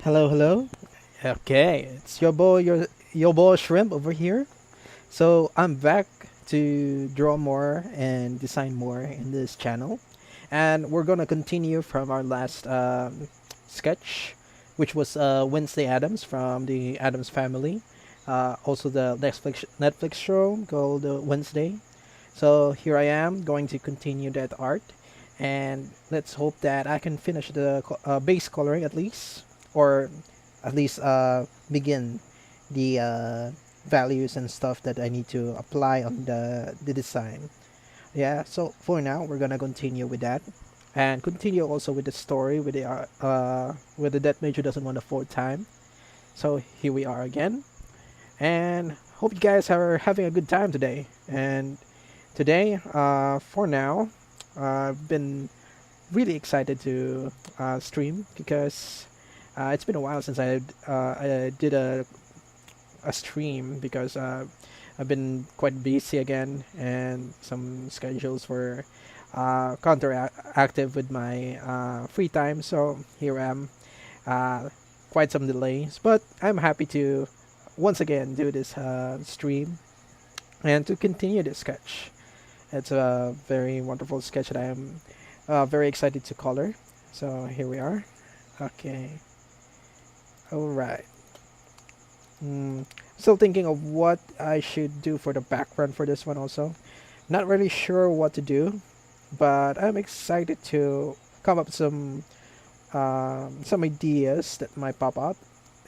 Hello, hello. Okay, it's your boy Shrimp over here. So I'm back to draw more and design more in this channel, and we're gonna continue from our last sketch, which was Wednesday Adams from the Adams Family. Also the Netflix show called Wednesday. So here I am going to continue that art, and let's hope that I can finish the base coloring at least, or at least begin the values and stuff that I need to apply on the design. Yeah, so for now we're gonna continue with that, and continue also with the story with the Death Major doesn't want a fourth time. So here we are again, and hope you guys are having a good time today. And today, for now, I've been really excited to stream because it's been a while since I did a stream because I've been quite busy again, and some schedules were counteractive with my free time. So here I am, uh, quite some delays, but I'm happy to once again do this stream and to continue this sketch. It's a very wonderful sketch that I am very excited to color. So here we are. Okay. All right. Still thinking of what I should do for the background for this one also. Not really sure what to do, but I'm excited to come up with some ideas that might pop up.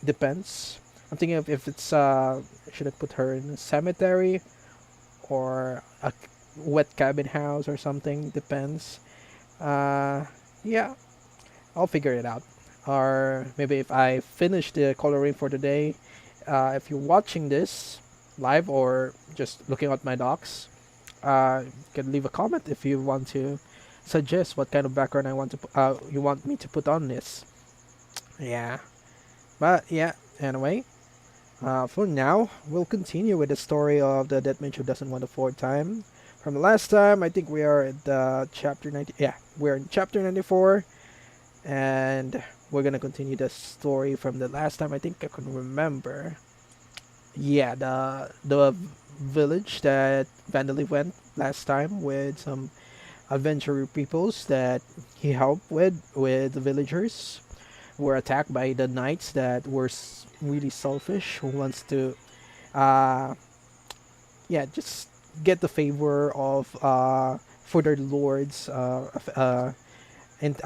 Depends. I'm thinking of if it's should I put her in a cemetery or a wet cabin house or something. Depends. Yeah, I'll figure it out. Or maybe if I finish the coloring for today, if you're watching this live or just looking at my docs, you can leave a comment if you want to suggest what kind of background you want me to put on this. Yeah, but yeah. Anyway, for now, we'll continue with the story of the Dead Mage who doesn't want a fourth time. From the last time, I think we are at chapter 90. Yeah, we're in chapter 94, and we're gonna continue the story from the last time. I think I can remember. Yeah, the village that Vandally went last time with some adventurer peoples that he helped with the villagers who were attacked by the knights that were really selfish, who wants to uh yeah, just get the favor of further lords, and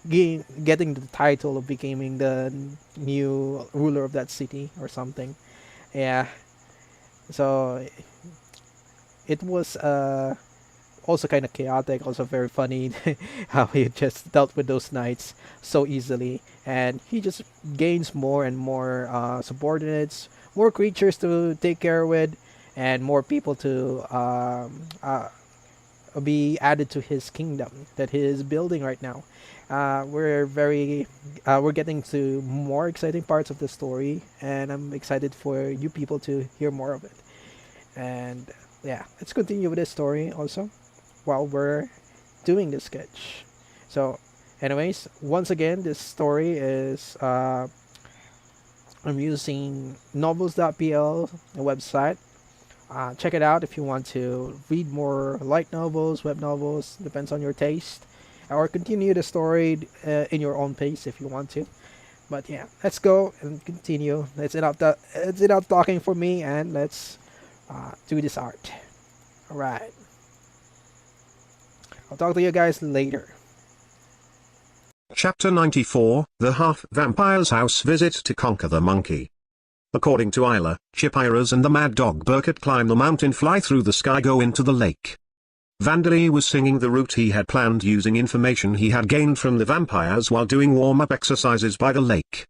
getting the title of becoming the new ruler of that city or something. Yeah, so it was also kind of chaotic, also very funny how he just dealt with those knights so easily, and he just gains more and more subordinates, more creatures to take care with, and more people to be added to his kingdom that he is building right now. We're getting to more exciting parts of the story, and I'm excited for you people to hear more of it. And yeah, let's continue with this story also while we're doing the sketch. So, anyways, once again, this story is I'm using Novels.pl, the website. Check it out if you want to read more light novels, web novels, depends on your taste, or continue the story in your own pace if you want to. But yeah, let's go and continue. Let's it out talking for me, and let's do this art. All right. I'll talk to you guys later. Chapter 94, The Half-Vampire's House Visit to Conquer the Monkey. According to Isla, Chippiras and the mad dog Burkett climb the mountain, fly through the sky, go into the lake. Vandally was singing the route he had planned using information he had gained from the vampires while doing warm-up exercises by the lake.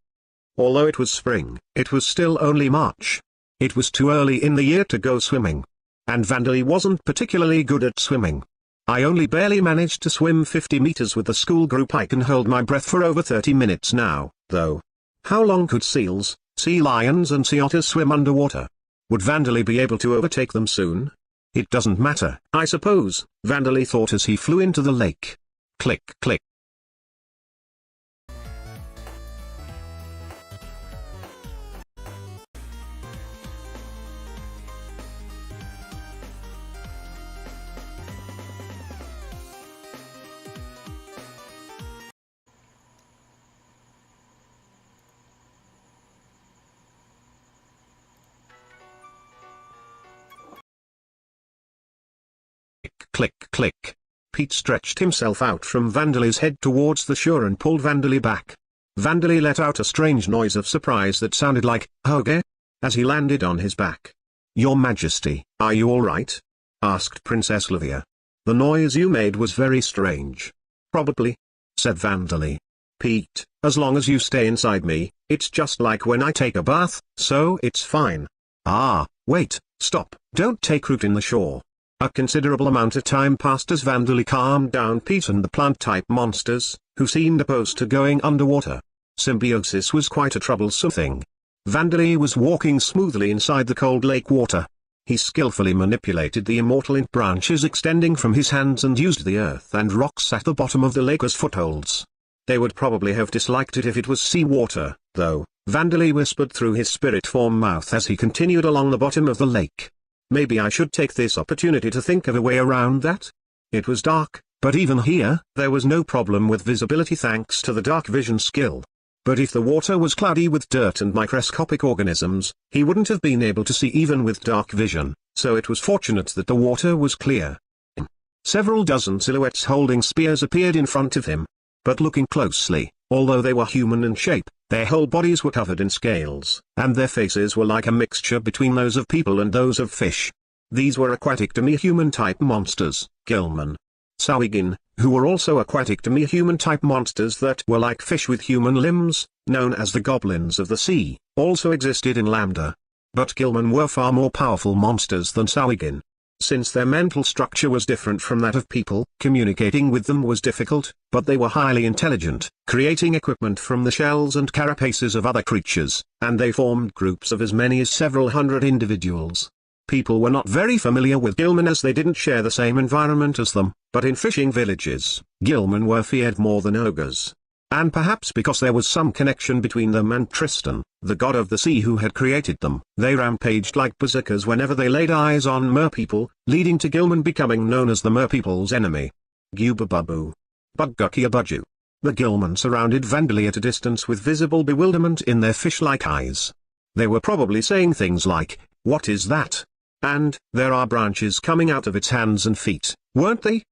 Although it was spring, it was still only March. It was too early in the year to go swimming. And Vandally wasn't particularly good at swimming. I only barely managed to swim 50 meters with the school group. I can hold my breath for over 30 minutes now, though. How long could seals, sea lions and sea otters swim underwater? Would Vandally be able to overtake them soon? It doesn't matter, I suppose, Vandally thought as he flew into the lake. Click, click. Click click. Pete stretched himself out from Vandally's head towards the shore and pulled Vandally back. Vandally let out a strange noise of surprise that sounded like, "Hoge?" as he landed on his back. "Your Majesty, are you all right?" asked Princess Livia. "The noise you made was very strange." "Probably," said Vandally. "Pete, as long as you stay inside me, it's just like when I take a bath, so it's fine." "Ah, wait, stop, don't take root in the shore." A considerable amount of time passed as Vandally calmed down Pete and the plant-type monsters, who seemed opposed to going underwater. Symbiosis was quite a troublesome thing. Vandally was walking smoothly inside the cold lake water. He skillfully manipulated the immortal int branches extending from his hands and used the earth and rocks at the bottom of the lake as footholds. They would probably have disliked it if it was seawater, though, Vandally whispered through his spirit form mouth as he continued along the bottom of the lake. "Maybe I should take this opportunity to think of a way around that." It was dark, but even here, there was no problem with visibility thanks to the dark vision skill. But if the water was cloudy with dirt and microscopic organisms, he wouldn't have been able to see even with dark vision, so it was fortunate that the water was clear. Several dozen silhouettes holding spears appeared in front of him. But looking closely, although they were human in shape, their whole bodies were covered in scales, and their faces were like a mixture between those of people and those of fish. These were aquatic demi-human type monsters, Gilman. Sawigin, who were also aquatic demi-human type monsters that were like fish with human limbs, known as the goblins of the sea, also existed in Lambda. But Gilman were far more powerful monsters than Sawigin. Since their mental structure was different from that of people, communicating with them was difficult, but they were highly intelligent, creating equipment from the shells and carapaces of other creatures, and they formed groups of as many as several hundred individuals. People were not very familiar with Gilman as they didn't share the same environment as them, but in fishing villages, Gilman were feared more than ogres. And perhaps because there was some connection between them and Tristan, the god of the sea who had created them, they rampaged like berserkers whenever they laid eyes on merpeople, leading to Gilman becoming known as the merpeople's enemy. Gubababu. Bugguckiabudju. The Gilman surrounded Vandally at a distance with visible bewilderment in their fish-like eyes. They were probably saying things like, "What is that?" and, "There are branches coming out of its hands and feet," weren't they?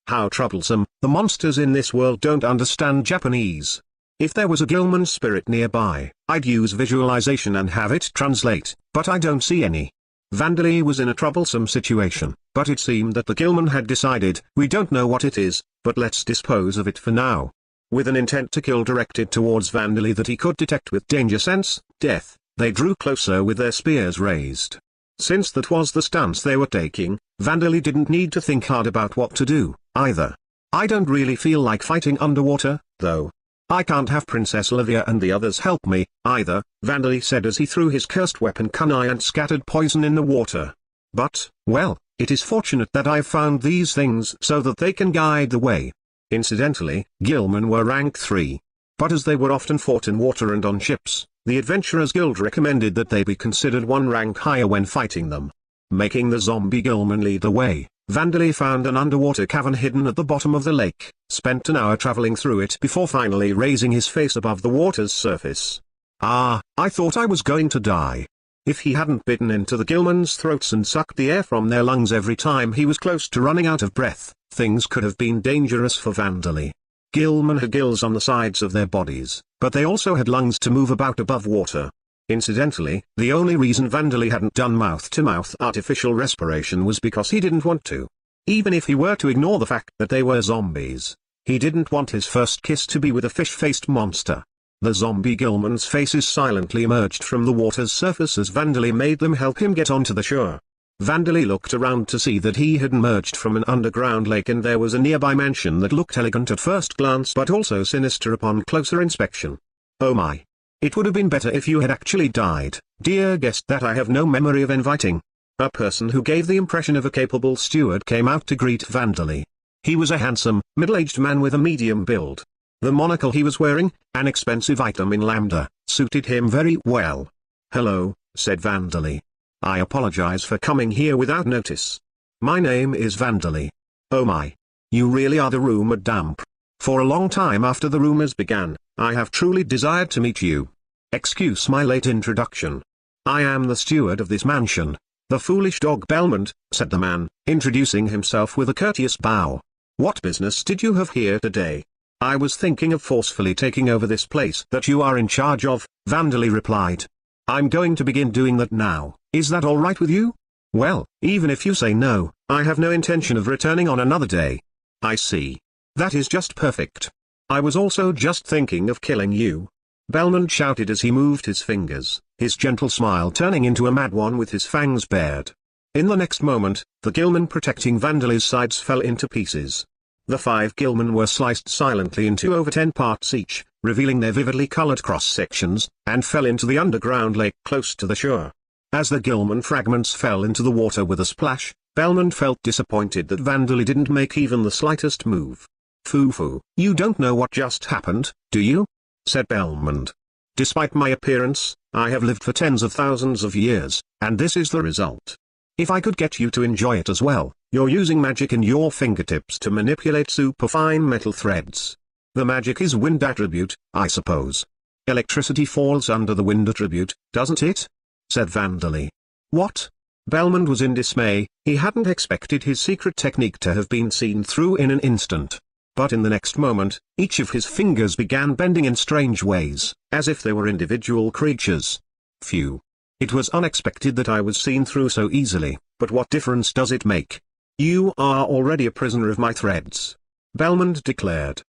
How troublesome, the monsters in this world don't understand Japanese. If there was a Gilman spirit nearby, I'd use visualization and have it translate, but I don't see any. Vandally was in a troublesome situation, but it seemed that the Gilman had decided, "We don't know what it is, but let's dispose of it for now." With an intent to kill directed towards Vandally that he could detect with danger sense, death, they drew closer with their spears raised. Since that was the stance they were taking, Vandally didn't need to think hard about what to do, either. "I don't really feel like fighting underwater, though. I can't have Princess Livia and the others help me, either," Vandally said as he threw his cursed weapon kunai and scattered poison in the water. "But, well, it is fortunate that I've found these things so that they can guide the way." Incidentally, Gilman were rank 3. But as they were often fought in water and on ships, the Adventurers Guild recommended that they be considered one rank higher when fighting them. Making the zombie Gilman lead the way, Vandally found an underwater cavern hidden at the bottom of the lake, spent an hour traveling through it before finally raising his face above the water's surface. "Ah, I thought I was going to die." If he hadn't bitten into the Gilman's throats and sucked the air from their lungs every time he was close to running out of breath, things could have been dangerous for Vandally. Gilman had gills on the sides of their bodies, but they also had lungs to move about above water. Incidentally, the only reason Vandally hadn't done mouth-to-mouth artificial respiration was because he didn't want to. Even if he were to ignore the fact that they were zombies, he didn't want his first kiss to be with a fish-faced monster. The zombie Gilman's faces silently emerged from the water's surface as Vandally made them help him get onto the shore. Vandally looked around to see that he had emerged from an underground lake and there was a nearby mansion that looked elegant at first glance but also sinister upon closer inspection. "Oh my. It would have been better if you had actually died, dear guest that I have no memory of inviting." A person who gave the impression of a capable steward came out to greet Vandally. He was a handsome, middle-aged man with a medium build. The monocle he was wearing, an expensive item in Lambda, suited him very well. "Hello," said Vandally. "I apologize for coming here without notice. My name is Vandally." "Oh my. You really are the rumored damp. For a long time after the rumors began, I have truly desired to meet you. Excuse my late introduction. I am the steward of this mansion. "The foolish dog Belmont," said the man, introducing himself with a courteous bow. "What business did you have here today?" "I was thinking of forcefully taking over this place that you are in charge of," Vandali replied. "I'm going to begin doing that now. Is that all right with you?" "Well, even if you say no, I have no intention of returning on another day." "I see. That is just perfect. I was also just thinking of killing you," Belmont shouted as he moved his fingers, his gentle smile turning into a mad one with his fangs bared. In the next moment, the gilman protecting Vandali's sides fell into pieces. The 5 gilman were sliced silently into over 10 parts each, revealing their vividly colored cross-sections, and fell into the underground lake close to the shore. As the gilman fragments fell into the water with a splash, Belmont felt disappointed that Vandali didn't make even the slightest move. "Foo-foo, you don't know what just happened, do you?" said Belmont. "Despite my appearance, I have lived for tens of thousands of years, and this is the result. If I could get you to enjoy it as well, you're using magic in your fingertips to manipulate superfine metal threads. The magic is wind attribute, I suppose. Electricity falls under the wind attribute, doesn't it?" said Vandali. "What?" Belmont was in dismay. He hadn't expected his secret technique to have been seen through in an instant. But in the next moment, each of his fingers began bending in strange ways, as if they were individual creatures. "Phew. It was unexpected that I was seen through so easily, but what difference does it make? You are already a prisoner of my threads," Belmont declared.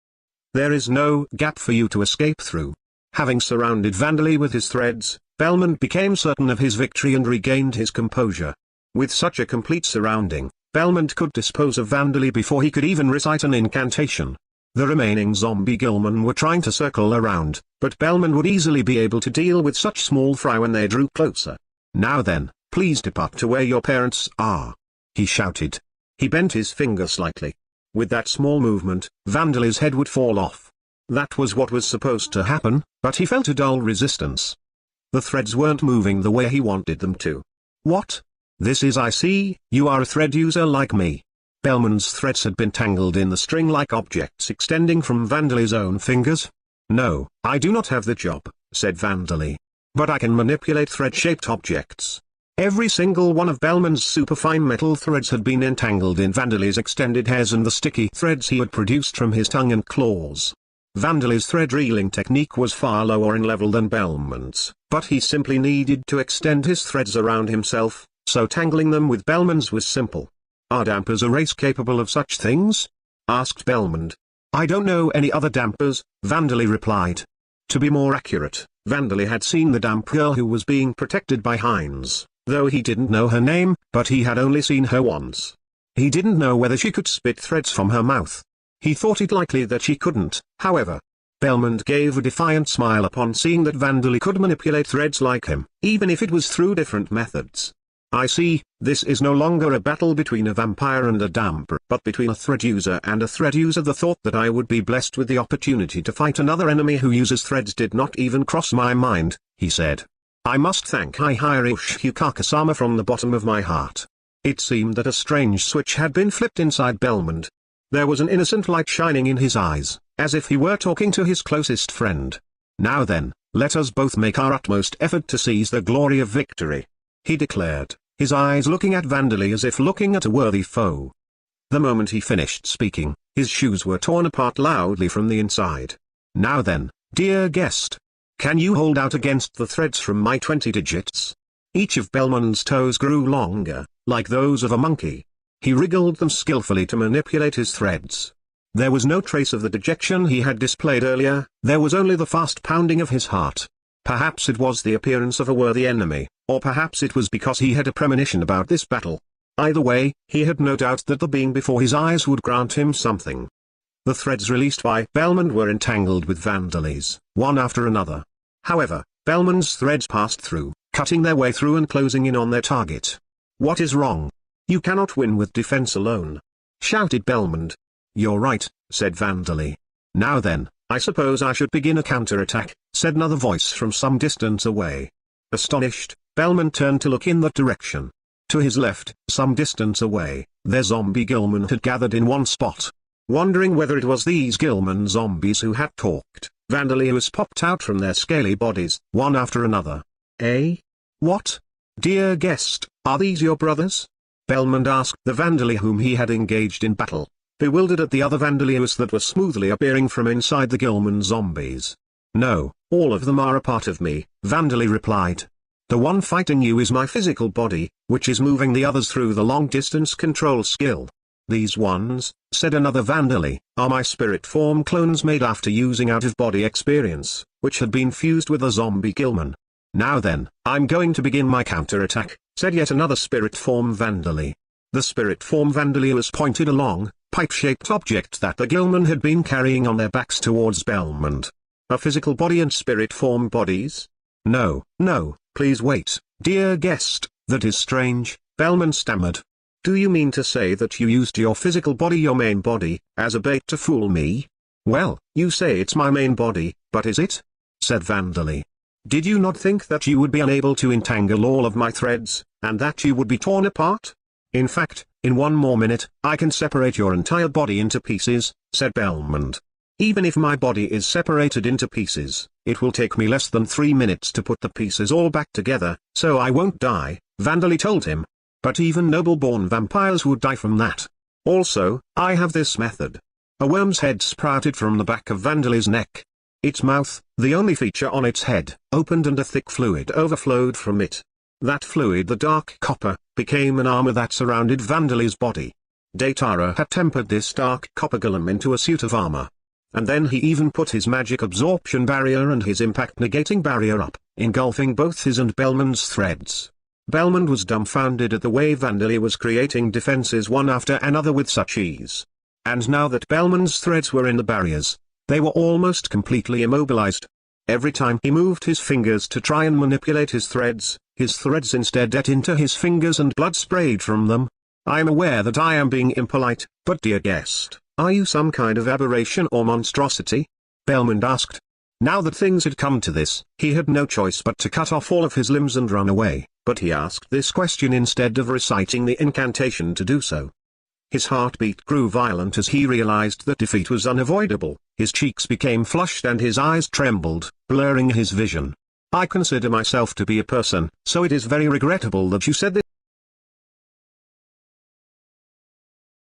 "There is no gap for you to escape through." Having surrounded Vandali with his threads, Belmont became certain of his victory and regained his composure. With such a complete surrounding, Belmont could dispose of Vandali before he could even recite an incantation. The remaining zombie gilman were trying to circle around, but Belmont would easily be able to deal with such small fry when they drew closer. "Now then, please depart to where your parents are," he shouted. He bent his finger slightly. With that small movement, Vandali's head would fall off. That was what was supposed to happen, but he felt a dull resistance. The threads weren't moving the way he wanted them to. "What? This is I see, you are a thread user like me." Belmont's threads had been tangled in the string-like objects extending from Vandali's own fingers. "No, I do not have the job," said Vandali. "But I can manipulate thread-shaped objects." Every single one of Belmont's superfine metal threads had been entangled in Vandali's extended hairs and the sticky threads he had produced from his tongue and claws. Vandali's thread reeling technique was far lower in level than Belmont's, but he simply needed to extend his threads around himself, so tangling them with Belmont's was simple. "Are dampers a race capable of such things?" asked Belmont. "I don't know any other dampers," Vandali replied. To be more accurate, Vandali had seen the damp girl who was being protected by Heinz, though he didn't know her name, but he had only seen her once. He didn't know whether she could spit threads from her mouth. He thought it likely that she couldn't, however. Belmont gave a defiant smile upon seeing that Vandali could manipulate threads like him, even if it was through different methods. "I see, this is no longer a battle between a vampire and a damper, but between a thread user and a thread user. The thought that I would be blessed with the opportunity to fight another enemy who uses threads did not even cross my mind," he said. "I must thank Hihirushu from the bottom of my heart." It seemed that a strange switch had been flipped inside Belmont. There was an innocent light shining in his eyes, as if he were talking to his closest friend. "Now then, let us both make our utmost effort to seize the glory of victory," he declared, his eyes looking at Vandali as if looking at a worthy foe. The moment he finished speaking, his shoes were torn apart loudly from the inside. "Now then, dear guest. Can you hold out against the threads from my 20 digits?" Each of Belmont's toes grew longer, like those of a monkey. He wriggled them skillfully to manipulate his threads. There was no trace of the dejection he had displayed earlier, there was only the fast pounding of his heart. Perhaps it was the appearance of a worthy enemy, or perhaps it was because he had a premonition about this battle. Either way, he had no doubt that the being before his eyes would grant him something. The threads released by Belmont were entangled with Vandali's, one after another. However, Belmont's threads passed through, cutting their way through and closing in on their target. "What is wrong? You cannot win with defense alone," shouted Belmont. "You're right," said Vandali. "Now then, I suppose I should begin a counterattack," said another voice from some distance away. Astonished, Belmont turned to look in that direction. To his left, some distance away, their zombie gilman had gathered in one spot. Wondering whether it was these gilman zombies who had talked, Vandalius popped out from their scaly bodies, one after another. "Eh? What? Dear guest, Are these your brothers? Belmont asked the Vandali whom he had engaged in battle, bewildered at the other Vandalius that were smoothly appearing from inside the Gilman zombies. No, all of them are a part of me, Vandali replied. The one fighting you is my physical body, which is moving the others through the long-distance control skill. These ones, said another Vandali, are my spirit form clones made after using out-of-body experience, which had been fused with a zombie Gilman. Now then, I'm going to begin my counterattack, said yet another spirit form Vandali. The spirit form Vandalius pointed a long, pipe-shaped object that the Gilman had been carrying on their backs towards Belmont. A physical body and spirit form bodies? No, please wait, dear guest, that is strange, Belmont stammered. Do you mean to say that you used your physical body, your main body, as a bait to fool me? Well, you say it's my main body, but is it? Said Vandali. Did you not think that you would be unable to entangle all of my threads, and that you would be torn apart? In fact, in one more minute, I can separate your entire body into pieces, said Belmont. Even if my body is separated into pieces, it will take me less than 3 minutes to put the pieces all back together, so I won't die, Vandali told him. But even noble-born vampires would die from that. Also, I have this method. A worm's head sprouted from the back of Vandali's neck. Its mouth, the only feature on its head, opened and a thick fluid overflowed from it. That fluid, the dark copper, became an armor that surrounded Vandali's body. Daitara had tempered this dark copper golem into a suit of armor. And then he even put his magic absorption barrier and his impact negating barrier up, engulfing both his and Belmont's threads. Belmont was dumbfounded at the way Vandali was creating defenses one after another with such ease. And now that Belmont's threads were in the barriers, they were almost completely immobilized. Every time he moved his fingers to try and manipulate his threads instead ate into his fingers and blood sprayed from them. I am aware that I am being impolite, but dear guest, are you some kind of aberration or monstrosity? Belmont asked. Now that things had come to this, he had no choice but to cut off all of his limbs and run away, but he asked this question instead of reciting the incantation to do so. His heartbeat grew violent as he realized that defeat was unavoidable, his cheeks became flushed and his eyes trembled, blurring his vision. I consider myself to be a person, so it is very regrettable that you said this.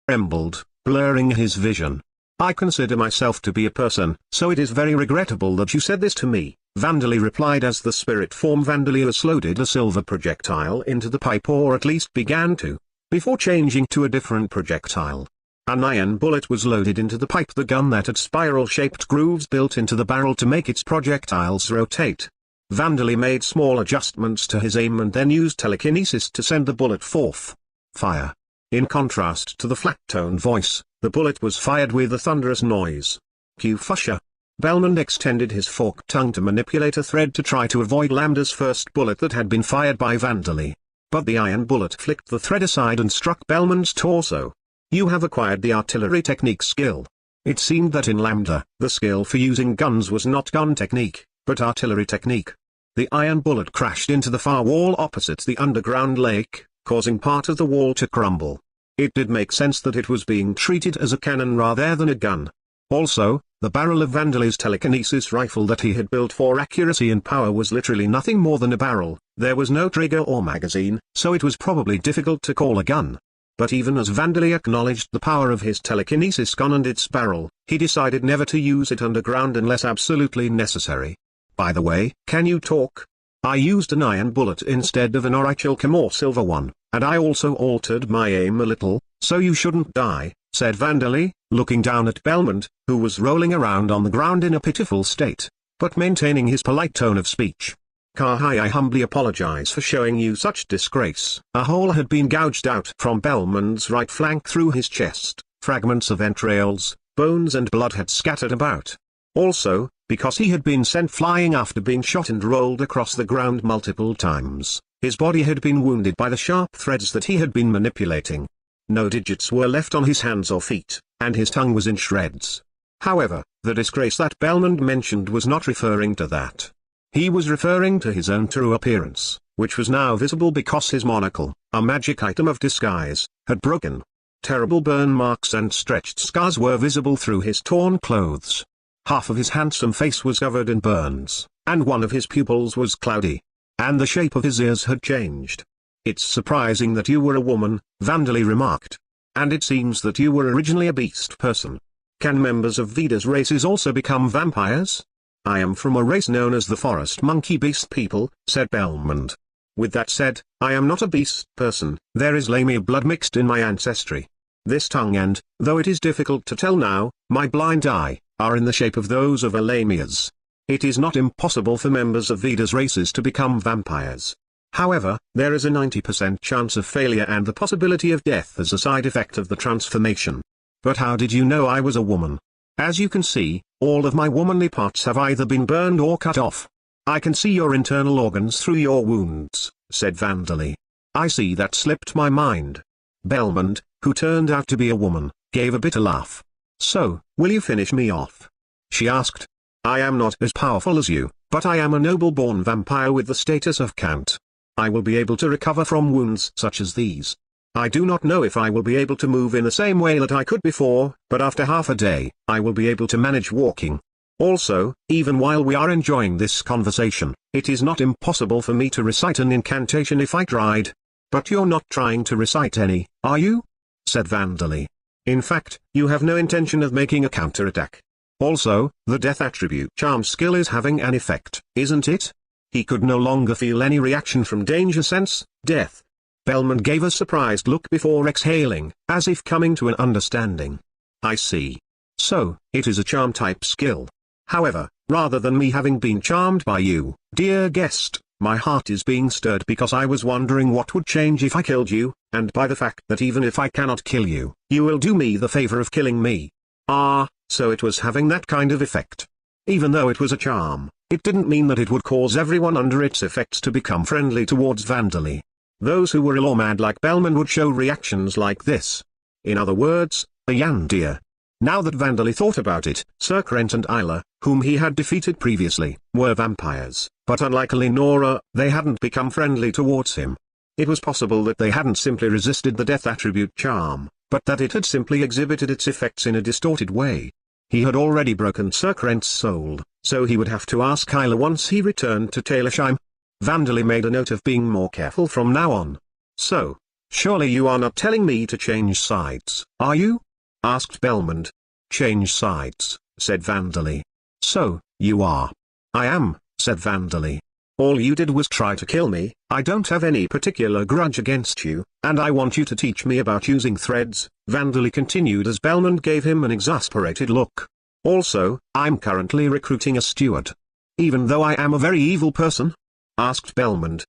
Trembled, blurring his vision. I consider myself to be a person, so it is very regrettable that you said this to me, Vandali replied as the spirit form Vandalius loaded a silver projectile into the pipe, or at least began to, before changing to a different projectile. An iron bullet was loaded into the pipe, the gun that had spiral-shaped grooves built into the barrel to make its projectiles rotate. Vandali made small adjustments to his aim and then used telekinesis to send the bullet forth. Fire. In contrast to the flat-toned voice, the bullet was fired with a thunderous noise. Q Fusha. Belmont extended his forked tongue to manipulate a thread to try to avoid Lambda's first bullet that had been fired by Vandali. But the iron bullet flicked the thread aside and struck Belmont's torso. You have acquired the artillery technique skill. It seemed that in Lambda, the skill for using guns was not gun technique, but artillery technique. The iron bullet crashed into the far wall opposite the underground lake, causing part of the wall to crumble. It did make sense that it was being treated as a cannon rather than a gun. Also, the barrel of Vandali's telekinesis rifle that he had built for accuracy and power was literally nothing more than a barrel. There was no trigger or magazine, so it was probably difficult to call a gun. But even as Vandali acknowledged the power of his telekinesis gun and its barrel, he decided never to use it underground unless absolutely necessary. By the way, can you talk? I used an iron bullet instead of an orichalcum or silver one, and I also altered my aim a little, so you shouldn't die, said Vandali, looking down at Belmont, who was rolling around on the ground in a pitiful state, but maintaining his polite tone of speech. Kahai, I humbly apologize for showing you such disgrace. A hole had been gouged out from Belmont's right flank through his chest, fragments of entrails, bones and blood had scattered about. Also, because he had been sent flying after being shot and rolled across the ground multiple times, his body had been wounded by the sharp threads that he had been manipulating. No digits were left on his hands or feet, and his tongue was in shreds. However, the disgrace that Belmont mentioned was not referring to that. He was referring to his own true appearance, which was now visible because his monocle, a magic item of disguise, had broken. Terrible burn marks and stretched scars were visible through his torn clothes. Half of his handsome face was covered in burns, and one of his pupils was cloudy. And the shape of his ears had changed. It's surprising that you were a woman, Vandali remarked. And it seems that you were originally a beast person. Can members of Veda's races also become vampires? I am from a race known as the forest monkey beast people, said Belmond. With that said, I am not a beast person, there is Lamia blood mixed in my ancestry. This tongue and, though it is difficult to tell now, my blind eye, are in the shape of those of a Lamia's. It is not impossible for members of Veda's races to become vampires. However, there is a 90% chance of failure and the possibility of death as a side effect of the transformation. But how did you know I was a woman? As you can see, all of my womanly parts have either been burned or cut off. I can see your internal organs through your wounds, said Vandali. I see that slipped my mind. Belmond, who turned out to be a woman, gave a bitter laugh. So, will you finish me off? She asked. I am not as powerful as you, but I am a noble-born vampire with the status of Count. I will be able to recover from wounds such as these. I do not know if I will be able to move in the same way that I could before, but after half a day, I will be able to manage walking. Also, even while we are enjoying this conversation, it is not impossible for me to recite an incantation if I tried. But you're not trying to recite any, are you? Said Vandali. In fact, you have no intention of making a counterattack. Also, the death attribute charm skill is having an effect, isn't it? He could no longer feel any reaction from danger sense, death. Belmond gave a surprised look before exhaling, as if coming to an understanding. I see. So, it is a charm type skill. However, rather than me having been charmed by you, dear guest, my heart is being stirred because I was wondering what would change if I killed you, and by the fact that even if I cannot kill you, you will do me the favor of killing me. Ah, so it was having that kind of effect. Even though it was a charm, it didn't mean that it would cause everyone under its effects to become friendly towards Vandali. Those who were ill or mad like Belmond would show reactions like this. In other words, a Yandir. Now that Vandali thought about it, Sir Krent and Isla, whom he had defeated previously, were vampires, but unlike Eleonora, they hadn't become friendly towards him. It was possible that they hadn't simply resisted the death attribute charm, but that it had simply exhibited its effects in a distorted way. He had already broken Sir Krent's soul, so he would have to ask Isla once he returned to Talersheim. Vandali made a note of being more careful from now on. So, surely you are not telling me to change sides, are you? Asked Belmond. Change sides, said Vandali. So, you are. I am, said Vandali. All you did was try to kill me. I don't have any particular grudge against you, and I want you to teach me about using threads, Vandali continued as Belmond gave him an exasperated look. Also, I'm currently recruiting a steward. Even though I am a very evil person? Asked Belmond.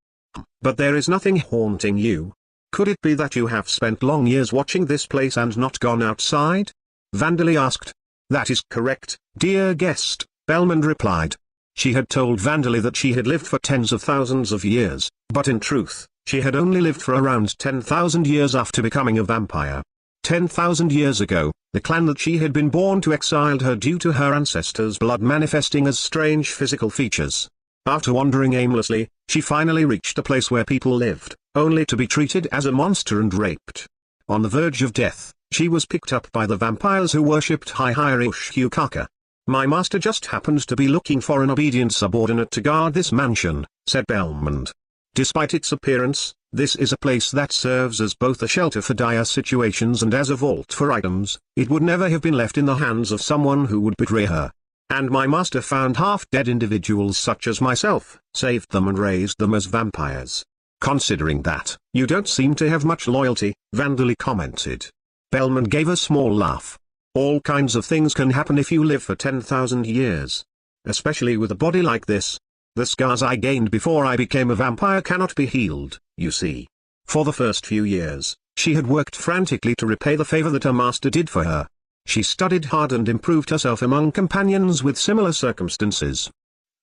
But there is nothing haunting you. Could it be that you have spent long years watching this place and not gone outside? Vandali asked. That is correct, dear guest, Belmond replied. She had told Vandali that she had lived for tens of thousands of years, but in truth, she had only lived for around 10,000 years after becoming a vampire. 10,000 years ago, the clan that she had been born to exiled her due to her ancestors' blood manifesting as strange physical features. After wandering aimlessly, she finally reached a place where people lived, only to be treated as a monster and raped. On the verge of death, she was picked up by the vampires who worshipped Hihireushukaka. My master just happened to be looking for an obedient subordinate to guard this mansion, said Belmond. Despite its appearance, this is a place that serves as both a shelter for dire situations and as a vault for items. It would never have been left in the hands of someone who would betray her. And my master found half-dead individuals such as myself, saved them and raised them as vampires. Considering that, you don't seem to have much loyalty, Vandali commented. Belmond gave a small laugh. All kinds of things can happen if you live for 10,000 years. Especially with a body like this. The scars I gained before I became a vampire cannot be healed, you see. For the first few years, she had worked frantically to repay the favor that her master did for her. She studied hard and improved herself among companions with similar circumstances.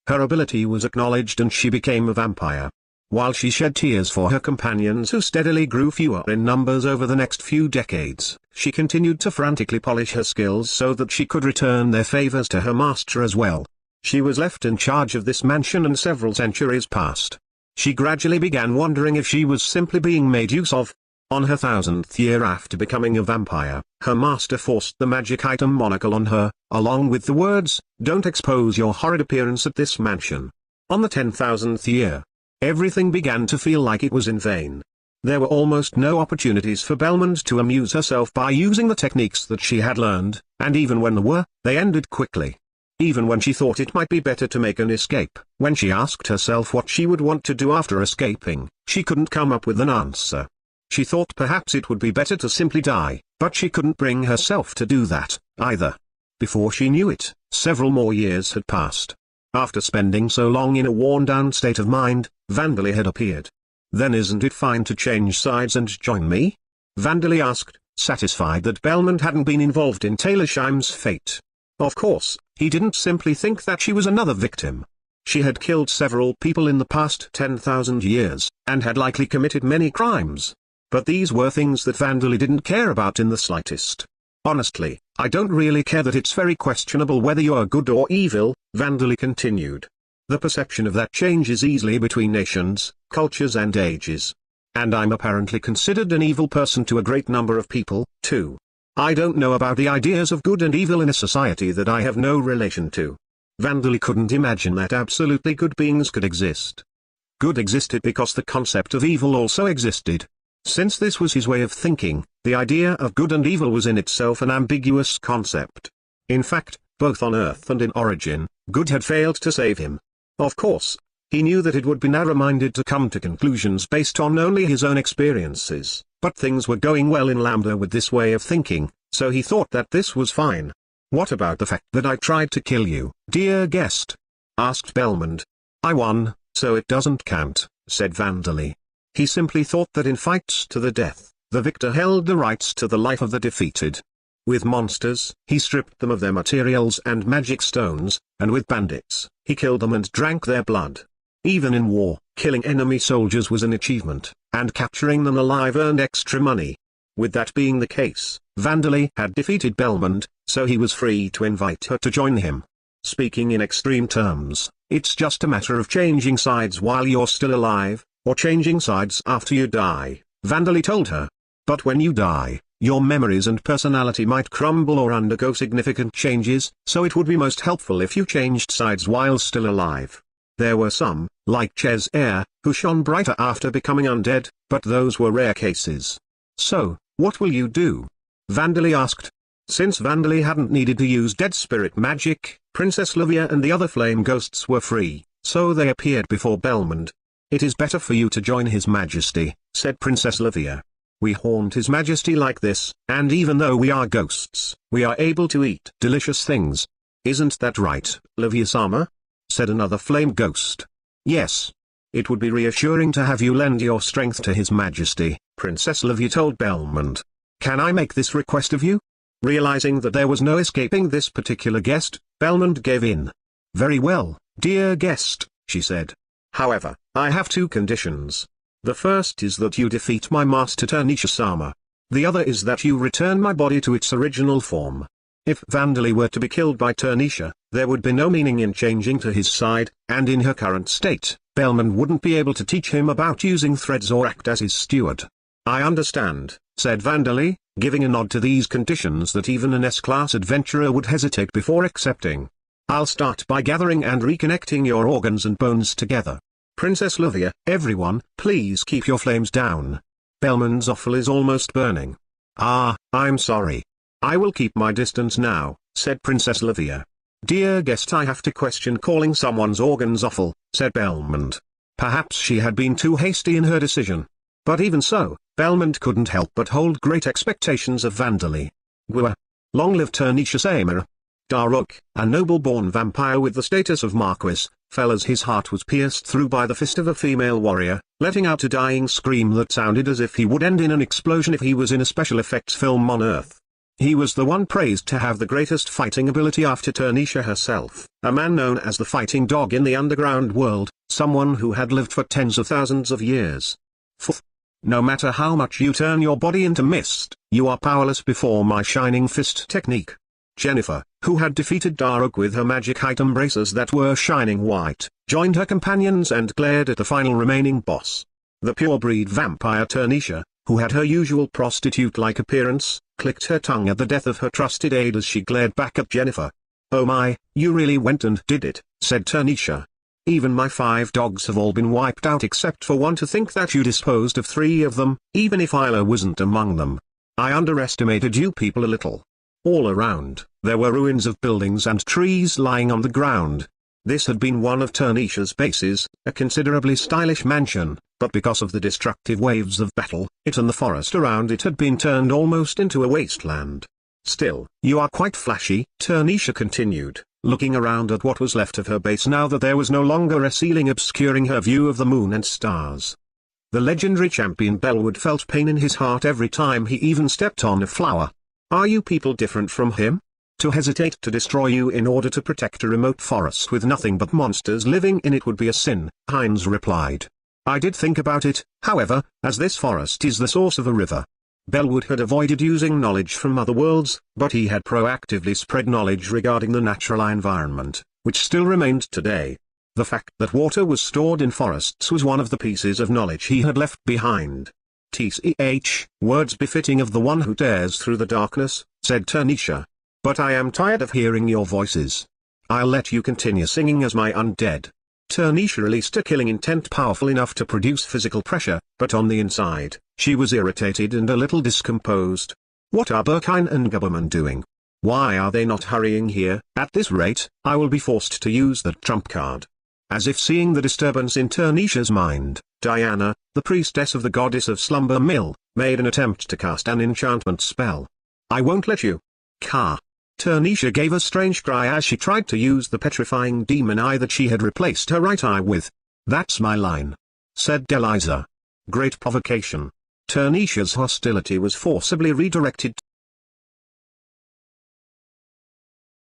Her ability was acknowledged and she became a vampire. While she shed tears for her companions who steadily grew fewer in numbers over the next few decades, she continued to frantically polish her skills so that she could return their favors to her master as well. She was left in charge of this mansion and several centuries passed. She gradually began wondering if she was simply being made use of. On her 1000th year after becoming a vampire, her master forced the magic item monocle on her, along with the words, "Don't expose your horrid appearance at this mansion." On the 10,000th year, everything began to feel like it was in vain. There were almost no opportunities for Belmont to amuse herself by using the techniques that she had learned, and even when there were, they ended quickly. Even when she thought it might be better to make an escape, when she asked herself what she would want to do after escaping, she couldn't come up with an answer. She thought perhaps it would be better to simply die, but she couldn't bring herself to do that, either. Before she knew it, several more years had passed. After spending so long in a worn-down state of mind, Vanderlei had appeared. "Then isn't it fine to change sides and join me?" Vanderlei asked, satisfied that Belmont hadn't been involved in Taylorsheim's fate. Of course, he didn't simply think that she was another victim. She had killed several people in the past 10,000 years, and had likely committed many crimes. But these were things that Vanderlei didn't care about in the slightest. "Honestly, I don't really care that it's very questionable whether you are good or evil," Vanderlei continued. "The perception of that changes easily between nations, cultures and ages. And I'm apparently considered an evil person to a great number of people, too. I don't know about the ideas of good and evil in a society that I have no relation to." Vanderlei couldn't imagine that absolutely good beings could exist. Good existed because the concept of evil also existed. Since this was his way of thinking, the idea of good and evil was in itself an ambiguous concept. In fact, both on Earth and in origin, good had failed to save him. Of course, he knew that it would be narrow-minded to come to conclusions based on only his own experiences, but things were going well in Lambda with this way of thinking, so he thought that this was fine. "What about the fact that I tried to kill you, dear guest?" asked Belmont. "I won, so it doesn't count," said Vanderlei. He simply thought that in fights to the death, the victor held the rights to the life of the defeated. With monsters, he stripped them of their materials and magic stones, and with bandits, he killed them and drank their blood. Even in war, killing enemy soldiers was an achievement, and capturing them alive earned extra money. With that being the case, Vanderlei had defeated Belmont, so he was free to invite her to join him. Speaking in extreme terms, it's just a matter of changing sides while you're still alive, or changing sides after you die, Vanderlei told her. But when you die, your memories and personality might crumble or undergo significant changes, so it would be most helpful if you changed sides while still alive. There were some, like Ches Air, who shone brighter after becoming undead, but those were rare cases. "So, what will you do?" Vanderlei asked. Since Vanderlei hadn't needed to use dead spirit magic, Princess Livia and the other flame ghosts were free, so they appeared before Belmont. "It is better for you to join His Majesty," said Princess Livia. "We haunt His Majesty like this, and even though we are ghosts, we are able to eat delicious things. Isn't that right, Livia-sama?" said another flame ghost. "Yes. It would be reassuring to have you lend your strength to His Majesty," Princess Livia told Belmont. "Can I make this request of you?" Realizing that there was no escaping this particular guest, Belmont gave in. "Very well, dear guest," she said. "However, I have two conditions. The first is that you defeat my master Turnisha-sama. The other is that you return my body to its original form." If Vanderlei were to be killed by Turnisha, there would be no meaning in changing to his side, and in her current state, Belmont wouldn't be able to teach him about using threads or act as his steward. "I understand," said Vanderlei, giving a nod to these conditions that even an S-class adventurer would hesitate before accepting. "I'll start by gathering and reconnecting your organs and bones together. Princess Livia, everyone, please keep your flames down. Belmont's offal is almost burning." "Ah, I'm sorry. I will keep my distance now," said Princess Livia. "Dear guest, I have to question calling someone's organs offal," said Belmont. Perhaps she had been too hasty in her decision. But even so, Belmont couldn't help but hold great expectations of Vanderlei. Gua. Long live Turnisha-sama. Daruk, a noble-born vampire with the status of Marquis, fell as his heart was pierced through by the fist of a female warrior, letting out a dying scream that sounded as if he would end in an explosion if he was in a special effects film on Earth. He was the one praised to have the greatest fighting ability after Turnisha herself, a man known as the fighting dog in the underground world, someone who had lived for tens of thousands of years. No matter how much you turn your body into mist, you are powerless before my shining fist technique. Jennifer, who had defeated Daruk with her magic item braces that were shining white, joined her companions and glared at the final remaining boss. The pure-breed vampire Turnisha, who had her usual prostitute-like appearance, clicked her tongue at the death of her trusted aide as she glared back at Jennifer. "Oh my, you really went and did it," said Turnisha. Even my 5 dogs have all been wiped out except for one. To think that you disposed of 3 of them, even if Isla wasn't among them. I underestimated you people a little. All around, there were ruins of buildings and trees lying on the ground. This had been one of Tanisha's bases, a considerably stylish mansion, but because of the destructive waves of battle, it and the forest around it had been turned almost into a wasteland. Still, you are quite flashy, Tanisha continued, looking around at what was left of her base now that there was no longer a ceiling obscuring her view of the moon and stars. The legendary champion Bellwood felt pain in his heart every time he even stepped on a flower. Are you people different from him? To hesitate to destroy you in order to protect a remote forest with nothing but monsters living in it would be a sin, Heinz replied. I did think about it, however, as this forest is the source of a river. Bellwood had avoided using knowledge from other worlds, but he had proactively spread knowledge regarding the natural environment, which still remained today. The fact that water was stored in forests was one of the pieces of knowledge he had left behind. TCH, words befitting of the one who tears through the darkness, said Tanisha. But I am tired of hearing your voices. I'll let you continue singing as my undead. Tanisha released a killing intent powerful enough to produce physical pressure, but on the inside, she was irritated and a little discomposed. What are Berkine and Gubberman doing? Why are they not hurrying here? At this rate, I will be forced to use that trump card. As if seeing the disturbance in Tanisha's mind, Diana, the priestess of the goddess of Slumber Mill, made an attempt to cast an enchantment spell. I won't let you. Ka. Tanisha gave a strange cry as she tried to use the petrifying demon eye that she had replaced her right eye with. That's my line, said Deliza. Great provocation. Tanisha's hostility was forcibly redirected.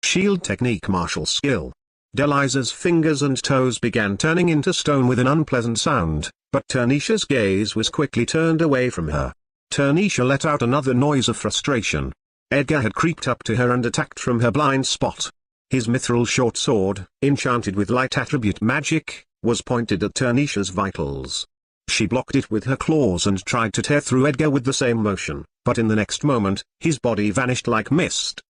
Shield technique martial skill. Deliza's fingers and toes began turning into stone with an unpleasant sound, but Tanisha's gaze was quickly turned away from her. Tanisha let out another noise of frustration. Edgar had creeped up to her and attacked from her blind spot. His mithril short sword, enchanted with light attribute magic, was pointed at Tanisha's vitals. She blocked it with her claws and tried to tear through Edgar with the same motion, but in the next moment, his body vanished like mist.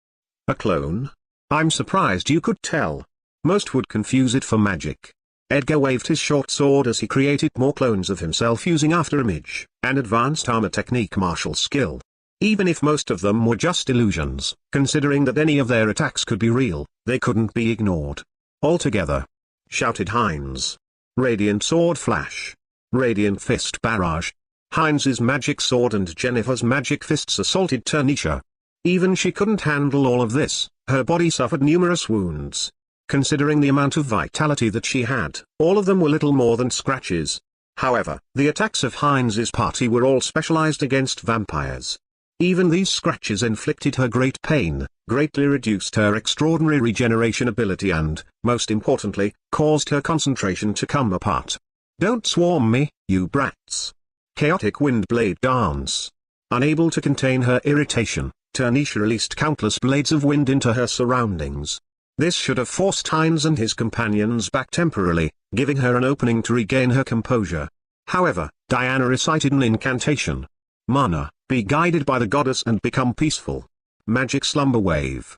A clone? I'm surprised you could tell. Most would confuse it for magic. Edgar waved his short sword as he created more clones of himself using afterimage, an advanced armor technique martial skill. Even if most of them were just illusions, considering that any of their attacks could be real, they couldn't be ignored. Altogether, shouted Heinz. Radiant sword flash. Radiant fist barrage. Heinz's magic sword and Jennifer's magic fists assaulted Tanisha. Even she couldn't handle all of this, her body suffered numerous wounds. Considering the amount of vitality that she had, all of them were little more than scratches. However, the attacks of Heinz's party were all specialized against vampires. Even these scratches inflicted her great pain, greatly reduced her extraordinary regeneration ability and, most importantly, caused her concentration to come apart. Don't swarm me, you brats. Chaotic wind blade dance. Unable to contain her irritation, Tanisha released countless blades of wind into her surroundings. This should have forced Heinz and his companions back temporarily, giving her an opening to regain her composure. However, Diana recited an incantation. Mana, be guided by the goddess and become peaceful. Magic slumber wave.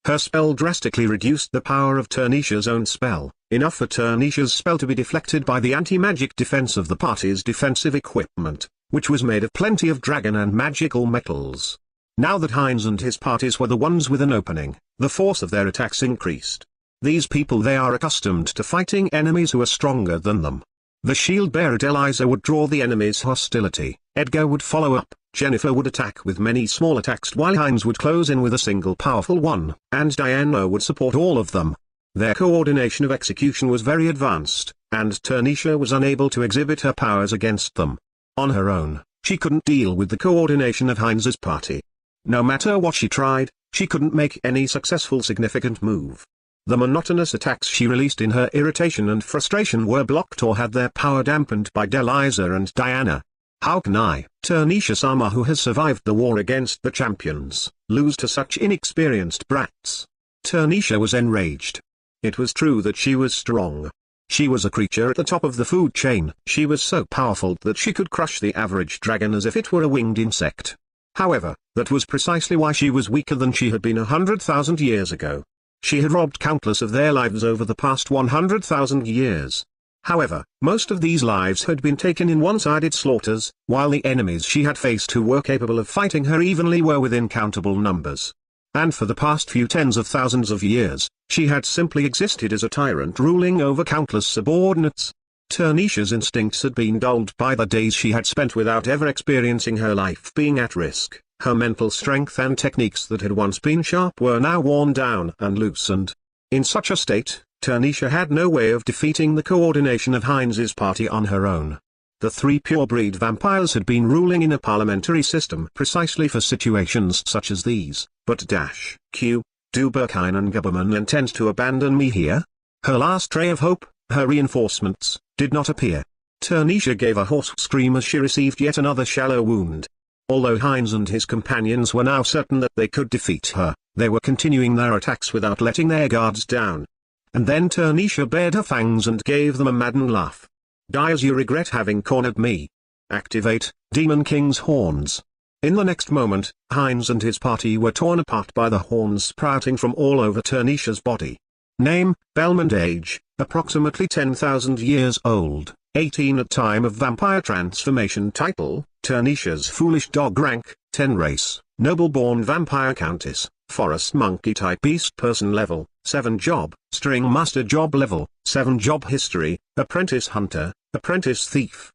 Her spell drastically reduced the power of Tanisha's own spell, enough for Tanisha's spell to be deflected by the anti-magic defense of the party's defensive equipment, which was made of plenty of dragon and magical metals. Now that Heinz and his parties were the ones with an opening, the force of their attacks increased. These people, they are accustomed to fighting enemies who are stronger than them. The shield bearer Deliza would draw the enemy's hostility, Edgar would follow up, Jennifer would attack with many small attacks while Heinz would close in with a single powerful one, and Diana would support all of them. Their coordination of execution was very advanced, and Tanisha was unable to exhibit her powers against them. On her own, she couldn't deal with the coordination of Heinz's party. No matter what she tried, she couldn't make any successful significant move. The monotonous attacks she released in her irritation and frustration were blocked or had their power dampened by Deliza and Diana. How can I, Tanisha-sama who has survived the war against the champions, lose to such inexperienced brats? Tanisha was enraged. It was true that she was strong. She was a creature at the top of the food chain. She was so powerful that she could crush the average dragon as if it were a winged insect. However, that was precisely why she was weaker than she had been 100,000 years ago. She had robbed countless of their lives over the past 100,000 years. However, most of these lives had been taken in one-sided slaughters, while the enemies she had faced who were capable of fighting her evenly were within countable numbers. And for the past few tens of thousands of years, she had simply existed as a tyrant ruling over countless subordinates. Tanisha's instincts had been dulled by the days she had spent without ever experiencing her life being at risk. Her mental strength and techniques that had once been sharp were now worn down and loosened. In such a state, Tanisha had no way of defeating the coordination of Heinz's party on her own. The three pure-breed vampires had been ruling in a parliamentary system precisely for situations such as these, but do Berkine government intend to abandon me here? Her last ray of hope, her reinforcements, did not appear. Tanisha gave a hoarse scream as she received yet another shallow wound. Although Heinz and his companions were now certain that they could defeat her, they were continuing their attacks without letting their guards down. And then Tanisha bared her fangs and gave them a maddened laugh. Die as you regret having cornered me. Activate, Demon King's horns. In the next moment, Heinz and his party were torn apart by the horns sprouting from all over Tanisha's body. Name, Belmont. Age, approximately 10,000 years old, 18 at time of vampire transformation. Title, Tanisha's Foolish Dog. Rank, 10. Race, noble-born vampire countess, forest monkey type. Beast person. Level, 7. Job, string master. Job level, 7. Job history, apprentice hunter, apprentice thief,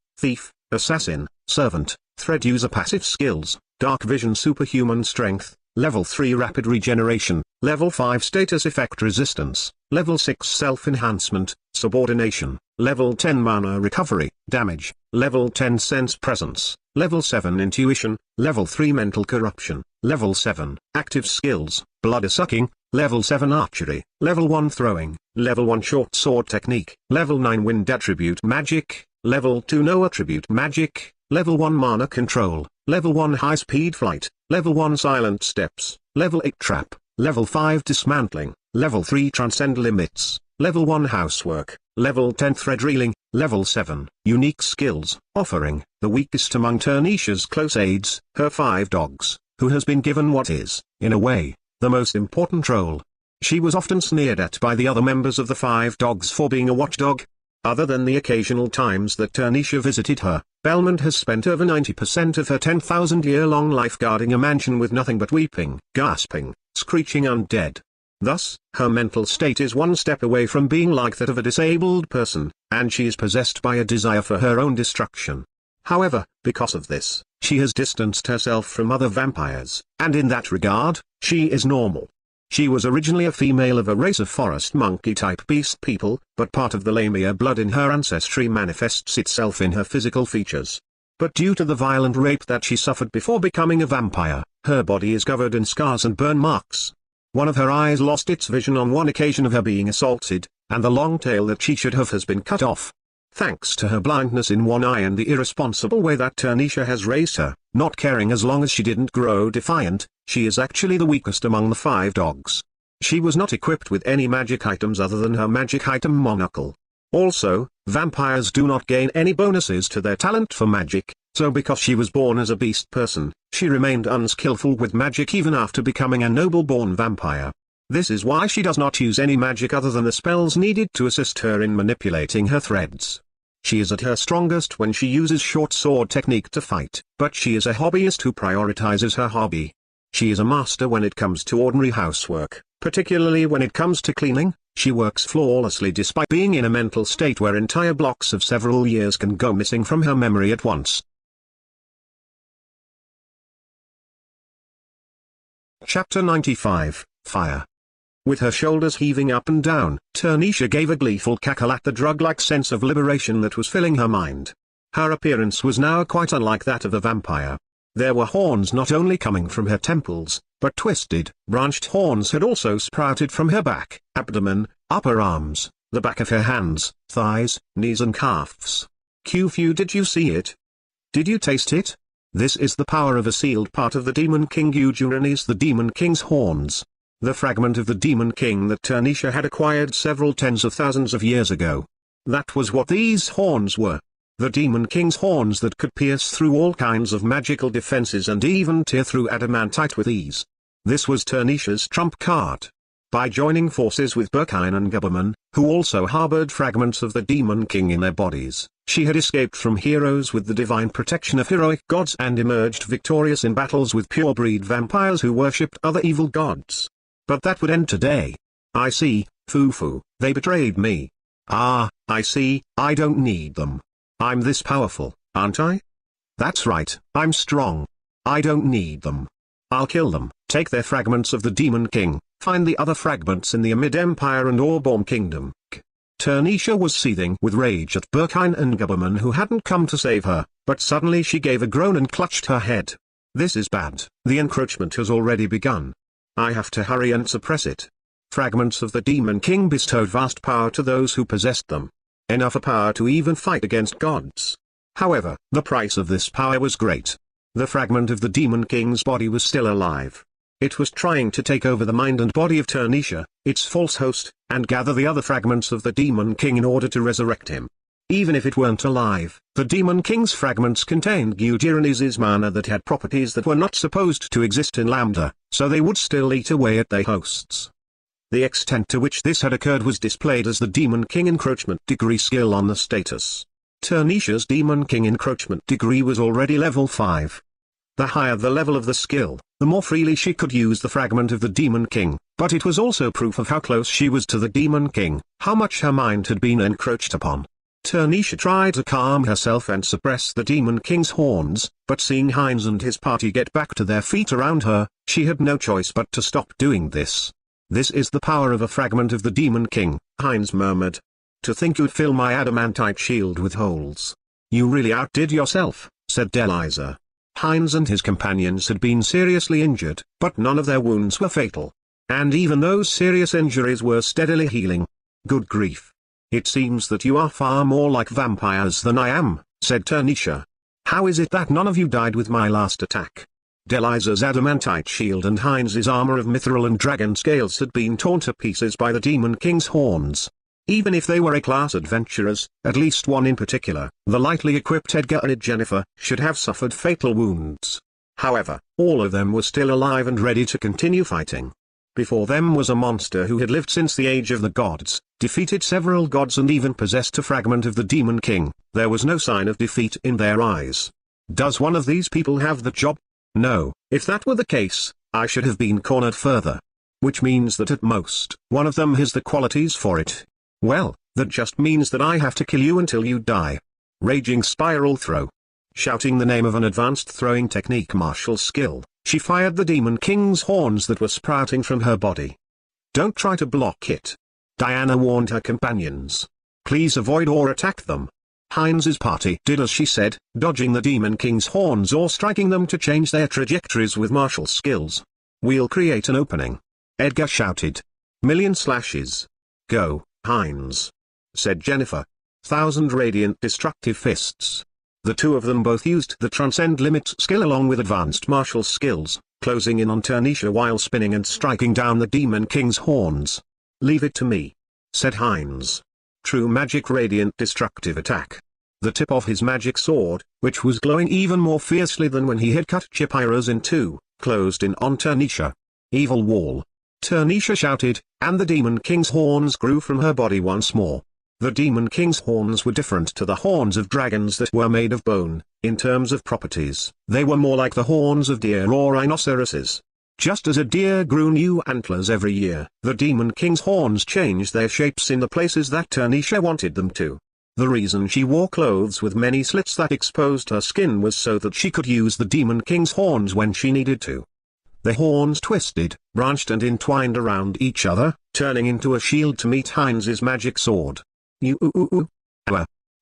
assassin, servant, thread user. Passive skills, dark vision. Superhuman strength, level 3. Rapid regeneration, level 5. Status effect resistance, level 6. Self-enhancement, subordination, level 10. Mana recovery, damage, level 10. Sense presence, level 7. Intuition, level 3. Mental corruption, level 7. Active skills, blood sucking, level 7. Archery, level 1. Throwing, level 1. Short sword technique, level 9. Wind attribute. Magic, level 2. No attribute. Magic, level 1. Mana control, level 1. High speed flight, level 1. Silent steps, level 8. Trap, level 5. Dismantling, level 3. Transcend limits, level 1. Housework, level 10. Thread reeling, level 7. Unique skills, offering, the weakest among Tanisha's close aides, her 5 dogs, who has been given what is, in a way, the most important role. She was often sneered at by the other members of the 5 dogs for being a watchdog. Other than the occasional times that Tanisha visited her, Belmont has spent over 90% of her 10,000-year-long life guarding a mansion with nothing but weeping, gasping, screeching undead. Thus, her mental state is one step away from being like that of a disabled person, and she is possessed by a desire for her own destruction. However, because of this, she has distanced herself from other vampires, and in that regard, she is normal. She was originally a female of a race of forest monkey-type beast people, but part of the Lamia blood in her ancestry manifests itself in her physical features. But due to the violent rape that she suffered before becoming a vampire, her body is covered in scars and burn marks. One of her eyes lost its vision on one occasion of her being assaulted, and the long tail that she should have has been cut off. Thanks to her blindness in one eye and the irresponsible way that Tanisha has raised her, not caring as long as she didn't grow defiant, she is actually the weakest among the 5 dogs. She was not equipped with any magic items other than her magic item monocle. Also, vampires do not gain any bonuses to their talent for magic, so because she was born as a beast person, she remained unskillful with magic even after becoming a noble-born vampire. This is why she does not use any magic other than the spells needed to assist her in manipulating her threads. She is at her strongest when she uses short sword technique to fight, but she is a hobbyist who prioritizes her hobby. She is a master when it comes to ordinary housework, particularly when it comes to cleaning. She works flawlessly despite being in a mental state where entire blocks of several years can go missing from her memory at once. Chapter 95, Fire. With her shoulders heaving up and down, Tanisha gave a gleeful cackle at the drug-like sense of liberation that was filling her mind. Her appearance was now quite unlike that of a vampire. There were horns not only coming from her temples, but twisted, branched horns had also sprouted from her back, abdomen, upper arms, the back of her hands, thighs, knees and calves. Q-Few, did you see it? Did you taste it? This is the power of a sealed part of the Demon King. Ujuran is the Demon King's horns. The fragment of the Demon King that Tanisha had acquired several tens of thousands of years ago. That was what these horns were. The Demon King's horns that could pierce through all kinds of magical defenses and even tear through adamantite with ease. This was Tanisha's trump card. By joining forces with Berkine and Guberman, who also harbored fragments of the Demon King in their bodies, she had escaped from heroes with the divine protection of heroic gods and emerged victorious in battles with pure-breed vampires who worshipped other evil gods. But that would end today. I see, Fufu, they betrayed me. Ah, I see, I don't need them. I'm this powerful, aren't I? That's right, I'm strong. I don't need them. I'll kill them, take their fragments of the Demon King, find the other fragments in the Amid Empire and Orborn Kingdom. Turnisha was seething with rage at Berkine and Guberman who hadn't come to save her, but suddenly she gave a groan and clutched her head. This is bad, the encroachment has already begun. I have to hurry and suppress it. Fragments of the Demon King bestowed vast power to those who possessed them. Enough power to even fight against gods. However, the price of this power was great. The fragment of the Demon King's body was still alive. It was trying to take over the mind and body of Turnisha, its false host, and gather the other fragments of the Demon King in order to resurrect him. Even if it weren't alive, the Demon King's fragments contained Gyujiranis's mana that had properties that were not supposed to exist in Lambda, so they would still eat away at their hosts. The extent to which this had occurred was displayed as the Demon King encroachment degree skill on the status. Turnisha's Demon King encroachment degree was already level 5. The higher the level of the skill, the more freely she could use the fragment of the Demon King, but it was also proof of how close she was to the Demon King, how much her mind had been encroached upon. Turnisha tried to calm herself and suppress the Demon King's horns, but seeing Heinz and his party get back to their feet around her, she had no choice but to stop doing this. This is the power of a fragment of the Demon King, Heinz murmured. To think you'd fill my adamantite shield with holes. You really outdid yourself, said Deliza. Heinz and his companions had been seriously injured, but none of their wounds were fatal. And even those serious injuries were steadily healing. Good grief. It seems that you are far more like vampires than I am, said Turnisha. How is it that none of you died with my last attack? Deliza's adamantite shield and Heinz's armor of mithril and dragon scales had been torn to pieces by the Demon King's horns. Even if they were A-class adventurers, at least one in particular, the lightly equipped Edgar and Jennifer, should have suffered fatal wounds. However, all of them were still alive and ready to continue fighting. Before them was a monster who had lived since the age of the gods, defeated several gods and even possessed a fragment of the Demon King. There was no sign of defeat in their eyes. Does one of these people have the job? No, if that were the case, I should have been cornered further. Which means that at most, one of them has the qualities for it. Well, that just means that I have to kill you until you die. Raging spiral throw. Shouting the name of an advanced throwing technique martial skill, she fired the Demon King's horns that were sprouting from her body. Don't try to block it. Diana warned her companions. Please avoid or attack them. Heinz's party did as she said, dodging the Demon King's horns or striking them to change their trajectories with martial skills. We'll create an opening. Edgar shouted. Million slashes. Go, Heinz, said Jennifer. 1,000 radiant destructive fists. The two of them both used the Transcend Limits skill along with advanced martial skills, closing in on Turnisha while spinning and striking down the Demon King's horns. Leave it to me, said Heinz. True magic radiant destructive attack. The tip of his magic sword, which was glowing even more fiercely than when he had cut Chipira's in two, closed in on Turnisha. Evil wall. Turnisha shouted, and the Demon King's horns grew from her body once more. The Demon King's horns were different to the horns of dragons that were made of bone. In terms of properties, they were more like the horns of deer or rhinoceroses. Just as a deer grew new antlers every year, the Demon King's horns changed their shapes in the places that Turnisha wanted them to. The reason she wore clothes with many slits that exposed her skin was so that she could use the Demon King's horns when she needed to. The horns twisted, branched and entwined around each other, turning into a shield to meet Heinz's magic sword.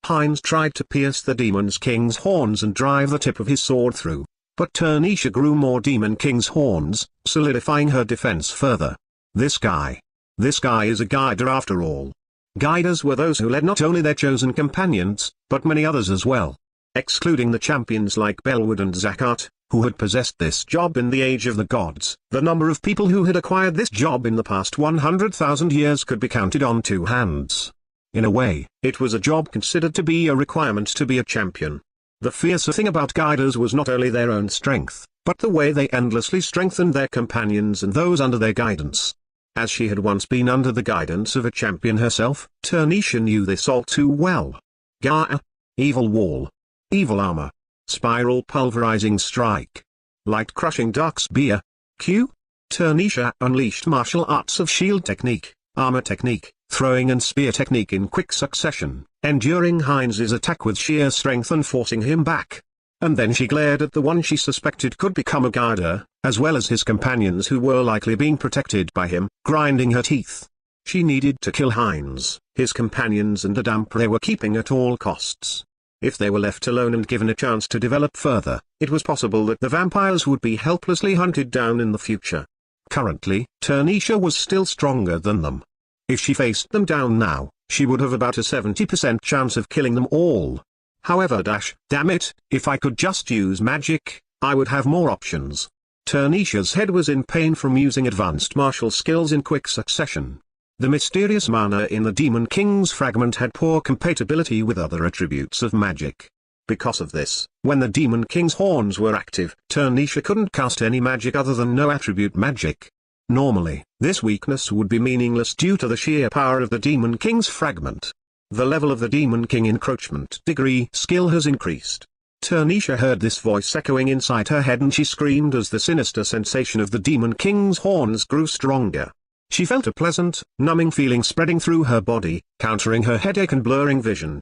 Heinz tried to pierce the Demon King's horns and drive the tip of his sword through. But Turnisha grew more Demon King's horns, solidifying her defense further. This guy is a guider after all. Guiders were those who led not only their chosen companions, but many others as well. Excluding the champions like Bellwood and Zakat, who had possessed this job in the Age of the Gods, the number of people who had acquired this job in the past 100,000 years could be counted on two hands. In a way, it was a job considered to be a requirement to be a champion. The fiercer thing about guiders was not only their own strength, but the way they endlessly strengthened their companions and those under their guidance. As she had once been under the guidance of a champion herself, Turnisha knew this all too well. Gaia. Evil wall. Evil armor. Spiral pulverizing strike. Light crushing dark spear. Q. Turnisha unleashed martial arts of shield technique, armor technique, throwing and spear technique in quick succession, enduring Heinz's attack with sheer strength and forcing him back. And then she glared at the one she suspected could become a guider, as well as his companions who were likely being protected by him, grinding her teeth. She needed to kill Heinz, his companions and the damp they were keeping at all costs. If they were left alone and given a chance to develop further, it was possible that the vampires would be helplessly hunted down in the future. Currently, Turnisha was still stronger than them. If she faced them down now, she would have about a 70% chance of killing them all. However, damn it, if I could just use magic, I would have more options. Turnisha's head was in pain from using advanced martial skills in quick succession. The mysterious mana in the Demon King's fragment had poor compatibility with other attributes of magic. Because of this, when the Demon King's horns were active, Turnisha couldn't cast any magic other than no attribute magic. Normally, this weakness would be meaningless due to the sheer power of the Demon King's fragment. The level of the Demon King encroachment degree skill has increased. Turnisha heard this voice echoing inside her head and she screamed as the sinister sensation of the Demon King's horns grew stronger. She felt a pleasant, numbing feeling spreading through her body, countering her headache and blurring vision.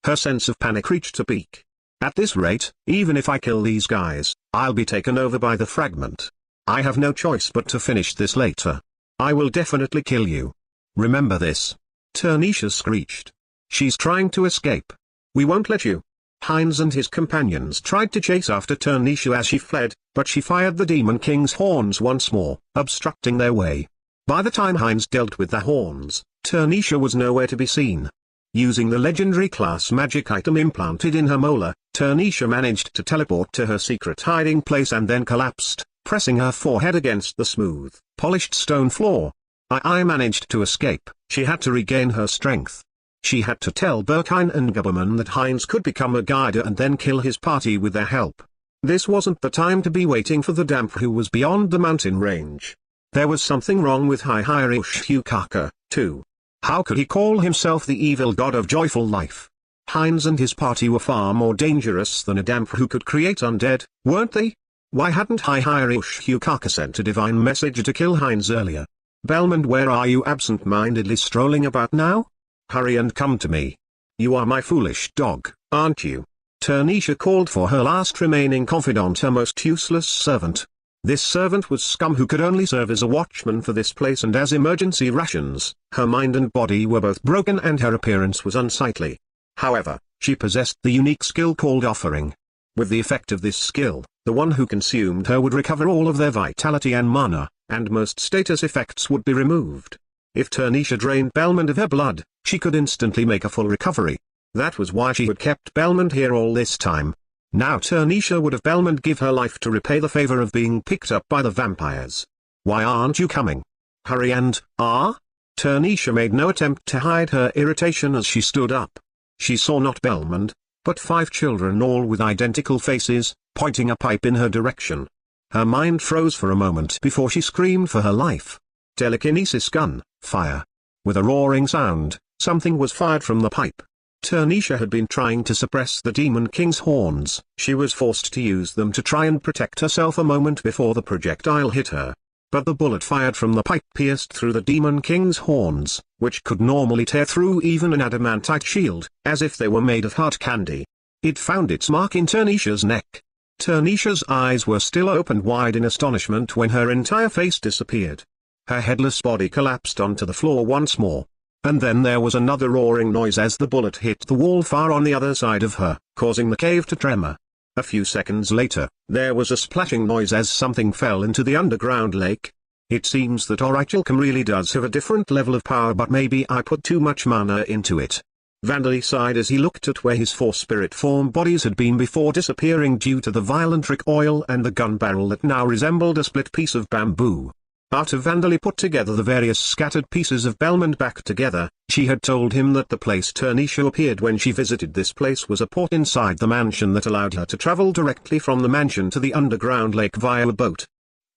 Her sense of panic reached a peak. At this rate, even if I kill these guys, I'll be taken over by the fragment. I have no choice but to finish this later. I will definitely kill you. Remember this. Turnisha screeched. She's trying to escape. We won't let you. Heinz and his companions tried to chase after Turnisha as she fled, but she fired the Demon King's horns once more, obstructing their way. By the time Heinz dealt with the horns, Turnisha was nowhere to be seen. Using the legendary class magic item implanted in her molar, Turnisha managed to teleport to her secret hiding place and then collapsed, pressing her forehead against the smooth, polished stone floor. I managed to escape. She had to regain her strength. She had to tell Berkine and Guberman that Heinz could become a guider and then kill his party with their help. This wasn't the time to be waiting for the damp who was beyond the mountain range. There was something wrong with Hiroto, too. How could he call himself the evil god of joyful life? Heinz and his party were far more dangerous than a damp who could create undead, weren't they? Why hadn't Hiroto sent a divine message to kill Heinz earlier? Belmond, where are you absent-mindedly strolling about now? Hurry and come to me. You are my foolish dog, aren't you? Turnisha called for her last remaining confidant, her most useless servant. This servant was scum who could only serve as a watchman for this place and as emergency rations. Her mind and body were both broken and her appearance was unsightly. However, she possessed the unique skill called Offering. With the effect of this skill, the one who consumed her would recover all of their vitality and mana, and most status effects would be removed. If Turnisha drained Belmond of her blood, she could instantly make a full recovery. That was why she had kept Belmond here all this time. Now Turnisha would have Belmond give her life to repay the favor of being picked up by the vampires. Why aren't you coming? Hurry and, Turnisha made no attempt to hide her irritation as she stood up. She saw not Belmond, but 5 children all with identical faces, pointing a pipe in her direction. Her mind froze for a moment before she screamed for her life. Telekinesis gun, fire. With a roaring sound, something was fired from the pipe. Turnisha had been trying to suppress the Demon King's horns. She was forced to use them to try and protect herself a moment before the projectile hit her. But the bullet fired from the pipe pierced through the Demon King's horns, which could normally tear through even an adamantite shield, as if they were made of hard candy. It found its mark in Turnisha's neck. Turnisha's eyes were still opened wide in astonishment when her entire face disappeared. Her headless body collapsed onto the floor once more. And then there was another roaring noise as the bullet hit the wall far on the other side of her, causing the cave to tremor. A few seconds later, there was a splashing noise as something fell into the underground lake. It seems that Orichalcum really does have a different level of power, but maybe I put too much mana into it. Vandali sighed as he looked at where his 4 spirit form bodies had been before disappearing due to the violent recoil and the gun barrel that now resembled a split piece of bamboo. After Vandali put together the various scattered pieces of Belmond back together, she had told him that the place Turnisha appeared when she visited this place was a port inside the mansion that allowed her to travel directly from the mansion to the underground lake via a boat.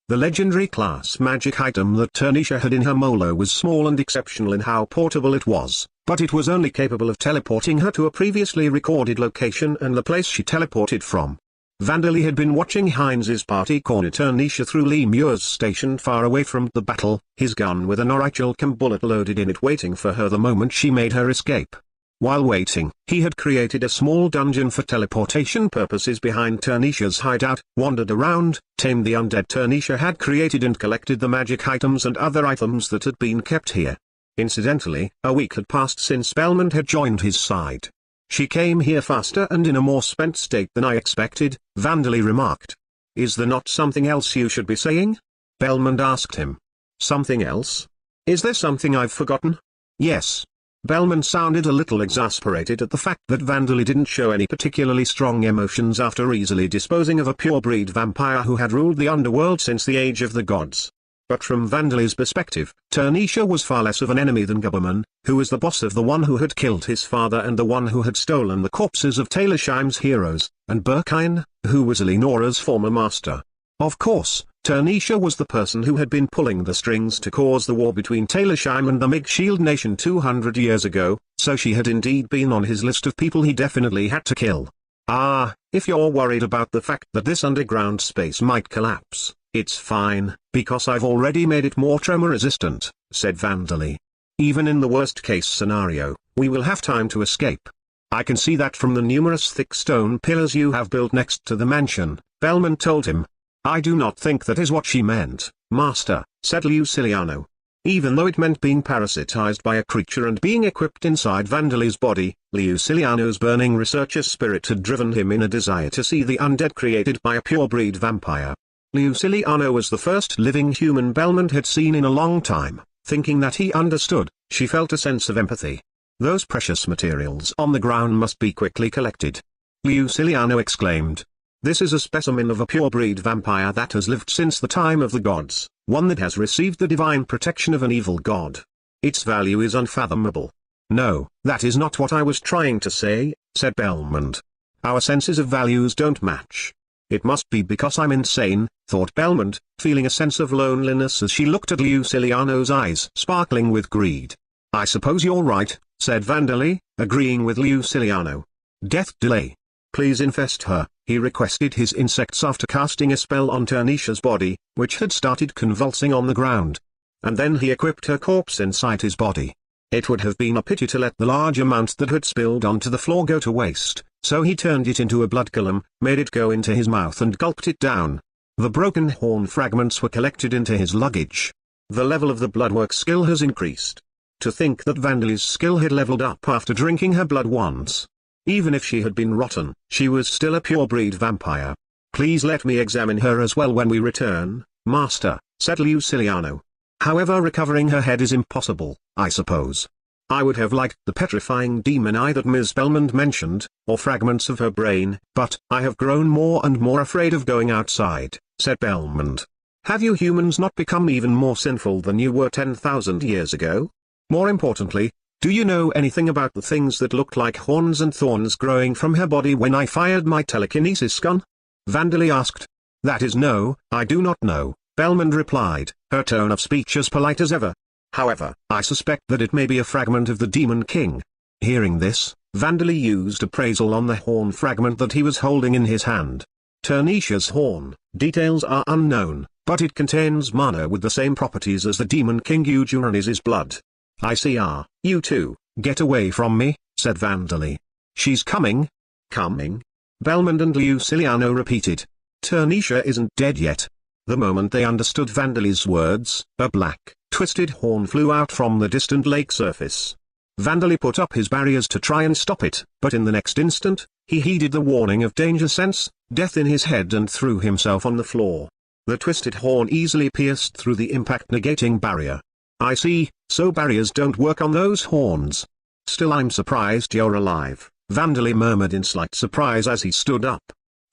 The legendary class magic item that Turnisha had in her molo was small and exceptional in how portable it was, but it was only capable of teleporting her to a previously recorded location and the place she teleported from. Vandali had been watching Heinz's party corner Turnisha through lemurs stationed far away from the battle, his gun with an orichalcum bullet loaded in it waiting for her the moment she made her escape. While waiting, he had created a small dungeon for teleportation purposes behind Turnisha's hideout, wandered around, tamed the undead Turnisha had created and collected the magic items and other items that had been kept here. Incidentally, a week had passed since Belmont had joined his side. She came here faster and in a more spent state than I expected, Vandali remarked. Is there not something else you should be saying? Belmont asked him. Something else? Is there something I've forgotten? Yes. Belmont sounded a little exasperated at the fact that Vandali didn't show any particularly strong emotions after easily disposing of a pure-breed vampire who had ruled the underworld since the Age of the Gods. But from Vandali's perspective, Turnisha was far less of an enemy than Guberman, who was the boss of the one who had killed his father and the one who had stolen the corpses of Taylorsheim's heroes, and Berkine, who was Eleonora's former master. Of course, Turnisha was the person who had been pulling the strings to cause the war between Taylorsheim and the Mage Shield Nation 200 years ago, so she had indeed been on his list of people he definitely had to kill. Ah, if you're worried about the fact that this underground space might collapse, it's fine, because I've already made it more tremor-resistant, said Vandali. Even in the worst-case scenario, we will have time to escape. I can see that from the numerous thick stone pillars you have built next to the mansion, Belmont told him. I do not think that is what she meant, Master, said Luciliano. Even though it meant being parasitized by a creature and being equipped inside Vandali's body, Luciliano's burning researcher spirit had driven him in a desire to see the undead created by a pure-breed vampire. Luciliano was the first living human Belmont had seen in a long time. Thinking that he understood, she felt a sense of empathy. Those precious materials on the ground must be quickly collected. Luciliano exclaimed. This is a specimen of a pure-breed vampire that has lived since the time of the gods, one that has received the divine protection of an evil god. Its value is unfathomable. No, that is not what I was trying to say, said Belmont. Our senses of values don't match. It must be because I'm insane, thought Belmont, feeling a sense of loneliness as she looked at Luciliano's eyes sparkling with greed. I suppose you're right, said Vandali, agreeing with Luciliano. Death delay. Please infest her, he requested his insects after casting a spell on Turnisha's body, which had started convulsing on the ground. And then he equipped her corpse inside his body. It would have been a pity to let the large amount that had spilled onto the floor go to waste, so he turned it into a blood golem, made it go into his mouth and gulped it down. The broken horn fragments were collected into his luggage. The level of the bloodwork skill has increased. To think that Vandali's skill had leveled up after drinking her blood once. Even if she had been rotten, she was still a pure-breed vampire. Please let me examine her as well when we return, Master, said Luciliano. However, recovering her head is impossible, I suppose. I would have liked the petrifying demon eye that Ms. Belmont mentioned, or fragments of her brain, but I have grown more and more afraid of going outside, said Belmont. Have you humans not become even more sinful than you were 10,000 years ago? More importantly, do you know anything about the things that looked like horns and thorns growing from her body when I fired my telekinesis gun? Vandali asked. That is no, I do not know, Belmont replied, her tone of speech as polite as ever. However, I suspect that it may be a fragment of the Demon King. Hearing this, Vandali used appraisal on the horn fragment that he was holding in his hand. Turnisha's horn, details are unknown, but it contains mana with the same properties as the Demon King Eugene's blood. I see. You two, get away from me, said Vandali. She's coming. Coming? Belmont and Luciliano repeated. Turnisha isn't dead yet. The moment they understood Vandali's words, a black, twisted horn flew out from the distant lake surface. Vandali put up his barriers to try and stop it, but in the next instant, he heeded the warning of danger sense, death in his head and threw himself on the floor. The twisted horn easily pierced through the impact-negating barrier. I see, so barriers don't work on those horns. Still I'm surprised you're alive, Vandali murmured in slight surprise as he stood up.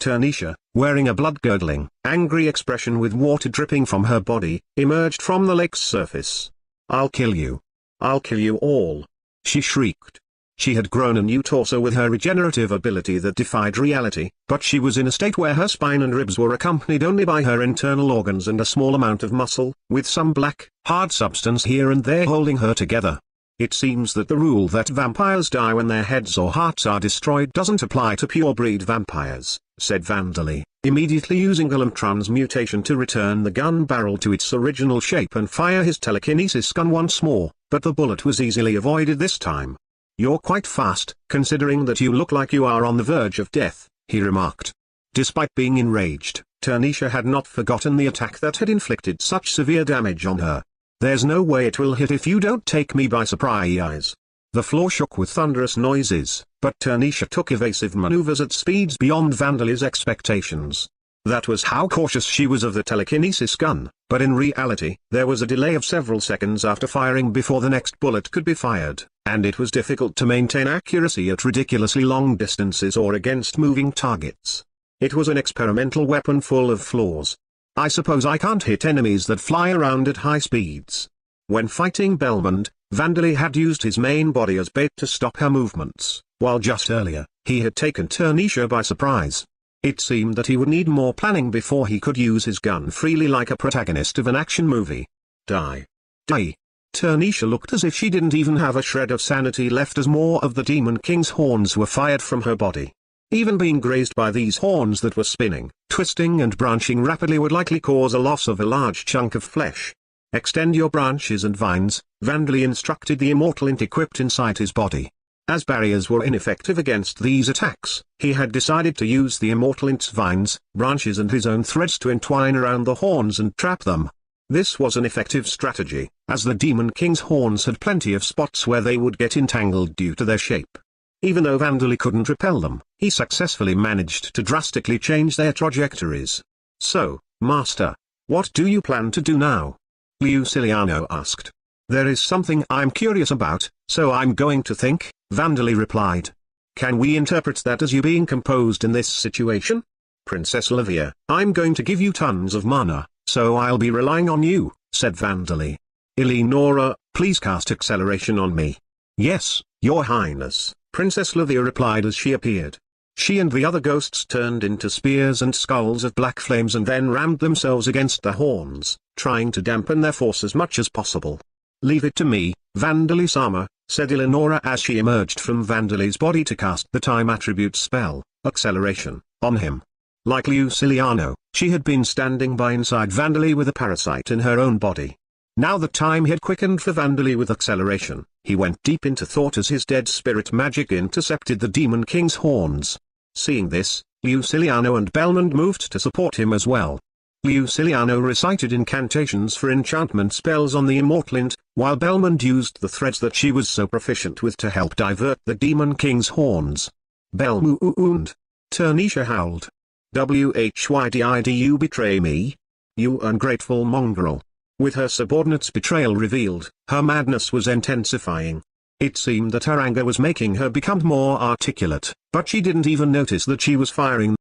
Turnisha, wearing a blood-curdling, angry expression with water dripping from her body, emerged from the lake's surface. I'll kill you. I'll kill you all. She shrieked. She had grown a new torso with her regenerative ability that defied reality, but she was in a state where her spine and ribs were accompanied only by her internal organs and a small amount of muscle, with some black, hard substance here and there holding her together. It seems that the rule that vampires die when their heads or hearts are destroyed doesn't apply to pure-breed vampires, said Vandali, immediately using Golem transmutation to return the gun barrel to its original shape and fire his telekinesis gun once more, but the bullet was easily avoided this time. "You're quite fast, considering that you look like you are on the verge of death," he remarked. Despite being enraged, Tanisha had not forgotten the attack that had inflicted such severe damage on her. "There's no way it will hit if you don't take me by surprise." The floor shook with thunderous noises, but Tanisha took evasive maneuvers at speeds beyond Vandali's expectations. That was how cautious she was of the telekinesis gun, but in reality, there was a delay of several seconds after firing before the next bullet could be fired, and it was difficult to maintain accuracy at ridiculously long distances or against moving targets. It was an experimental weapon full of flaws. "I suppose I can't hit enemies that fly around at high speeds." When fighting Belmond, Vandali had used his main body as bait to stop her movements, while just earlier, he had taken Tanisha by surprise. It seemed that he would need more planning before he could use his gun freely like a protagonist of an action movie. Die. Die. Tanisha looked as if she didn't even have a shred of sanity left as more of the Demon King's horns were fired from her body. Even being grazed by these horns that were spinning, twisting and branching rapidly would likely cause a loss of a large chunk of flesh. "Extend your branches and vines," Vandali instructed the immortal int equipped inside his body. As barriers were ineffective against these attacks, he had decided to use the immortal int's vines, branches and his own threads to entwine around the horns and trap them. This was an effective strategy, as the Demon King's horns had plenty of spots where they would get entangled due to their shape. Even though Vandali couldn't repel them, he successfully managed to drastically change their trajectories. "So, Master, what do you plan to do now?" Luciliano asked. "There is something I'm curious about, so I'm going to think," Vandali replied. "Can we interpret that as you being composed in this situation?" "Princess Olivia, I'm going to give you tons of mana, so I'll be relying on you," said Vandali. "Eleonora, please cast acceleration on me." "Yes, Your Highness," Princess Olivia replied as she appeared. She and the other ghosts turned into spears and skulls of black flames and then rammed themselves against the horns, trying to dampen their force as much as possible. "Leave it to me, Vandali-sama," said Eleonora as she emerged from Vandali's body to cast the time attribute spell, acceleration, on him. Like Luciliano, she had been standing by inside Vandali with a parasite in her own body. Now that time had quickened for Vandali with acceleration, he went deep into thought as his dead spirit magic intercepted the Demon King's horns. Seeing this, Luciliano and Belmond moved to support him as well. Luciliano recited incantations for enchantment spells on the immortal int, while Belmond used the threads that she was so proficient with to help divert the Demon King's horns. "Belmond!" Tanisha howled. "Why did you betray me? You ungrateful mongrel." With her subordinate's betrayal revealed, her madness was intensifying. It seemed that her anger was making her become more articulate, but she didn't even notice that she was firing.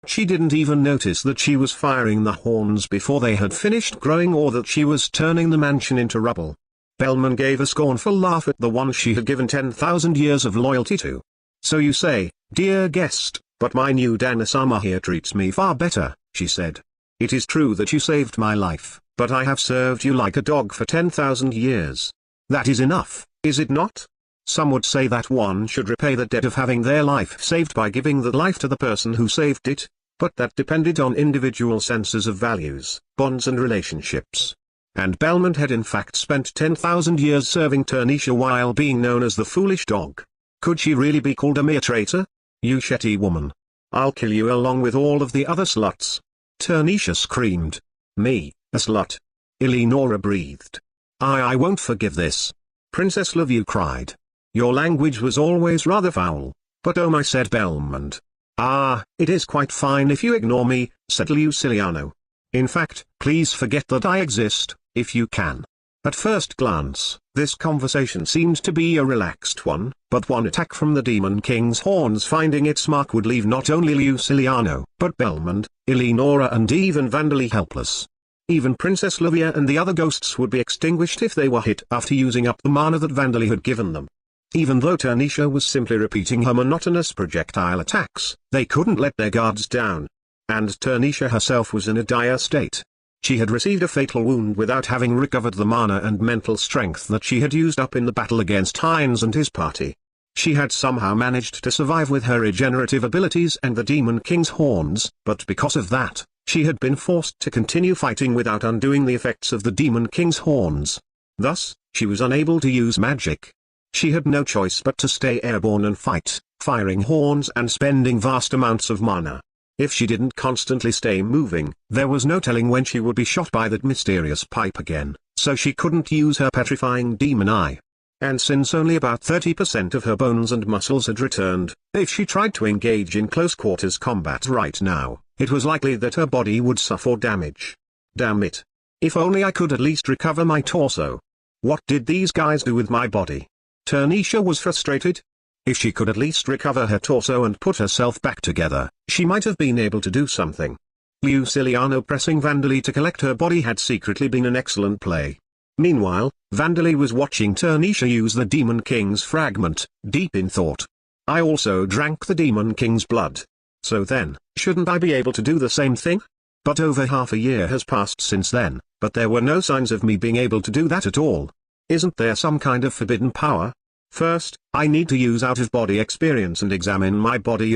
She didn't even notice that she was firing the horns before they had finished growing or that she was turning the mansion into rubble. Belmond gave a scornful laugh at the one she had given 10,000 years of loyalty to. "So you say, dear guest, but my new Dana-sama here treats me far better," she said. "It is true that you saved my life, but I have served you like a dog for 10,000 years. That is enough, is it not? Some would say that one should repay the debt of having their life saved by giving that life to the person who saved it, but that depended on individual senses of values, bonds and relationships. And Belmond had in fact spent 10,000 years serving Tanisha while being known as the foolish dog. Could she really be called a mere traitor? You shetty woman. I'll kill you along with all of the other sluts." Tanisha screamed. "Me, a slut?" Eleonora breathed. I won't forgive this." Princess Liviu cried. "Your language was always rather foul." "But oh my," said Belmond. "Ah, it is quite fine if you ignore me," said Luciliano. "In fact, please forget that I exist, if you can." At first glance, this conversation seemed to be a relaxed one, but one attack from the Demon King's horns finding its mark would leave not only Luciliano, but Belmond, Eleonora and even Vandali helpless. Even Princess Livia and the other ghosts would be extinguished if they were hit after using up the mana that Vandali had given them. Even though Turnisha was simply repeating her monotonous projectile attacks, they couldn't let their guards down. And Turnisha herself was in a dire state. She had received a fatal wound without having recovered the mana and mental strength that she had used up in the battle against Heinz and his party. She had somehow managed to survive with her regenerative abilities and the Demon King's horns, but because of that, she had been forced to continue fighting without undoing the effects of the Demon King's horns. Thus, she was unable to use magic. She had no choice but to stay airborne and fight, firing horns and spending vast amounts of mana. If she didn't constantly stay moving, there was no telling when she would be shot by that mysterious pipe again, so she couldn't use her petrifying demon eye. And since only about 30% of her bones and muscles had returned, if she tried to engage in close quarters combat right now, it was likely that her body would suffer damage. Damn it. If only I could at least recover my torso. What did these guys do with my body? Turnisha was frustrated. If she could at least recover her torso and put herself back together, she might have been able to do something. Luciliano pressing Vandali to collect her body had secretly been an excellent play. Meanwhile, Vandali was watching Turnisha use the Demon King's fragment, deep in thought. I also drank the Demon King's blood. So then, shouldn't I be able to do the same thing? But over half a year has passed since then, but there were no signs of me being able to do that at all. Isn't there some kind of forbidden power? First, I need to use out-of-body experience and examine my body.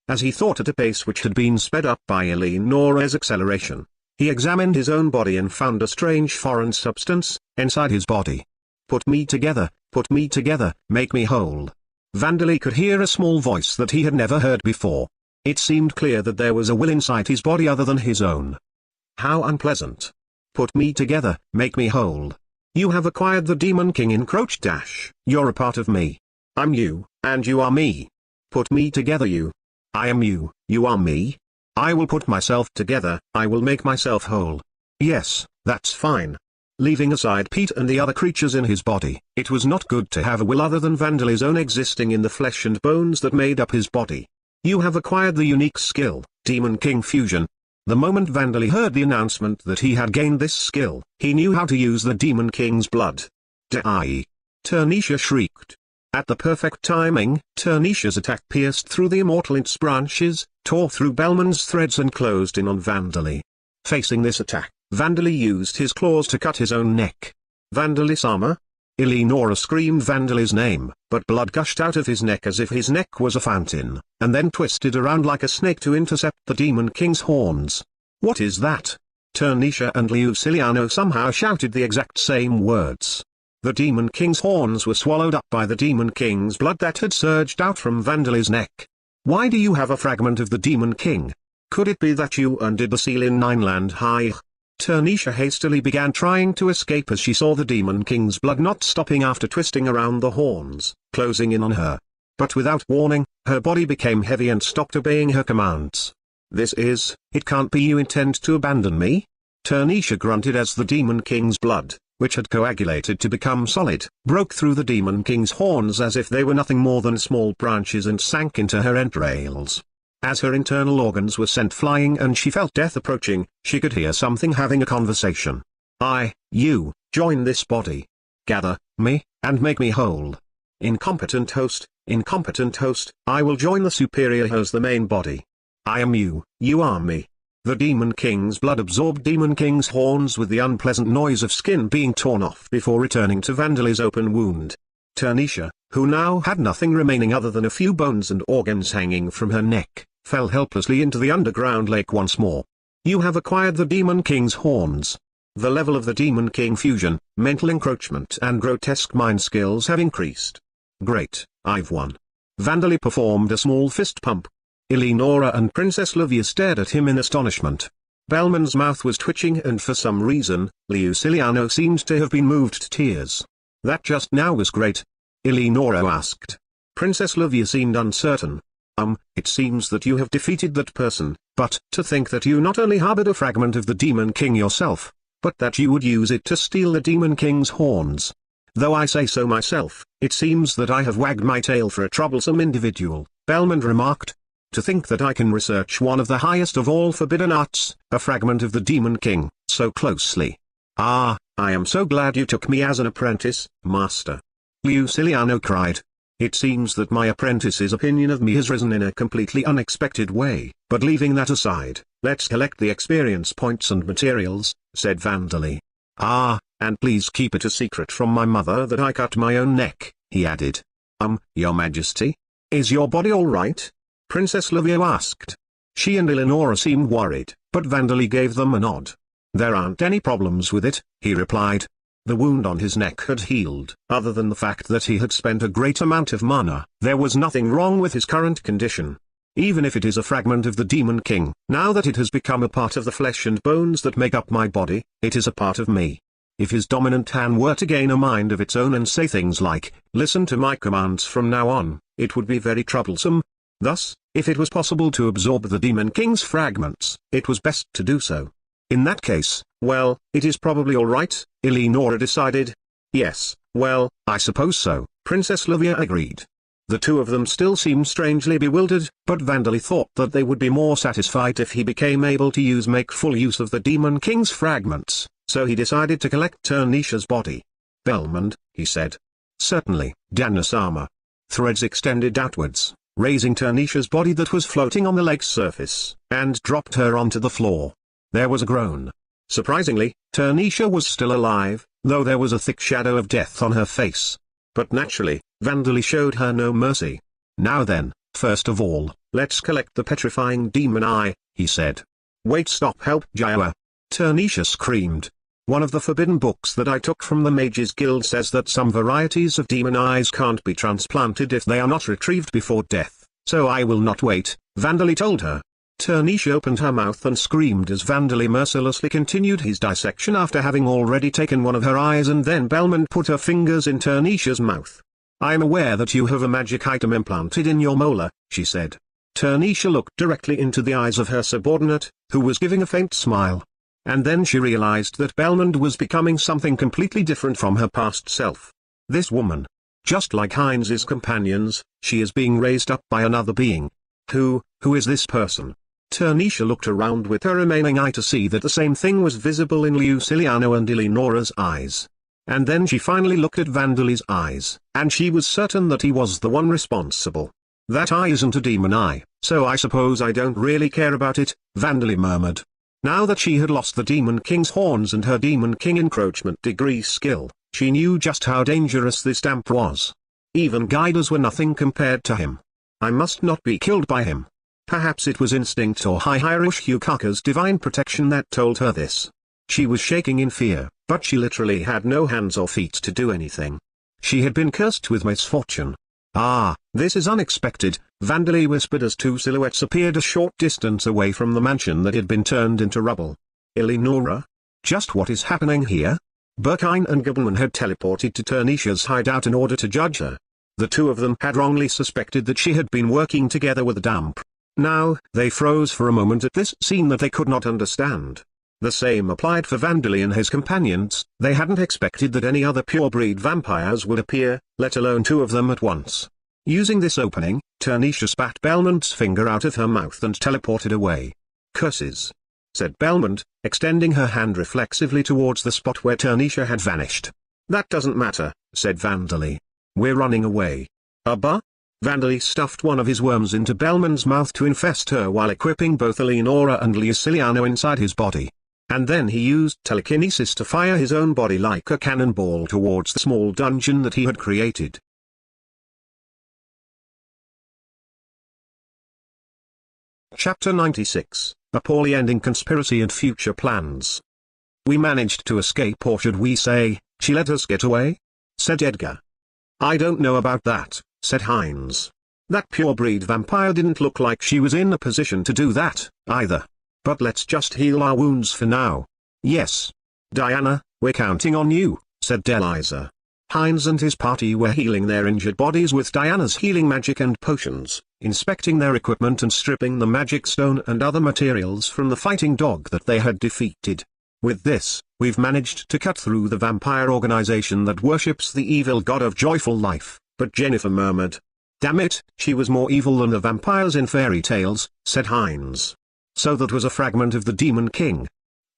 As he thought at a pace which had been sped up by Eleonora's acceleration, he examined his own body and found a strange foreign substance inside his body. Put me together, make me whole. Vandali could hear a small voice that he had never heard before. It seemed clear that there was a will inside his body other than his own. How unpleasant. Put me together, make me whole. You have acquired the Demon King encroached dash. You're a part of me. I'm you, and you are me. Put me together you. I am you, you are me. I will put myself together, I will make myself whole. Yes, that's fine. Leaving aside Pete and the other creatures in his body, it was not good to have a will other than Vandali's own existing in the flesh and bones that made up his body. You have acquired the unique skill, Demon King Fusion. The moment Vandali heard the announcement that he had gained this skill, he knew how to use the Demon King's blood. Die! Turnisha shrieked. At the perfect timing, Turnisha's attack pierced through the Immortal Int's branches, tore through Bellman's threads and closed in on Vandali. Facing this attack, Vandali used his claws to cut his own neck. Vandali-sama? Eleonora screamed Vandali's name, but blood gushed out of his neck as if his neck was a fountain, and then twisted around like a snake to intercept the Demon King's horns. What is that? Turnisha and Luciliano somehow shouted the exact same words. The Demon King's horns were swallowed up by the Demon King's blood that had surged out from Vandali's neck. Why do you have a fragment of the Demon King? Could it be that you undid the seal in Nineland High? Turnisha hastily began trying to escape as she saw the Demon King's blood not stopping after twisting around the horns, closing in on her. But without warning, her body became heavy and stopped obeying her commands. It can't be you intend to abandon me? Turnisha grunted as the Demon King's blood, which had coagulated to become solid, broke through the Demon King's horns as if they were nothing more than small branches and sank into her entrails. As her internal organs were sent flying and she felt death approaching, she could hear something having a conversation. You, join this body. Gather, me, and make me whole. Incompetent host, I will join the superior as the main body. I am you, you are me. The Demon King's blood absorbed Demon King's horns with the unpleasant noise of skin being torn off before returning to Vandali's open wound. Turnisha, who now had nothing remaining other than a few bones and organs hanging from her neck, fell helplessly into the underground lake once more. You have acquired the Demon King's horns. The level of the Demon King fusion, mental encroachment and grotesque mind skills have increased. Great, I've won. Vandali performed a small fist pump. Eleonora and Princess Livia stared at him in astonishment. Bellman's mouth was twitching and for some reason, Luciliano seemed to have been moved to tears. That just now was great. Eleonora asked. Princess Livia seemed uncertain. It seems that you have defeated that person, but to think that you not only harbored a fragment of the Demon King yourself, but that you would use it to steal the Demon King's horns. Though I say so myself, it seems that I have wagged my tail for a troublesome individual, Bellman remarked. To think that I can research one of the highest of all forbidden arts, a fragment of the Demon King, so closely. Ah, I am so glad you took me as an apprentice, master. Luciliano cried. It seems that my apprentice's opinion of me has risen in a completely unexpected way, but leaving that aside, let's collect the experience points and materials, said Vandali. Ah, and please keep it a secret from my mother that I cut my own neck, he added. Your Majesty? Is your body all right? Princess Livia asked. She and Eleonora seemed worried, but Vandali gave them a nod. There aren't any problems with it, he replied. The wound on his neck had healed. Other than the fact that he had spent a great amount of mana, there was nothing wrong with his current condition. Even if it is a fragment of the Demon King, now that it has become a part of the flesh and bones that make up my body, it is a part of me. If his dominant hand were to gain a mind of its own and say things like, listen to my commands from now on, it would be very troublesome. Thus, if it was possible to absorb the Demon King's fragments, it was best to do so. In that case, well, it is probably all right, Eleonora decided. Yes, well, I suppose so, Princess Livia agreed. The two of them still seemed strangely bewildered, but Vandali thought that they would be more satisfied if he became able to make full use of the Demon King's fragments, so he decided to collect Turnisha's body. Belmond, he said. Certainly, Danasama. Threads extended outwards, raising Turnisha's body that was floating on the lake's surface, and dropped her onto the floor. There was a groan. Surprisingly, Turnisha was still alive, though there was a thick shadow of death on her face. But naturally, Vandali showed her no mercy. Now then, first of all, let's collect the petrifying demon eye, he said. Wait, stop, help, Jaiwa. Turnisha screamed. One of the forbidden books that I took from the Mages Guild says that some varieties of demon eyes can't be transplanted if they are not retrieved before death, so I will not wait, Vandali told her. Turnisha opened her mouth and screamed as Vandali mercilessly continued his dissection after having already taken one of her eyes, and then Belmond put her fingers in Turnisha's mouth. I am aware that you have a magic item implanted in your molar, she said. Turnisha looked directly into the eyes of her subordinate, who was giving a faint smile. And then she realized that Belmond was becoming something completely different from her past self. This woman. Just like Heinz's companions, she is being raised up by another being. Who is this person? Turnisha looked around with her remaining eye to see that the same thing was visible in Luciliano and Eleonora's eyes. And then she finally looked at Vandali's eyes, and she was certain that he was the one responsible. That eye isn't a demon eye, so I suppose I don't really care about it, Vandali murmured. Now that she had lost the Demon King's horns and her Demon King encroachment degree skill, she knew just how dangerous this damp was. Even guiders were nothing compared to him. I must not be killed by him. Perhaps it was instinct or Hiroshikaka's divine protection that told her this. She was shaking in fear, but she literally had no hands or feet to do anything. She had been cursed with misfortune. Ah, this is unexpected, Vandali whispered as two silhouettes appeared a short distance away from the mansion that had been turned into rubble. Eleonora? Just what is happening here? Berkine and Gabelman had teleported to Turnisha's hideout in order to judge her. The two of them had wrongly suspected that she had been working together with Damp. Now, they froze for a moment at this scene that they could not understand. The same applied for Vandali and his companions. They hadn't expected that any other pure-breed vampires would appear, let alone two of them at once. Using this opening, Turnisha spat Belmont's finger out of her mouth and teleported away. Curses, said Belmont, extending her hand reflexively towards the spot where Turnisha had vanished. That doesn't matter, said Vandali. We're running away. Abba? Vandali stuffed one of his worms into Belmont's mouth to infest her while equipping both Eleonora and Luciliano inside his body. And then he used telekinesis to fire his own body like a cannonball towards the small dungeon that he had created. Chapter 96, A Poorly Ending Conspiracy and Future Plans. We managed to escape, or should we say, she let us get away? Said Edgar. I don't know about that, said Heinz. That pure-breed vampire didn't look like she was in a position to do that, either. But let's just heal our wounds for now. Yes. Diana, we're counting on you, said Deliza. Heinz and his party were healing their injured bodies with Diana's healing magic and potions, inspecting their equipment and stripping the magic stone and other materials from the fighting dog that they had defeated. With this, we've managed to cut through the vampire organization that worships the evil god of joyful life, but Jennifer murmured. Damn it, she was more evil than the vampires in fairy tales, said Heinz. So that was a fragment of the Demon King.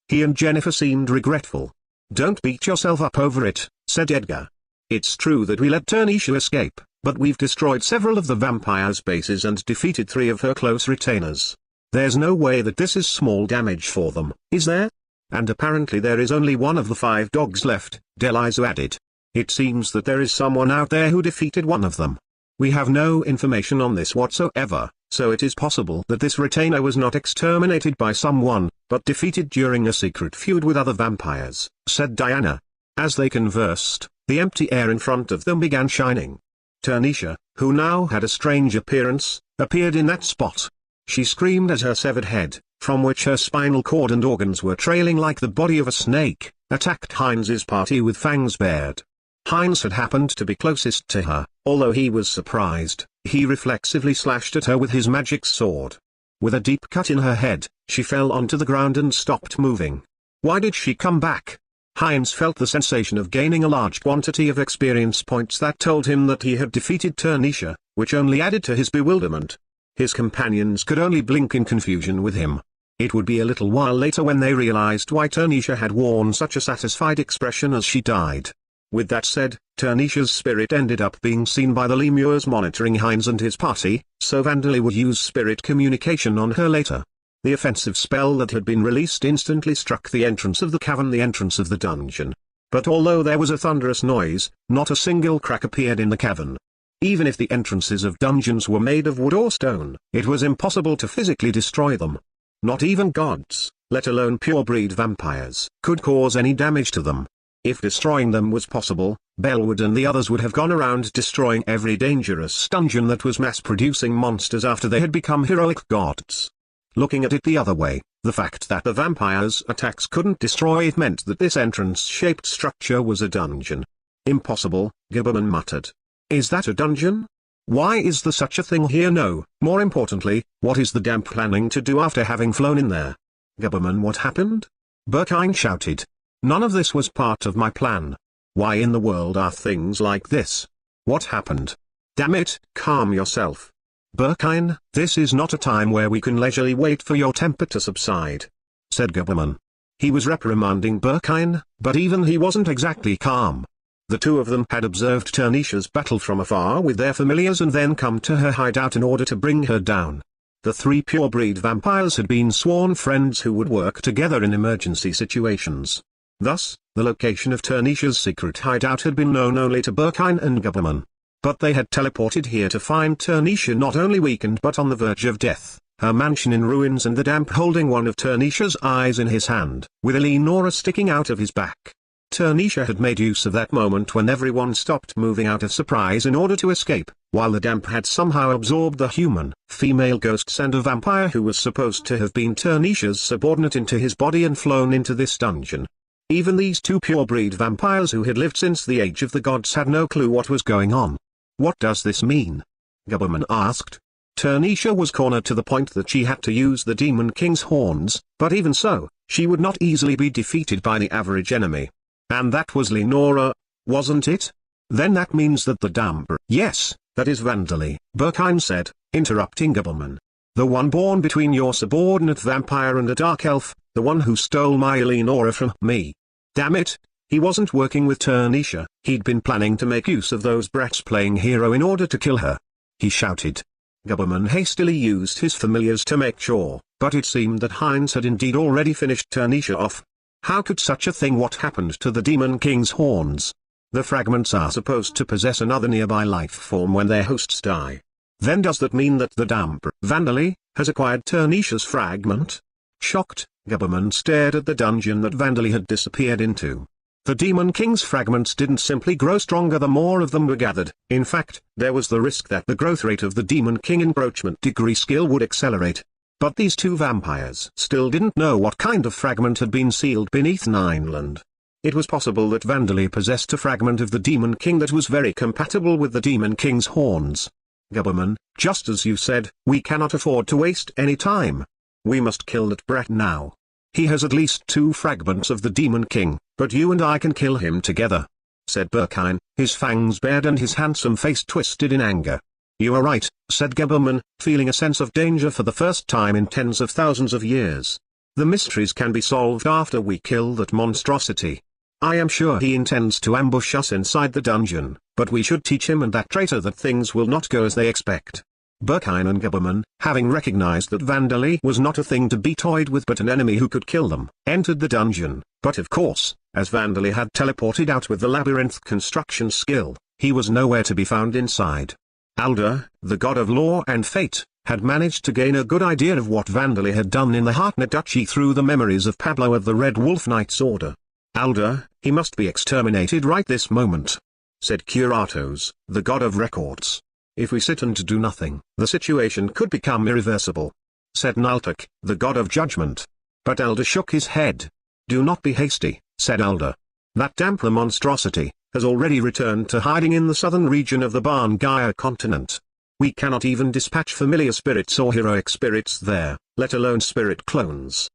He and Jennifer seemed regretful. "Don't beat yourself up over it," said Edgar. "It's true that we let Turnisha escape, but we've destroyed several of the vampire's bases and defeated 3 of her close retainers. There's no way that this is small damage for them, is there? And apparently there is only one of the 5 dogs left," Deliza added. "It seems that there is someone out there who defeated one of them. We have no information on this whatsoever, so it is possible that this retainer was not exterminated by someone, but defeated during a secret feud with other vampires," said Diana. As they conversed, the empty air in front of them began shining. Turnisha, who now had a strange appearance, appeared in that spot. She screamed as her severed head, from which her spinal cord and organs were trailing like the body of a snake, attacked Heinz's party with fangs bared. Heinz had happened to be closest to her. Although he was surprised, he reflexively slashed at her with his magic sword. With a deep cut in her head, she fell onto the ground and stopped moving. Why did she come back? Heinz felt the sensation of gaining a large quantity of experience points that told him that he had defeated Turnisha, which only added to his bewilderment. His companions could only blink in confusion with him. It would be a little while later when they realized why Turnisha had worn such a satisfied expression as she died. With that said, Turnisha's spirit ended up being seen by the lemurs monitoring Heinz and his party, so Vandali would use spirit communication on her later. The offensive spell that had been released instantly struck the entrance of the cavern, the entrance of the dungeon. But although there was a thunderous noise, not a single crack appeared in the cavern. Even if the entrances of dungeons were made of wood or stone, it was impossible to physically destroy them. Not even gods, let alone pure-breed vampires, could cause any damage to them. If destroying them was possible, Bellwood and the others would have gone around destroying every dangerous dungeon that was mass-producing monsters after they had become heroic gods. Looking at it the other way, the fact that the vampires' attacks couldn't destroy it meant that this entrance-shaped structure was a dungeon. "Impossible," Gibberman muttered. "Is that a dungeon? Why is there such a thing here? No, more importantly, what is the damp planning to do after having flown in there?" "Gibberman, what happened?" Berkine shouted. "None of this was part of my plan. Why in the world are things like this? What happened?" "Damn it, calm yourself. Berkine, this is not a time where we can leisurely wait for your temper to subside," said Gubberman. He was reprimanding Berkine, but even he wasn't exactly calm. The two of them had observed Turnisha's battle from afar with their familiars and then come to her hideout in order to bring her down. The 3 pure-breed vampires had been sworn friends who would work together in emergency situations. Thus, the location of Turnisha's secret hideout had been known only to Berkine and Gubberman. But they had teleported here to find Turnisha not only weakened but on the verge of death, her mansion in ruins and the damp holding one of Turnisha's eyes in his hand, with Eleonora sticking out of his back. Turnisha had made use of that moment when everyone stopped moving out of surprise in order to escape, while the damp had somehow absorbed the human, female ghosts and a vampire who was supposed to have been Turnisha's subordinate into his body and flown into this dungeon. Even these 2 pure-breed vampires who had lived since the age of the gods had no clue what was going on. "What does this mean?" Gubberman asked. Turnisha was cornered to the point that she had to use the Demon King's horns, but even so, she would not easily be defeated by the average enemy. And that was Lenora, wasn't it? Then that means that the damper— "Yes, that is Vandali," Berkine said, interrupting Gubberman. "The one born between your subordinate vampire and a dark elf, the one who stole my Eleonora from me. Damn it, he wasn't working with Turnisha, he'd been planning to make use of those brats playing hero in order to kill her," he shouted. Gubberman hastily used his familiars to make sure, but it seemed that Heinz had indeed already finished Turnisha off. How could such a thing— What happened to the Demon King's horns? The fragments are supposed to possess another nearby life form when their hosts die. Then does that mean that the damper— Vandali, has acquired Turnisha's fragment? Shocked, Gubberman stared at the dungeon that Vandali had disappeared into. The Demon King's fragments didn't simply grow stronger the more of them were gathered. In fact, there was the risk that the growth rate of the Demon King encroachment degree skill would accelerate. But these 2 vampires still didn't know what kind of fragment had been sealed beneath Nineland. It was possible that Vandali possessed a fragment of the Demon King that was very compatible with the Demon King's horns. Gubberman, just as you said, we cannot afford to waste any time. We must kill that brat now. He has at least 2 fragments of the Demon King, but you and I can kill him together," said Berkine, his fangs bared and his handsome face twisted in anger. "You are right," said Gubberman, feeling a sense of danger for the first time in tens of thousands of years. The mysteries can be solved after we kill that monstrosity. I am sure he intends to ambush us inside the dungeon, but we should teach him and that traitor that things will not go as they expect." Berkine and Gabberman, having recognized that Vandali was not a thing to be toyed with but an enemy who could kill them, entered the dungeon, but of course, as Vandali had teleported out with the labyrinth construction skill, he was nowhere to be found inside. Alder, the god of law and fate, had managed to gain a good idea of what Vandali had done in the Hartnett Duchy through the memories of Pablo of the Red Wolf Knight's order. "Alder, he must be exterminated right this moment," said Kuratos, the god of records. "If we sit and do nothing, the situation could become irreversible," said Naltak, the god of judgment. But Alder shook his head. "Do not be hasty," said Alder. "That Dampler monstrosity has already returned to hiding in the southern region of the Barngaya continent. We cannot even dispatch familiar spirits or heroic spirits there, let alone spirit clones."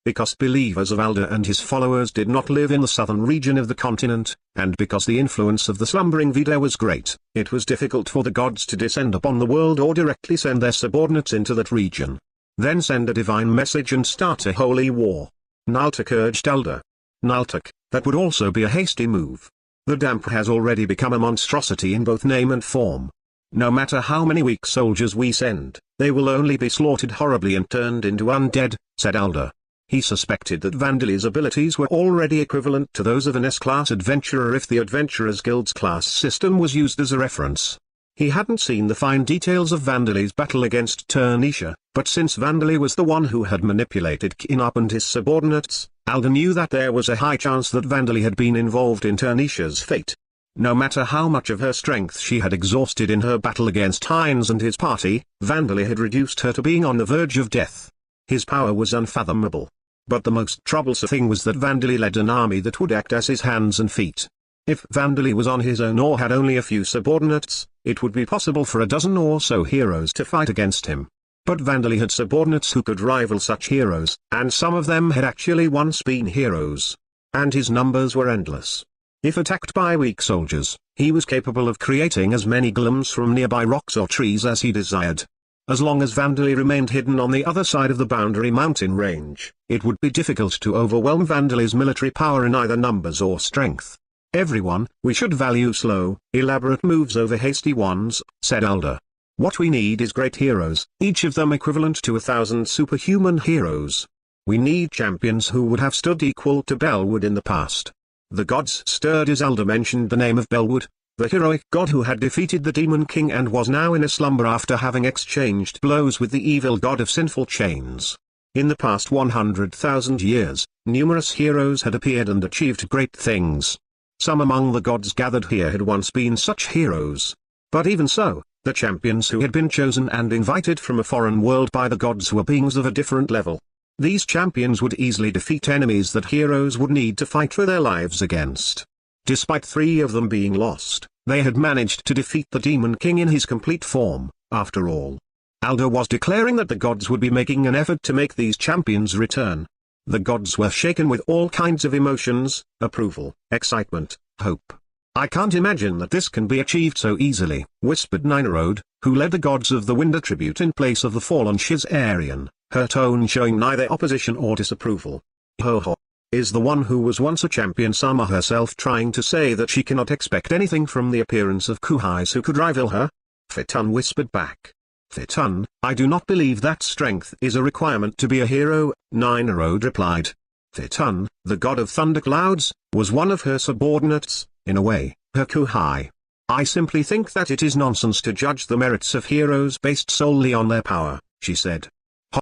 Because believers of Alder and his followers did not live in the southern region of the continent, and because the influence of the slumbering Vida was great, it was difficult for the gods to descend upon the world or directly send their subordinates into that region. Then send a divine message and start a holy war. Naltak urged Alder. "Naltak, that would also be a hasty move. The Damp has already become a monstrosity in both name and form. No matter how many weak soldiers we send, they will only be slaughtered horribly and turned into undead," said Alder. He suspected that Vandali's abilities were already equivalent to those of an S-class adventurer if the Adventurers Guild's class system was used as a reference. He hadn't seen the fine details of Vandali's battle against Turnisha, but since Vandali was the one who had manipulated Kinop and his subordinates, Alder knew that there was a high chance that Vandali had been involved in Turnisha's fate. No matter how much of her strength she had exhausted in her battle against Hines and his party, Vandali had reduced her to being on the verge of death. His power was unfathomable. But the most troublesome thing was that Vandali led an army that would act as his hands and feet. If Vandali was on his own or had only a few subordinates, it would be possible for a dozen or so heroes to fight against him. But Vandali had subordinates who could rival such heroes, and some of them had actually once been heroes. And his numbers were endless. If attacked by weak soldiers, he was capable of creating as many golems from nearby rocks or trees as he desired. As long as Vandali remained hidden on the other side of the boundary mountain range, it would be difficult to overwhelm Vandali's military power in either numbers or strength. "Everyone, we should value slow, elaborate moves over hasty ones," said Alder. "What we need is great heroes, each of them equivalent to 1,000 superhuman heroes. We need champions who would have stood equal to Belwood in the past." The gods stirred as Alder mentioned the name of Belwood, the heroic god who had defeated the Demon King and was now in a slumber after having exchanged blows with the evil god of sinful chains. In the past 100,000 years, numerous heroes had appeared and achieved great things. Some among the gods gathered here had once been such heroes. But even so, the champions who had been chosen and invited from a foreign world by the gods were beings of a different level. These champions would easily defeat enemies that heroes would need to fight for their lives against. Despite 3 of them being lost, they had managed to defeat the Demon King in his complete form, after all. Alder was declaring that the gods would be making an effort to make these champions return. The gods were shaken with all kinds of emotions, approval, excitement, hope. "I can't imagine that this can be achieved so easily," whispered Ninarode, who led the gods of the wind attribute in place of the fallen Shizarian, her tone showing neither opposition or disapproval. "Ho ho. Is the one who was once a champion Sama herself trying to say that she cannot expect anything from the appearance of Kuhais who could rival her?" Phaeton whispered back. "Phaeton, I do not believe that strength is a requirement to be a hero," Ninarode replied. Phaeton, the god of thunderclouds, was one of her subordinates, in a way, her Kuhai. "I simply think that it is nonsense to judge the merits of heroes based solely on their power," she said.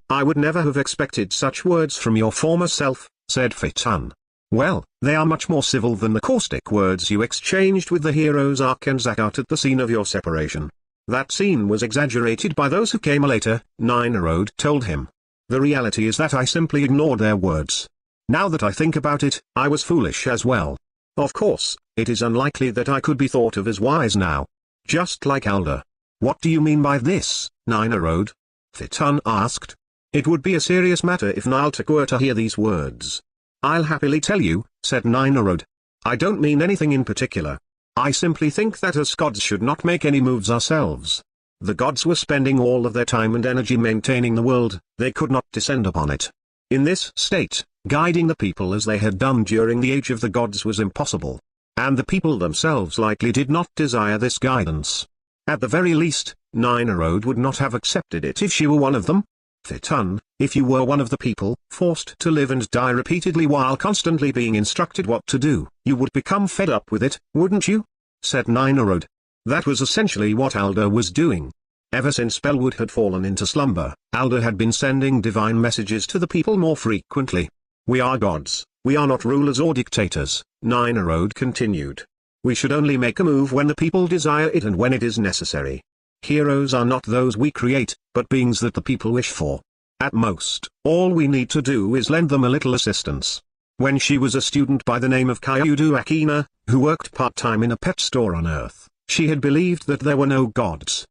"I would never have expected such words from your former self," said Phaeton. "Well, they are much more civil than the caustic words you exchanged with the heroes Ark and Zakat at the scene of your separation. That scene was exaggerated by those who came later," Ninarode told him. "The reality is that I simply ignored their words. Now that I think about it, I was foolish as well. Of course, it is unlikely that I could be thought of as wise now. Just like Alder." "What do you mean by this, Ninarode?" Phaeton asked. "It would be a serious matter if Naltak were to hear these words." "I'll happily tell you," said Ninarode. "I don't mean anything in particular. I simply think that as gods should not make any moves ourselves. The gods were spending all of their time and energy maintaining the world, they could not descend upon it. In this state, guiding the people as they had done during the Age of the Gods was impossible. And the people themselves likely did not desire this guidance. At the very least, Ninarode would not have accepted it if she were one of them. Phaeton, if you were one of the people, forced to live and die repeatedly while constantly being instructed what to do, you would become fed up with it, wouldn't you? Said Ninarode. That was essentially what Alda was doing. Ever since Bellwood had fallen into slumber, Alda had been sending divine messages to the people more frequently. We are gods, we are not rulers or dictators, Ninarode continued. We should only make a move when the people desire it and when it is necessary. Heroes are not those we create, but beings that the people wish for. At most, all we need to do is lend them a little assistance. When she was a student by the name of Kyudo Akina, who worked part-time in a pet store on Earth, she had believed that there were no gods.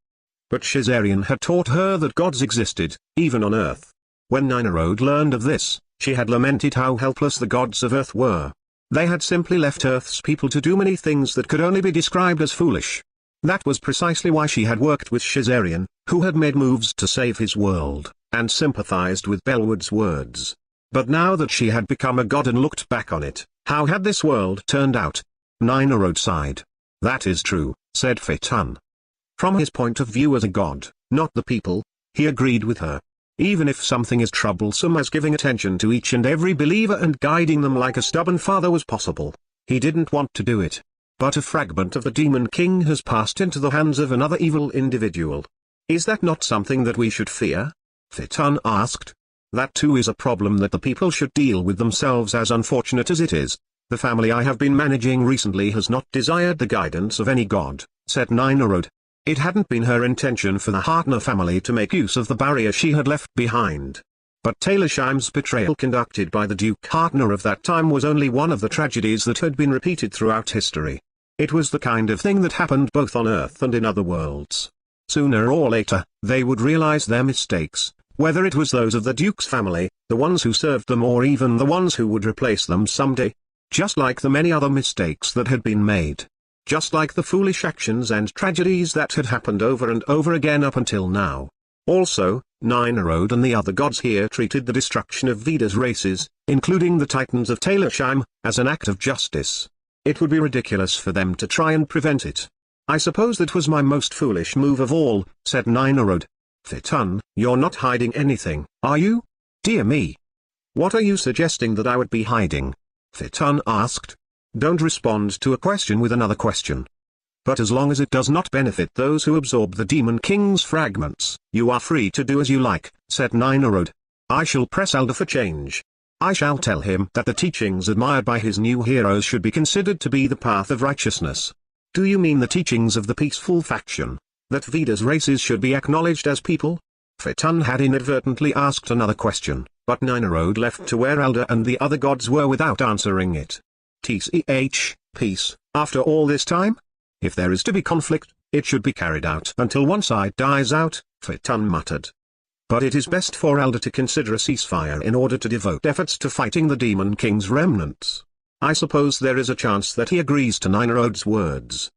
But Shizarian had taught her that gods existed, even on Earth. When Ninarode learned of this, she had lamented how helpless the gods of Earth were. They had simply left Earth's people to do many things that could only be described as foolish. That was precisely why she had worked with Shizarian, who had made moves to save his world, and sympathized with Bellwood's words. But now that she had become a god and looked back on it, how had this world turned out? Ninarode sighed. That is true, said Phaeton. From his point of view as a god, not the people, he agreed with her. Even if something as troublesome as giving attention to each and every believer and guiding them like a stubborn father was possible, he didn't want to do it. But a fragment of the Demon King has passed into the hands of another evil individual. Is that not something that we should fear? Phaeton asked. That too is a problem that the people should deal with themselves, as unfortunate as it is. The family I have been managing recently has not desired the guidance of any god, said Ninarode. It hadn't been her intention for the Hartner family to make use of the barrier she had left behind. But Taylorsheim's betrayal conducted by the Duke Hartner of that time was only one of the tragedies that had been repeated throughout history. It was the kind of thing that happened both on Earth and in other worlds. Sooner or later, they would realize their mistakes, whether it was those of the Duke's family, the ones who served them, or even the ones who would replace them someday. Just like the many other mistakes that had been made. Just like the foolish actions and tragedies that had happened over and over again up until now. Also, Ninarode and the other gods here treated the destruction of Veda's races, including the Titans of Taylorsheim, as an act of justice. It would be ridiculous for them to try and prevent it. I suppose that was my most foolish move of all, said Ninarode. Phaeton, you're not hiding anything, are you? Dear me. What are you suggesting that I would be hiding? Phaeton asked. Don't respond to a question with another question. But as long as it does not benefit those who absorb the Demon King's fragments, you are free to do as you like, said Ninarode. I shall press Alda for change. I shall tell him that the teachings admired by his new heroes should be considered to be the path of righteousness. Do you mean the teachings of the peaceful faction? That Veda's races should be acknowledged as people? Phaeton had inadvertently asked another question, but Ninarode left to where Alda and the other gods were without answering it. Peace, after all this time? If there is to be conflict, it should be carried out until one side dies out, Phaeton muttered. But it is best for Alda to consider a ceasefire in order to devote efforts to fighting the Demon King's remnants. I suppose there is a chance that he agrees to Ninarode's words.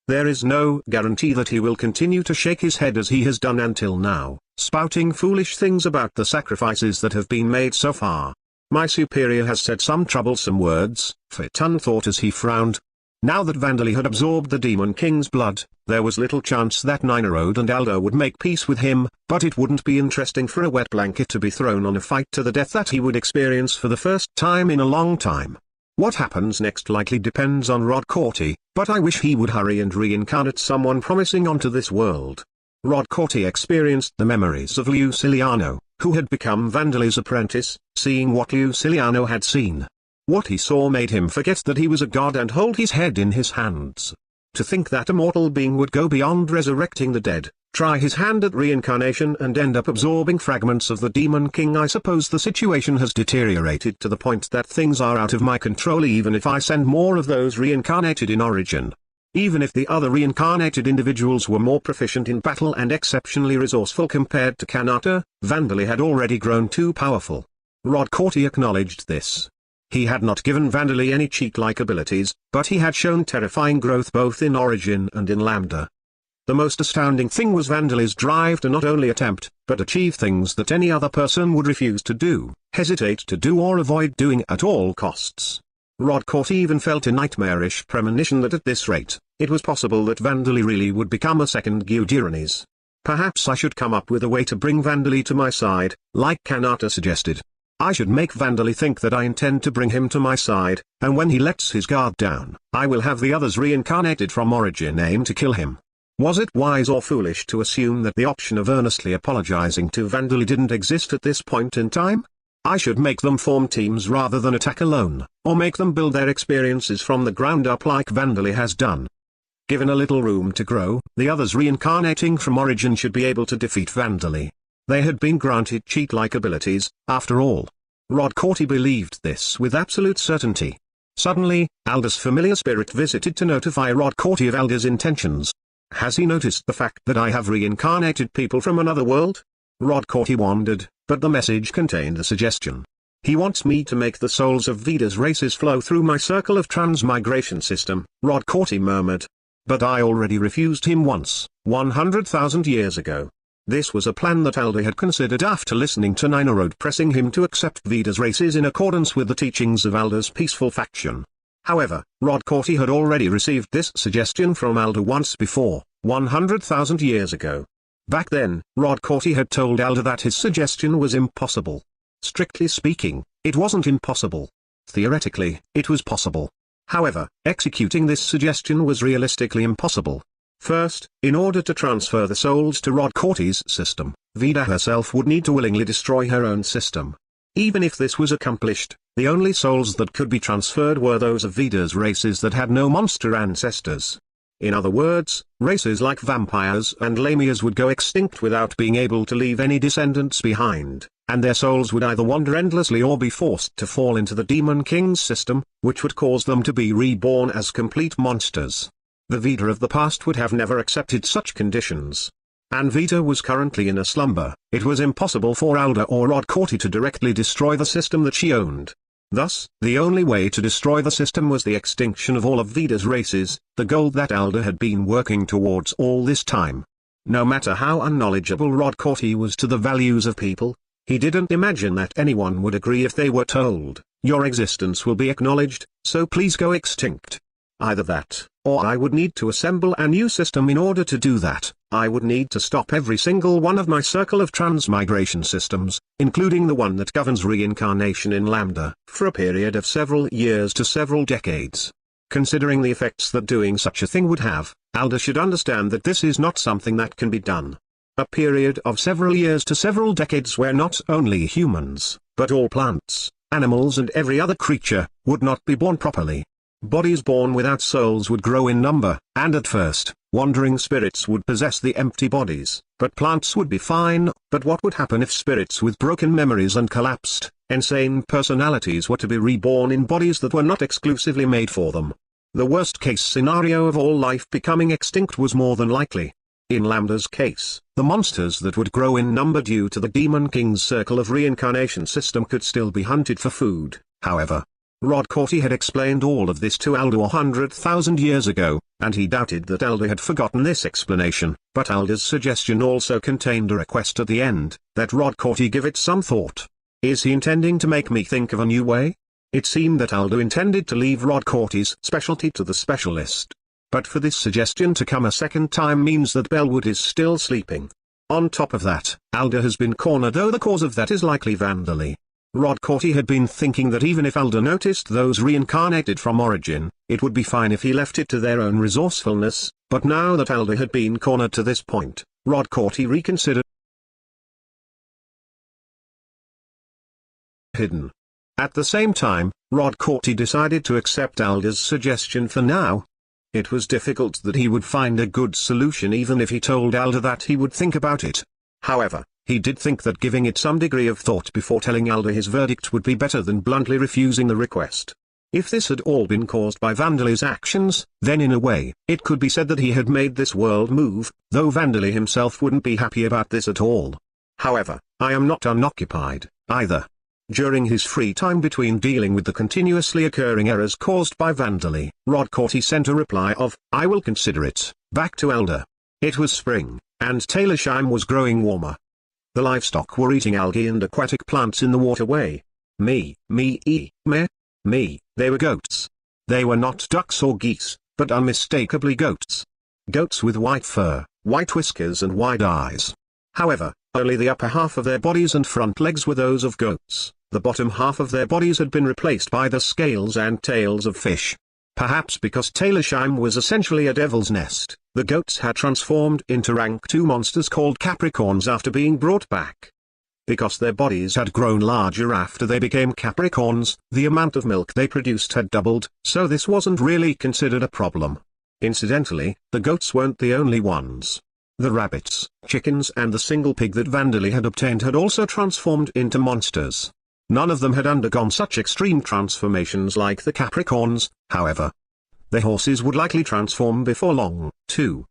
There is no guarantee that he will continue to shake his head as he has done until now, spouting foolish things about the sacrifices that have been made so far. My superior has said some troublesome words, Phaeton thought as he frowned. Now that Vandali had absorbed the Demon King's blood, there was little chance that Ninarode and Alda would make peace with him, but it wouldn't be interesting for a wet blanket to be thrown on a fight to the death that he would experience for the first time in a long time. What happens next likely depends on Rod Corti, but I wish he would hurry and reincarnate someone promising onto this world. Rod Corti experienced the memories of Luciliano, who had become Vandali's apprentice, seeing what Luciliano had seen. What he saw made him forget that he was a god and hold his head in his hands. To think that a mortal being would go beyond resurrecting the dead, try his hand at reincarnation and end up absorbing fragments of the Demon King. I suppose the situation has deteriorated to the point that things are out of my control even if I send more of those reincarnated in origin. Even if the other reincarnated individuals were more proficient in battle and exceptionally resourceful compared to Kanata, Vandali had already grown too powerful. Rod Corti acknowledged this. He had not given Vandali any cheat-like abilities, but he had shown terrifying growth both in origin and in Lambda. The most astounding thing was Vandali's drive to not only attempt, but achieve things that any other person would refuse to do, hesitate to do or avoid doing at all costs. Rodcourt even felt a nightmarish premonition that at this rate, it was possible that Vandali really would become a second Guilderines. Perhaps I should come up with a way to bring Vandali to my side, like Kanata suggested. I should make Vandali think that I intend to bring him to my side, and when he lets his guard down, I will have the others reincarnated from origin aim to kill him. Was it wise or foolish to assume that the option of earnestly apologizing to Vandali didn't exist at this point in time? I should make them form teams rather than attack alone, or make them build their experiences from the ground up like Vandali has done. Given a little room to grow, the others reincarnating from origin should be able to defeat Vandali. They had been granted cheat-like abilities, after all. Rodcourt believed this with absolute certainty. Suddenly, Alda's familiar spirit visited to notify Rodcourt of Alda's intentions. Has he noticed the fact that I have reincarnated people from another world? Rodcourt wondered, but the message contained a suggestion. He wants me to make the souls of Veda's races flow through my circle of transmigration system, Rodcourt murmured. But I already refused him once, 100,000 years ago. This was a plan that Alda had considered after listening to Ninarode pressing him to accept Veda's races in accordance with the teachings of Alda's peaceful faction. However, Rodcourt had already received this suggestion from Alda once before, 100,000 years ago. Back then, Rodcourt had told Alda that his suggestion was impossible. Strictly speaking, it wasn't impossible. Theoretically, it was possible. However, executing this suggestion was realistically impossible. First, in order to transfer the souls to Rodcourt's system, Veda herself would need to willingly destroy her own system. Even if this was accomplished, the only souls that could be transferred were those of Veda's races that had no monster ancestors. In other words, races like vampires and lamias would go extinct without being able to leave any descendants behind, and their souls would either wander endlessly or be forced to fall into the Demon King's system, which would cause them to be reborn as complete monsters. The Veda of the past would have never accepted such conditions. And Veda was currently in a slumber. It was impossible for Alda or Rodcourt to directly destroy the system that she owned. Thus, the only way to destroy the system was the extinction of all of Veda's races, the goal that Alda had been working towards all this time. No matter how unknowledgeable Rodcourt was to the values of people, he didn't imagine that anyone would agree if they were told, "Your existence will be acknowledged, so please go extinct." Either that, or I would need to assemble a new system. In order to do that, I would need to stop every single one of my circle of transmigration systems, including the one that governs reincarnation in Lambda, for a period of several years to several decades. Considering the effects that doing such a thing would have, Alda should understand that this is not something that can be done. A period of several years to several decades where not only humans, but all plants, animals and every other creature, would not be born properly. Bodies born without souls would grow in number, and at first, wandering spirits would possess the empty bodies, but plants would be fine. But what would happen if spirits with broken memories and collapsed, insane personalities were to be reborn in bodies that were not exclusively made for them? The worst-case scenario of all life becoming extinct was more than likely. In Lambda's case, the monsters that would grow in number due to the Demon King's circle of reincarnation system could still be hunted for food, however. Rodcourt had explained all of this to Alda 100,000 years ago, and he doubted that Alda had forgotten this explanation, but Alda's suggestion also contained a request at the end, that Rodcourt give it some thought. Is he intending to make me think of a new way? It seemed that Alda intended to leave Rodcourt's specialty to the specialist. But for this suggestion to come a second time means that Bellwood is still sleeping. On top of that, Alda has been cornered, though the cause of that is likely Vandali. Rodcourt had been thinking that even if Alda noticed those reincarnated from origin, it would be fine if he left it to their own resourcefulness, but now that Alda had been cornered to this point, Rodcourt reconsidered. Hidden. At the same time, Rodcourt decided to accept Alda's suggestion for now. It was difficult that he would find a good solution even if he told Alda that he would think about it. However, he did think that giving it some degree of thought before telling Alda his verdict would be better than bluntly refusing the request. If this had all been caused by Vandali's actions, then in a way, it could be said that he had made this world move, though Vandali himself wouldn't be happy about this at all. However, I am not unoccupied, either. During his free time between dealing with the continuously occurring errors caused by Vandali, Rodcourt sent a reply of, "I will consider it," back to Alda. It was spring, and Taylorsheim was growing warmer. The livestock were eating algae and aquatic plants in the waterway. Me, they were goats. They were not ducks or geese, but unmistakably goats. Goats with white fur, white whiskers and wide eyes. However, only the upper half of their bodies and front legs were those of goats. The bottom half of their bodies had been replaced by the scales and tails of fish. Perhaps because Taylorsheim was essentially a devil's nest, the goats had transformed into rank 2 monsters called Capricorns after being brought back. Because their bodies had grown larger after they became Capricorns, the amount of milk they produced had doubled, so this wasn't really considered a problem. Incidentally, the goats weren't the only ones. The rabbits, chickens and the single pig that Vandali had obtained had also transformed into monsters. None of them had undergone such extreme transformations like the Capricorns, however. The horses would likely transform before long, too.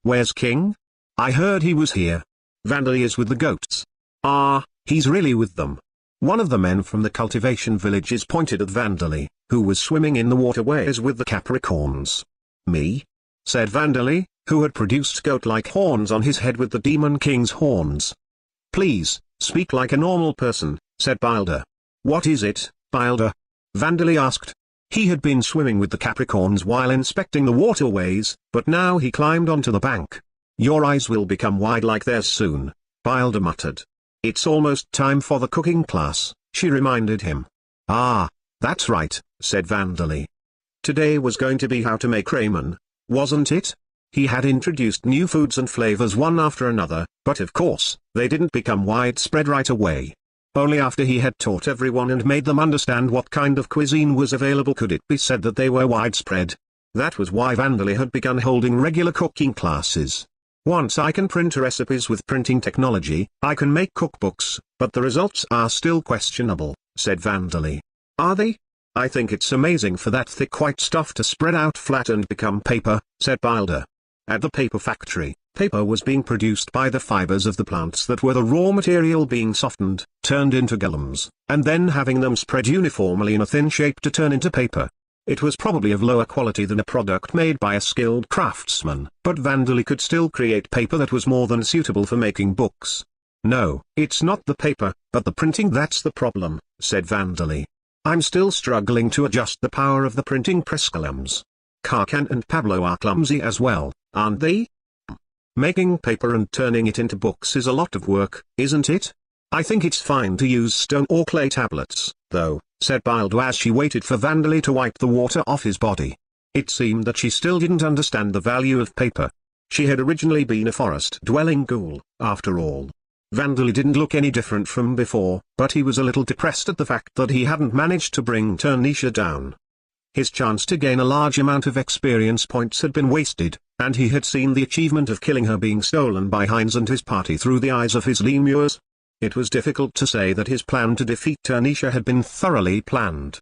Where's King? I heard he was here. Vandali is with the goats. Ah, he's really with them. One of the men from the cultivation villages pointed at Vandali, who was swimming in the waterways with the Capricorns. Me? Said Vandali, who had produced goat-like horns on his head with the Demon King's horns. Please, speak like a normal person, said Bilder. What is it, Bilder? Vandali asked. He had been swimming with the Capricorns while inspecting the waterways, but now he climbed onto the bank. Your eyes will become wide like theirs soon, Bilder muttered. It's almost time for the cooking class, she reminded him. Ah, that's right, said Vandali. Today was going to be how to make ramen, wasn't it? He had introduced new foods and flavors one after another, but of course, they didn't become widespread right away. Only after he had taught everyone and made them understand what kind of cuisine was available could it be said that they were widespread. That was why Vandali had begun holding regular cooking classes. Once I can print recipes with printing technology, I can make cookbooks, but the results are still questionable, said Vandali. Are they? I think it's amazing for that thick white stuff to spread out flat and become paper, said Bilder. At the paper factory, paper was being produced by the fibers of the plants that were the raw material being softened, turned into gallons, and then having them spread uniformly in a thin shape to turn into paper. It was probably of lower quality than a product made by a skilled craftsman, but Vandali could still create paper that was more than suitable for making books. No, it's not the paper, but the printing that's the problem, said Vandali. I'm still struggling to adjust the power of the printing press columns. Karkan and Pablo are clumsy as well, aren't they? Making paper and turning it into books is a lot of work, isn't it? I think it's fine to use stone or clay tablets, though, said Bildo as she waited for Vandali to wipe the water off his body. It seemed that she still didn't understand the value of paper. She had originally been a forest-dwelling ghoul, after all. Vandali didn't look any different from before, but he was a little depressed at the fact that he hadn't managed to bring Turnisha down. His chance to gain a large amount of experience points had been wasted, and he had seen the achievement of killing her being stolen by Heinz and his party through the eyes of his lemurs. It was difficult to say that his plan to defeat Turnisha had been thoroughly planned.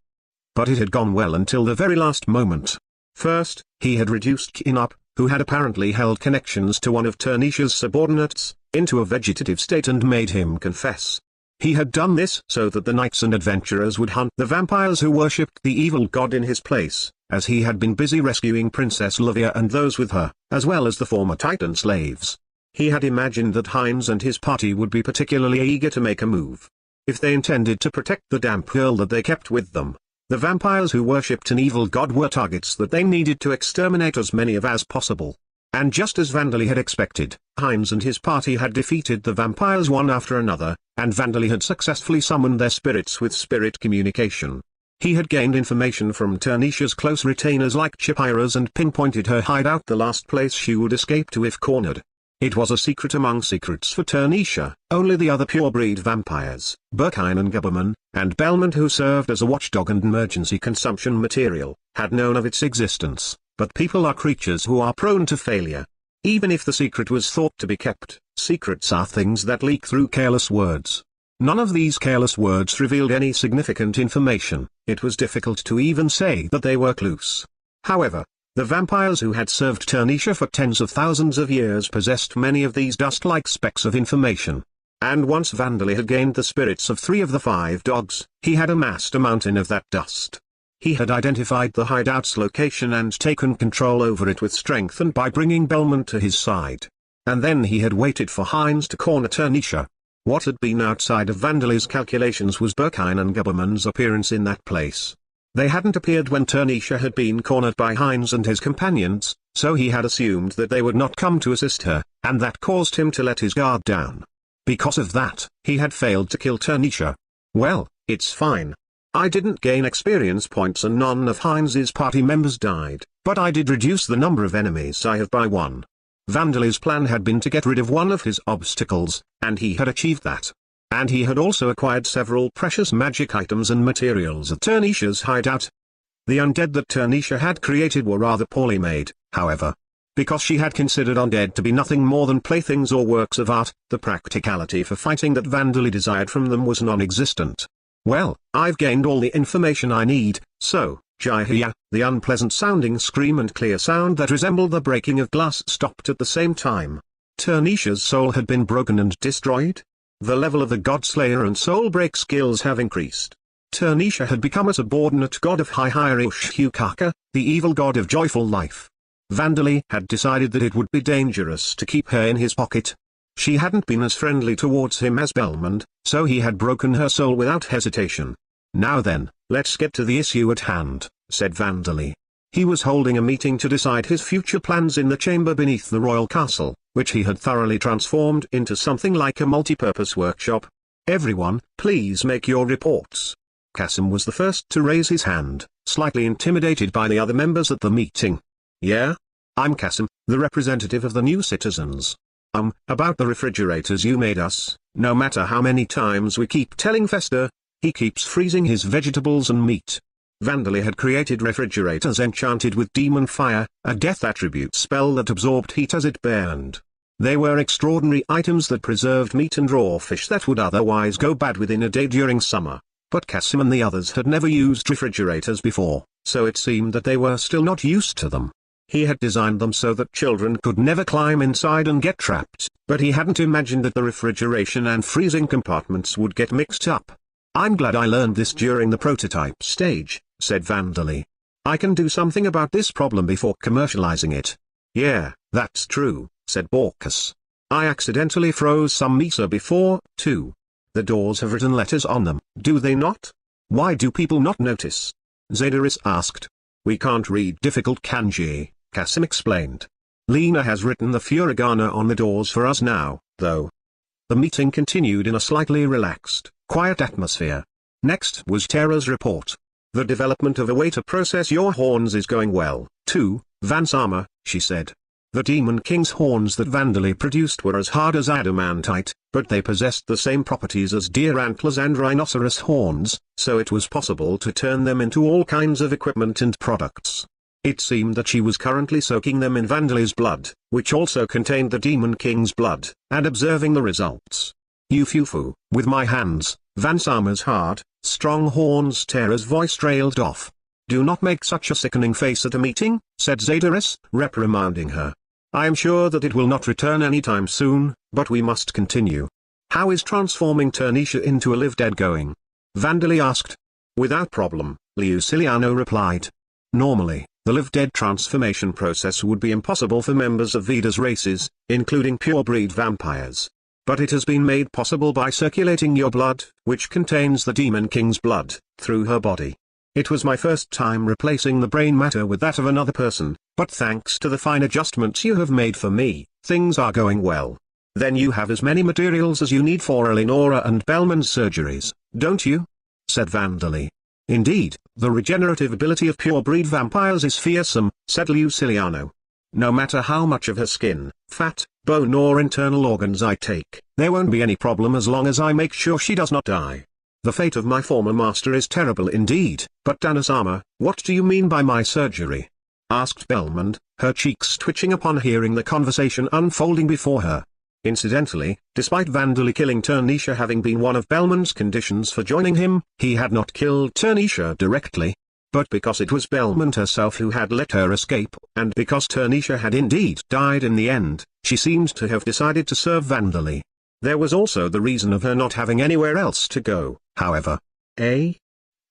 But it had gone well until the very last moment. First, he had reduced Kinup, who had apparently held connections to one of Turnisha's subordinates, into a vegetative state and made him confess. He had done this so that the knights and adventurers would hunt the vampires who worshipped the evil god in his place, as he had been busy rescuing Princess Livia and those with her, as well as the former Titan slaves. He had imagined that Heinz and his party would be particularly eager to make a move. If they intended to protect the damp girl that they kept with them, the vampires who worshipped an evil god were targets that they needed to exterminate as many of as possible. And just as Vandali had expected, Heinz and his party had defeated the vampires one after another, and Vandali had successfully summoned their spirits with spirit communication. He had gained information from Turnisha's close retainers like Chipiras and pinpointed her hideout, the last place she would escape to if cornered. It was a secret among secrets for Turnisha. Only the other pure-breed vampires, Berkine and Guberman, and Belmont, who served as a watchdog and emergency consumption material, had known of its existence. But people are creatures who are prone to failure. Even if the secret was thought to be kept, secrets are things that leak through careless words. None of these careless words revealed any significant information. It was difficult to even say that they were clues. However, the vampires who had served Turnisha for tens of thousands of years possessed many of these dust-like specks of information. And once Vandali had gained the spirits of 3 of the 5 dogs, he had amassed a mountain of that dust. He had identified the hideout's location and taken control over it with strength and by bringing Belmont to his side. And then he had waited for Hines to corner Turnisha. What had been outside of Vandaley's calculations was Berkine and Gubberman's appearance in that place. They hadn't appeared when Turnisha had been cornered by Hines and his companions, so he had assumed that they would not come to assist her, and that caused him to let his guard down. Because of that, he had failed to kill Turnisha. Well, it's fine. I didn't gain experience points and none of Hines's party members died, but I did reduce the number of enemies I have by 1. Vandaley's plan had been to get rid of one of his obstacles, and he had achieved that. And he had also acquired several precious magic items and materials at Turnisha's hideout. The undead that Turnisha had created were rather poorly made, however. Because she had considered undead to be nothing more than playthings or works of art, the practicality for fighting that Vandaley desired from them was non-existent. Well, I've gained all the information I need, so, Jaihiya, the unpleasant-sounding scream and clear sound that resembled the breaking of glass stopped at the same time. Turnisha's soul had been broken and destroyed? The level of the Godslayer and soul break skills have increased. Turnisha had become a subordinate god of Hihirishukaka, the evil god of joyful life. Vandaley had decided that it would be dangerous to keep her in his pocket. She hadn't been as friendly towards him as Belmont, so he had broken her soul without hesitation. Now then, let's get to the issue at hand, said Vandaley. He was holding a meeting to decide his future plans in the chamber beneath the royal castle, which he had thoroughly transformed into something like a multi-purpose workshop. Everyone, please make your reports. Kasim was the first to raise his hand, slightly intimidated by the other members at the meeting. Yeah? I'm Kasim, the representative of the new citizens. About the refrigerators you made us, no matter how many times we keep telling Fester, he keeps freezing his vegetables and meat. Vandaley had created refrigerators enchanted with demon fire, a death attribute spell that absorbed heat as it burned. They were extraordinary items that preserved meat and raw fish that would otherwise go bad within a day during summer. But Kasim and the others had never used refrigerators before, so it seemed that they were still not used to them. He had designed them so that children could never climb inside and get trapped, but he hadn't imagined that the refrigeration and freezing compartments would get mixed up. I'm glad I learned this during the prototype stage, said Vandaley. I can do something about this problem before commercializing it. Yeah, that's true, said Borkus. I accidentally froze some miso before, too. The doors have written letters on them, do they not? Why do people not notice? Zadaris asked. We can't read difficult kanji, Kasim explained. Lena has written the furigana on the doors for us now, though. The meeting continued in a slightly relaxed, quiet atmosphere. Next was Tara's report. The development of a way to process your horns is going well, too, Vansama, she said. The Demon King's horns that Vandaley produced were as hard as adamantite, but they possessed the same properties as deer antlers and rhinoceros horns, so it was possible to turn them into all kinds of equipment and products. It seemed that she was currently soaking them in Vandaley's blood, which also contained the Demon King's blood, and observing the results. Yufufu, with my hands, Vansama's hard, strong horns. Tara's voice trailed off. Do not make such a sickening face at a meeting, said Zadaris, reprimanding her. I am sure that it will not return anytime soon, but we must continue. How is transforming Turnisha into a live-dead going? Vandaley asked. Without problem, Liusiliano replied. Normally, the live-dead transformation process would be impossible for members of Veda's races, including pure-breed vampires. But it has been made possible by circulating your blood, which contains the Demon King's blood, through her body. It was my first time replacing the brain matter with that of another person, but thanks to the fine adjustments you have made for me, things are going well. Then you have as many materials as you need for Eleonora and Bellman's surgeries, don't you? Said Vandaley. Indeed, the regenerative ability of pure-breed vampires is fearsome, said Luciliano. No matter how much of her skin, fat, bone or internal organs I take, there won't be any problem as long as I make sure she does not die. The fate of my former master is terrible indeed, but Danasama, what do you mean by my surgery? Asked Belmont, her cheeks twitching upon hearing the conversation unfolding before her. Incidentally, despite Vandaley killing Turnisha having been one of Belmont's conditions for joining him, he had not killed Turnisha directly. But because it was Belmont herself who had let her escape, and because Turnisha had indeed died in the end, she seemed to have decided to serve Vandaley. There was also the reason of her not having anywhere else to go, however.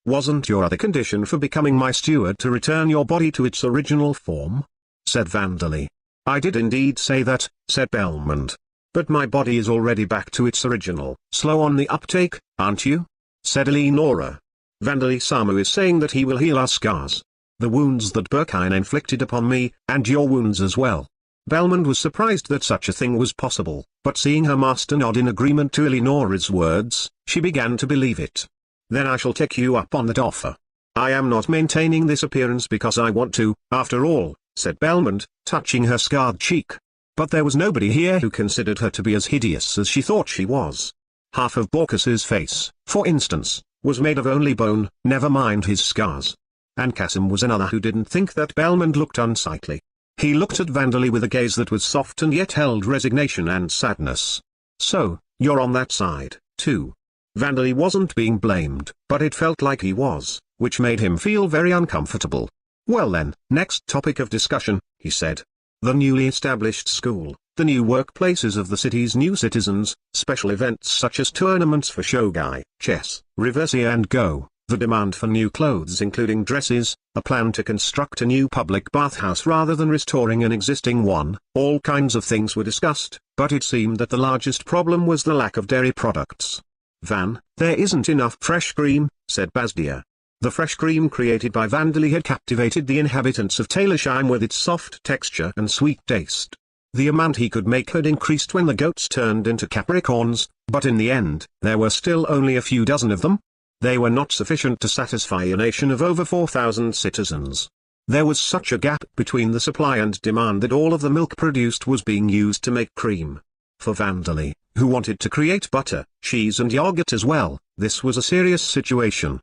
Wasn't your other condition for becoming my steward to return your body to its original form? Said Vandali. I did indeed say that, said Belmont. But my body is already back to its original. Slow on the uptake, aren't you? Said Eleonora. Vandali-sama is saying that he will heal our scars. The wounds that Burkine inflicted upon me, and your wounds as well. Belmont was surprised that such a thing was possible, but seeing her master nod in agreement to Eleonora's words, she began to believe it. Then I shall take you up on that offer. I am not maintaining this appearance because I want to, after all, said Belmont, touching her scarred cheek. But there was nobody here who considered her to be as hideous as she thought she was. Half of Borkus's face, for instance, was made of only bone, never mind his scars. And Kasim was another who didn't think that Belmont looked unsightly. He looked at Vandali with a gaze that was soft and yet held resignation and sadness. So, you're on that side, too. Vandali wasn't being blamed, but it felt like he was, which made him feel very uncomfortable. Well then, next topic of discussion, he said. The newly established school, the new workplaces of the city's new citizens, special events such as tournaments for shogai, chess, reversia and go, the demand for new clothes including dresses, a plan to construct a new public bathhouse rather than restoring an existing one, all kinds of things were discussed, but it seemed that the largest problem was the lack of dairy products. Van, there isn't enough fresh cream, said Bazdia. The fresh cream created by Vandali had captivated the inhabitants of Taylorsheim with its soft texture and sweet taste. The amount he could make had increased when the goats turned into Capricorns, but in the end, there were still only a few dozen of them. They were not sufficient to satisfy a nation of over 4,000 citizens. There was such a gap between the supply and demand that all of the milk produced was being used to make cream. For Vandali, who wanted to create butter, cheese and yogurt as well, this was a serious situation.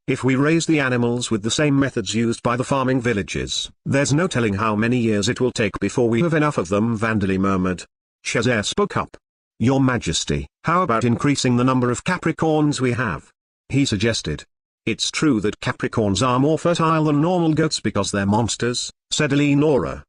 If we raise the animals with the same methods used by the farming villages, there's no telling how many years it will take before we have enough of them, Vandali murmured. Chazer spoke up. Your Majesty, how about increasing the number of Capricorns we have? He suggested. It's true that Capricorns are more fertile than normal goats because they're monsters, said Eleonora.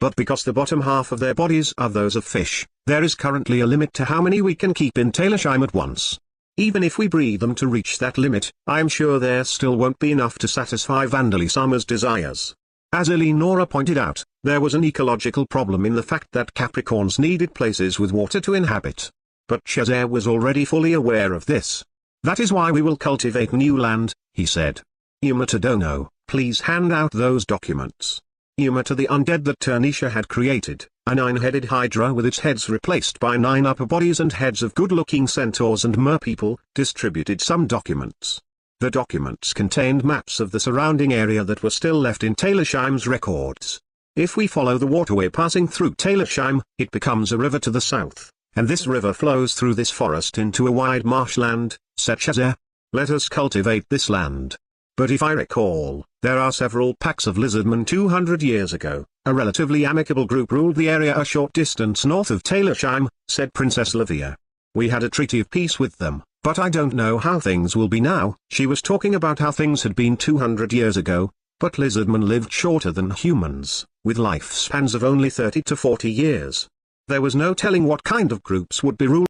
But because the bottom half of their bodies are those of fish, there is currently a limit to how many we can keep in Taylorsheim at once. Even if we breed them to reach that limit, I am sure there still won't be enough to satisfy Vandali-sama's desires. As Eleonora pointed out, there was an ecological problem in the fact that Capricorns needed places with water to inhabit. But Chazer was already fully aware of this. That is why we will cultivate new land, he said. Yumata Dono, please hand out those documents. Yumata the undead that Turnisha had created, a 9-headed hydra with its heads replaced by 9 upper bodies and heads of good-looking centaurs and merpeople, distributed some documents. The documents contained maps of the surrounding area that were still left in Taylorsheim's records. If we follow the waterway passing through Taylorsheim, it becomes a river to the south, and this river flows through this forest into a wide marshland, said Chazer. Let us cultivate this land. But if I recall, there are several packs of lizardmen 200 years ago. A relatively amicable group ruled the area a short distance north of Taylorsheim, said Princess Livia. We had a treaty of peace with them, but I don't know how things will be now. She was talking about how things had been 200 years ago, but lizardmen lived shorter than humans, with lifespans of only 30 to 40 years. There was no telling what kind of groups would be ruling.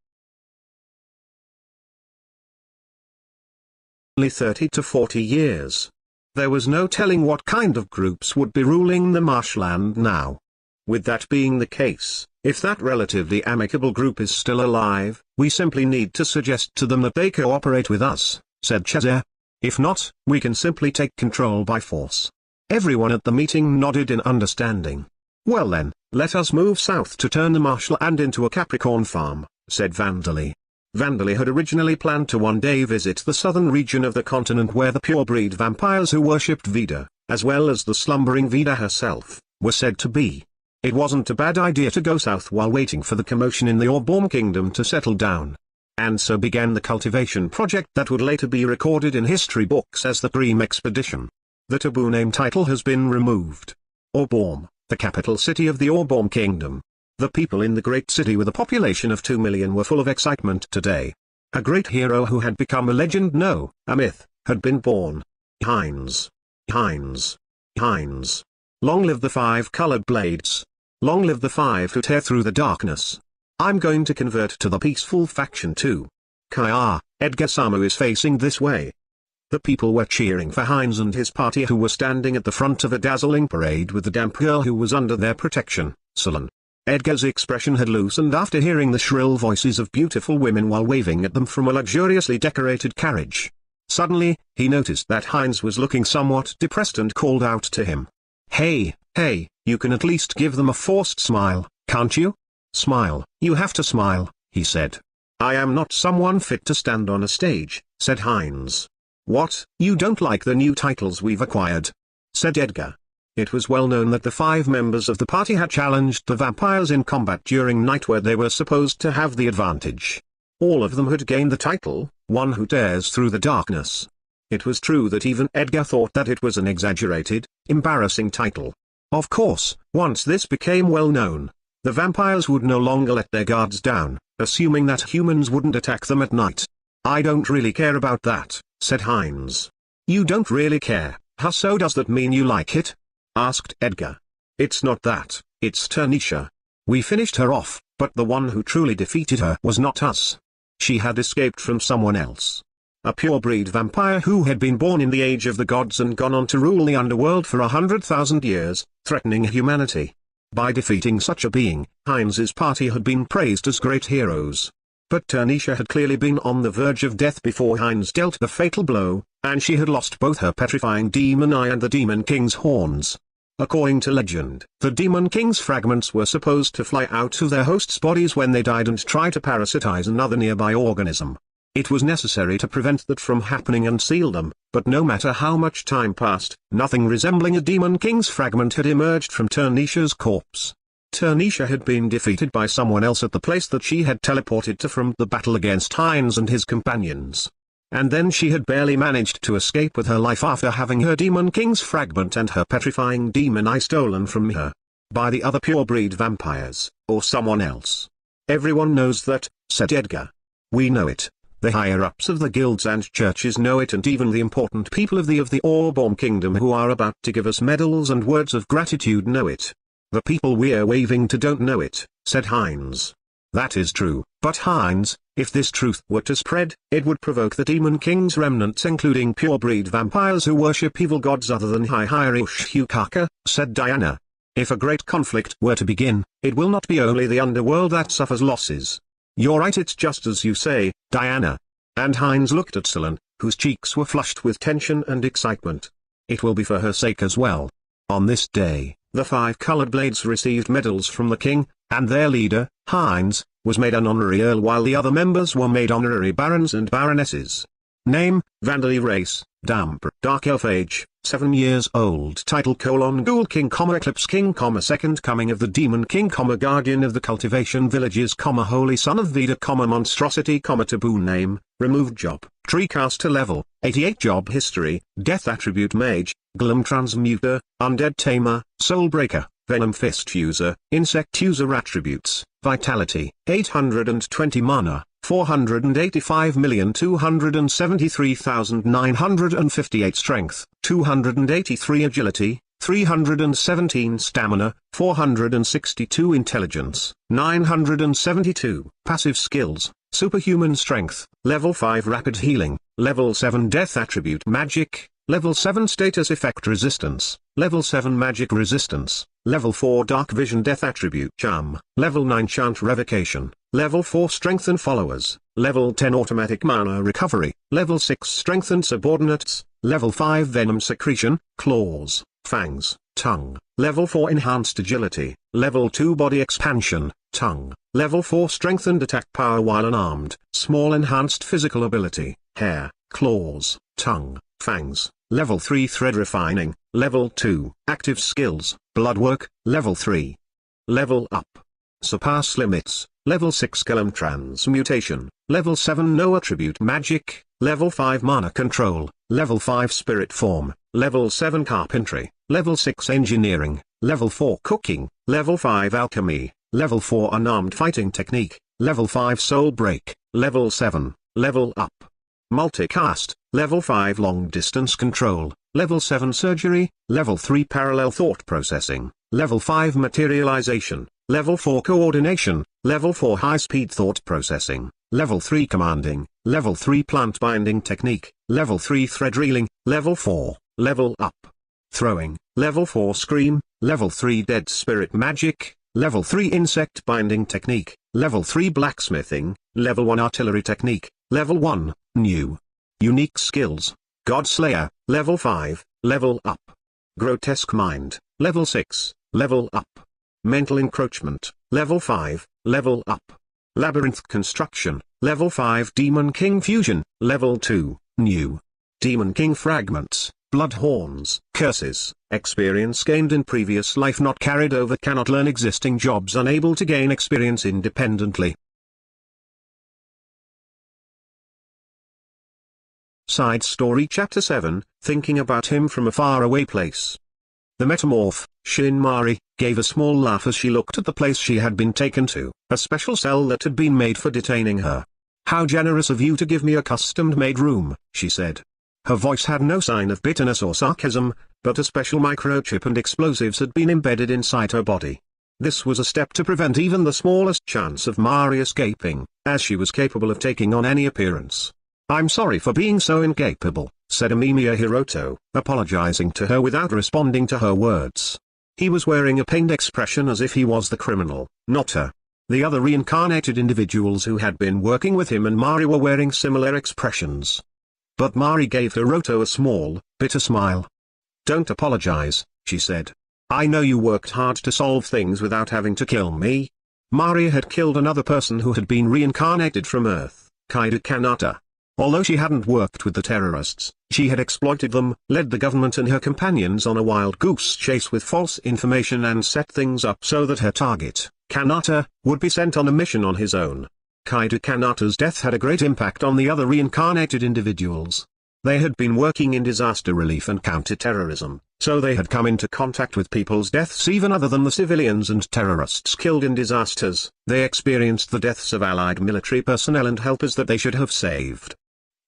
Only 30 to 40 years. There was no telling what kind of groups would be ruling the marshland now. With that being the case, if that relatively amicable group is still alive, we simply need to suggest to them that they cooperate with us, said Chazer. If not, we can simply take control by force. Everyone at the meeting nodded in understanding. Well then, let us move south to turn the marshland into a Capricorn farm, said Vandali. Vandali had originally planned to one day visit the southern region of the continent where the pure-breed vampires who worshipped Vida, as well as the slumbering Vida herself, were said to be. It wasn't a bad idea to go south while waiting for the commotion in the Orborm kingdom to settle down. And so began the cultivation project that would later be recorded in history books as the Dream Expedition. The taboo name title has been removed. Orborm, the capital city of the Orborm kingdom. The people in the great city with a population of 2 million were full of excitement today. A great hero who had become a legend, no, a myth, had been born. Heinz. Heinz. Heinz. Long live the 5 colored blades. Long live the 5 who tear through the darkness. I'm going to convert to the peaceful faction too. Kaya, Edgar Samu is facing this way. The people were cheering for Heinz and his party, who were standing at the front of a dazzling parade with the damp girl who was under their protection, Sullen. Edgar's expression had loosened after hearing the shrill voices of beautiful women while waving at them from a luxuriously decorated carriage. Suddenly, he noticed that Heinz was looking somewhat depressed and called out to him. Hey, you can at least give them a forced smile, can't you? Smile, you have to smile, he said. I am not someone fit to stand on a stage, said Heinz. What, you don't like the new titles we've acquired? Said Edgar. It was well known that the 5 members of the party had challenged the vampires in combat during night, where they were supposed to have the advantage. All of them had gained the title, One Who Dares Through the Darkness. It was true that even Edgar thought that it was an exaggerated, embarrassing title. Of course, once this became well known, the vampires would no longer let their guards down, assuming that humans wouldn't attack them at night. I don't really care about that, said Heinz. You don't really care, huh? So does that mean you like it? Asked Edgar. It's not that, it's Tanisha. We finished her off, but the one who truly defeated her was not us. She had escaped from someone else. A pure-breed vampire who had been born in the age of the gods and gone on to rule the underworld for 100,000 years, threatening humanity. By defeating such a being, Heinz's party had been praised as great heroes. But Tanisha had clearly been on the verge of death before Heinz dealt the fatal blow, and she had lost both her petrifying demon eye and the Demon King's horns. According to legend, the Demon King's fragments were supposed to fly out of their hosts' bodies when they died and try to parasitize another nearby organism. It was necessary to prevent that from happening and seal them, but no matter how much time passed, nothing resembling a Demon King's fragment had emerged from Tanisha's corpse. Tanisha had been defeated by someone else at the place that she had teleported to from the battle against Heinz and his companions. And then she had barely managed to escape with her life after having her Demon King's fragment and her petrifying demon eye stolen from her. By the other pure-breed vampires, or someone else. Everyone knows that, said Edgar. We know it. The higher-ups of the guilds and churches know it, and even the important people of the Orborn Kingdom who are about to give us medals and words of gratitude know it. The people we're waving to don't know it, said Heinz. That is true, but Heinz, if this truth were to spread, it would provoke the Demon King's remnants, including pure-breed vampires who worship evil gods other than Hukaka, said Diana. If a great conflict were to begin, it will not be only the underworld that suffers losses. You're right, it's just as you say, Diana. And Heinz looked at Sullen, whose cheeks were flushed with tension and excitement. It will be for her sake as well. On this day, the 5 colored blades received medals from the king, and their leader, Heinz, was made an honorary earl while the other members were made honorary barons and baronesses. Name, Vandali race, Damper, Dark Elf age, 7 years old. Title: Ghoul King, Eclipse King, Second Coming of the Demon King, Guardian of the Cultivation Villages, Holy Son of Veda, Monstrosity, Taboo. Name, Removed Job, Treecaster level, 88. Job history, Death attribute Mage, Gloom Transmuter, Undead Tamer, Soul Breaker, Venom Fist User, Insect User. Attributes, Vitality, 820 Mana, 485,273,958 Strength, 283 Agility, 317 Stamina, 462 Intelligence, 972 Passive Skills, Superhuman Strength, Level 5 Rapid Healing, Level 7 Death Attribute Magic, Level 7 Status Effect Resistance, Level 7 Magic Resistance, Level 4 Dark Vision Death Attribute Charm, Level 9 Chant Revocation, Level 4 Strengthen Followers, Level 10 Automatic Mana Recovery, Level 6 Strengthen Subordinates, Level 5 Venom Secretion, Claws, Fangs, Tongue, Level 4 Enhanced Agility, Level 2 Body Expansion, Tongue, Level 4 Strengthened Attack Power while unarmed, Small Enhanced Physical Ability, Hair, Claws, Tongue, Fangs, Level 3 Thread Refining, Level 2 Active Skills, Bloodwork, Level 3. Level Up. Surpass Limits, Level 6 Golem Transmutation, Level 7 No Attribute Magic, Level 5 Mana Control, Level 5 Spirit Form, Level 7 Carpentry, Level 6 Engineering, Level 4 Cooking, Level 5 Alchemy, Level 4 Unarmed Fighting Technique, Level 5 Soul Break, Level 7, Level Up. Multicast, Level 5 Long Distance Control, Level 7 Surgery, Level 3 Parallel Thought Processing, Level 5 Materialization, Level 4 Coordination, Level 4 High-Speed Thought Processing, Level 3 Commanding, Level 3 Plant Binding Technique, Level 3 Thread Reeling, Level 4, Level Up. Throwing, Level 4 Scream, Level 3 Dead Spirit Magic, Level 3 Insect Binding Technique, Level 3 Blacksmithing, Level 1 Artillery Technique, Level 1, New. Unique Skills, God Slayer, Level 5, Level Up. Grotesque Mind, Level 6, Level Up. Mental Encroachment, Level 5, Level Up. Labyrinth Construction, Level 5 Demon King Fusion, Level 2, New. Demon King Fragments, Blood Horns, Curses, experience gained in previous life not carried over, cannot learn existing jobs, unable to gain experience independently. Side Story Chapter 7, Thinking About Him from a Faraway Place. The metamorph, Shin Mari, gave a small laugh as she looked at the place she had been taken to, a special cell that had been made for detaining her. "How generous of you to give me a custom-made room," she said. Her voice had no sign of bitterness or sarcasm, but a special microchip and explosives had been embedded inside her body. This was a step to prevent even the smallest chance of Mari escaping, as she was capable of taking on any appearance. "I'm sorry for being so incapable," said Amamiya Hiroto, apologizing to her without responding to her words. He was wearing a pained expression as if he was the criminal, not her. The other reincarnated individuals who had been working with him and Mari were wearing similar expressions. But Mari gave Hiroto a small, bitter smile. "Don't apologize," she said. "I know you worked hard to solve things without having to kill me." Mari had killed another person who had been reincarnated from Earth, Kaido Kanata. Although she hadn't worked with the terrorists, she had exploited them, led the government and her companions on a wild goose chase with false information and set things up so that her target, Kanata, would be sent on a mission on his own. Kaido Kanata's death had a great impact on the other reincarnated individuals. They had been working in disaster relief and counter-terrorism, so they had come into contact with people's deaths even other than the civilians and terrorists killed in disasters. They experienced the deaths of allied military personnel and helpers that they should have saved.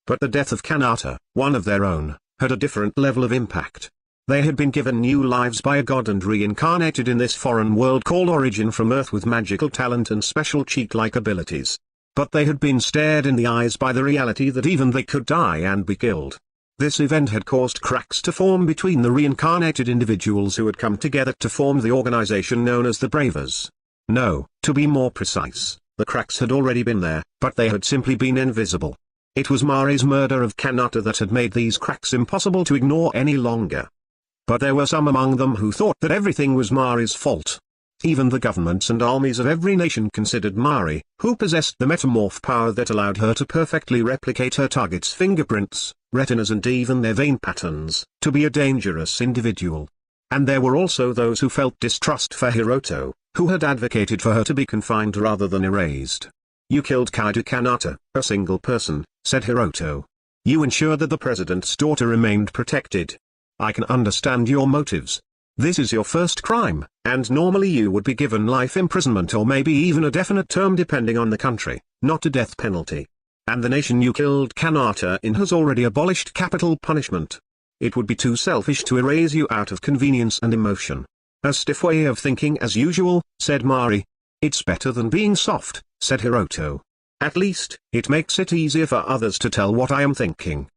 But the death of Kanata, one of their own, had a different level of impact. They had been given new lives by a god and reincarnated in this foreign world called Origin from Earth with magical talent and special cheat-like abilities. But they had been stared in the eyes by the reality that even they could die and be killed. This event had caused cracks to form between the reincarnated individuals who had come together to form the organization known as the Bravers. No, to be more precise, the cracks had already been there, but they had simply been invisible. It was Mari's murder of Kanata that had made these cracks impossible to ignore any longer. But there were some among them who thought that everything was Mari's fault. Even the governments and armies of every nation considered Mari, who possessed the metamorph power that allowed her to perfectly replicate her target's fingerprints, retinas and even their vein patterns, to be a dangerous individual. And there were also those who felt distrust for Hiroto, who had advocated for her to be confined rather than erased. "You killed Kaido Kanata, a single person," said Hiroto. "You ensured that the president's daughter remained protected. I can understand your motives. This is your first crime, and normally you would be given life imprisonment or maybe even a definite term depending on the country, not a death penalty. And the nation you killed Kanata in has already abolished capital punishment. It would be too selfish to erase you out of convenience and emotion." "A stiff way of thinking as usual," said Mari. "It's better than being soft," said Hiroto. "At least, it makes it easier for others to tell what I am thinking."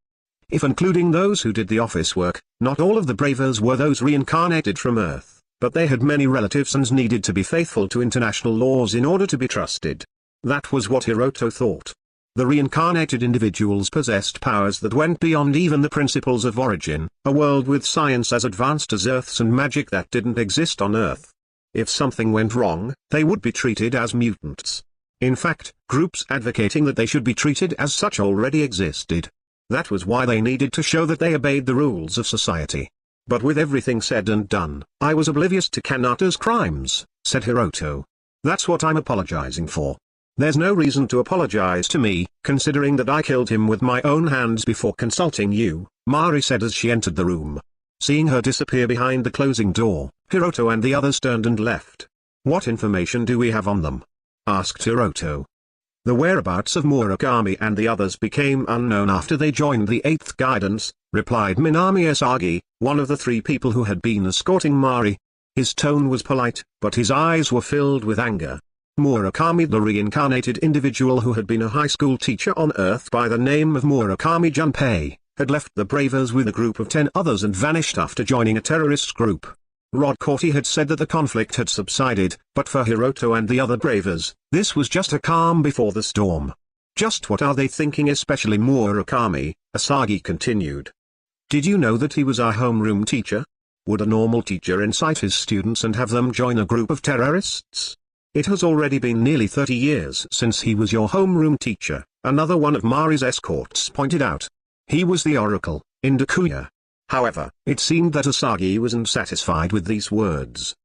If including those who did the office work, not all of the Bravers were those reincarnated from Earth, but they had many relatives and needed to be faithful to international laws in order to be trusted. That was what Hiroto thought. The reincarnated individuals possessed powers that went beyond even the principles of Origin, a world with science as advanced as Earth's and magic that didn't exist on Earth. If something went wrong, they would be treated as mutants. In fact, groups advocating that they should be treated as such already existed. That was why they needed to show that they obeyed the rules of society. "But with everything said and done, I was oblivious to Kanata's crimes," said Hiroto. "That's what I'm apologizing for. There's no reason to apologize to me, considering that I killed him with my own hands before consulting you," Mari said as she entered the room. Seeing her disappear behind the closing door, Hiroto and the others turned and left. "What information do we have on them?" asked Hiroto. "The whereabouts of Murakami and the others became unknown after they joined the 8th Guidance," replied Minami Asagi, one of the 3 people who had been escorting Mari. His tone was polite, but his eyes were filled with anger. Murakami, the reincarnated individual who had been a high school teacher on Earth by the name of Murakami Junpei, had left the Bravers with a group of 10 others and vanished after joining a terrorist group. Rod Corti had said that the conflict had subsided, but for Hiroto and the other Bravers, this was just a calm before the storm. Just what are they thinking, especially Murakami? Asagi continued. Did you know that he was our homeroom teacher? Would a normal teacher incite his students and have them join a group of terrorists? It has already been nearly 30 years since he was your homeroom teacher, another one of Mari's escorts pointed out. He was the Oracle, in Dakuya. However, it seemed that Asagi wasn't satisfied with these words.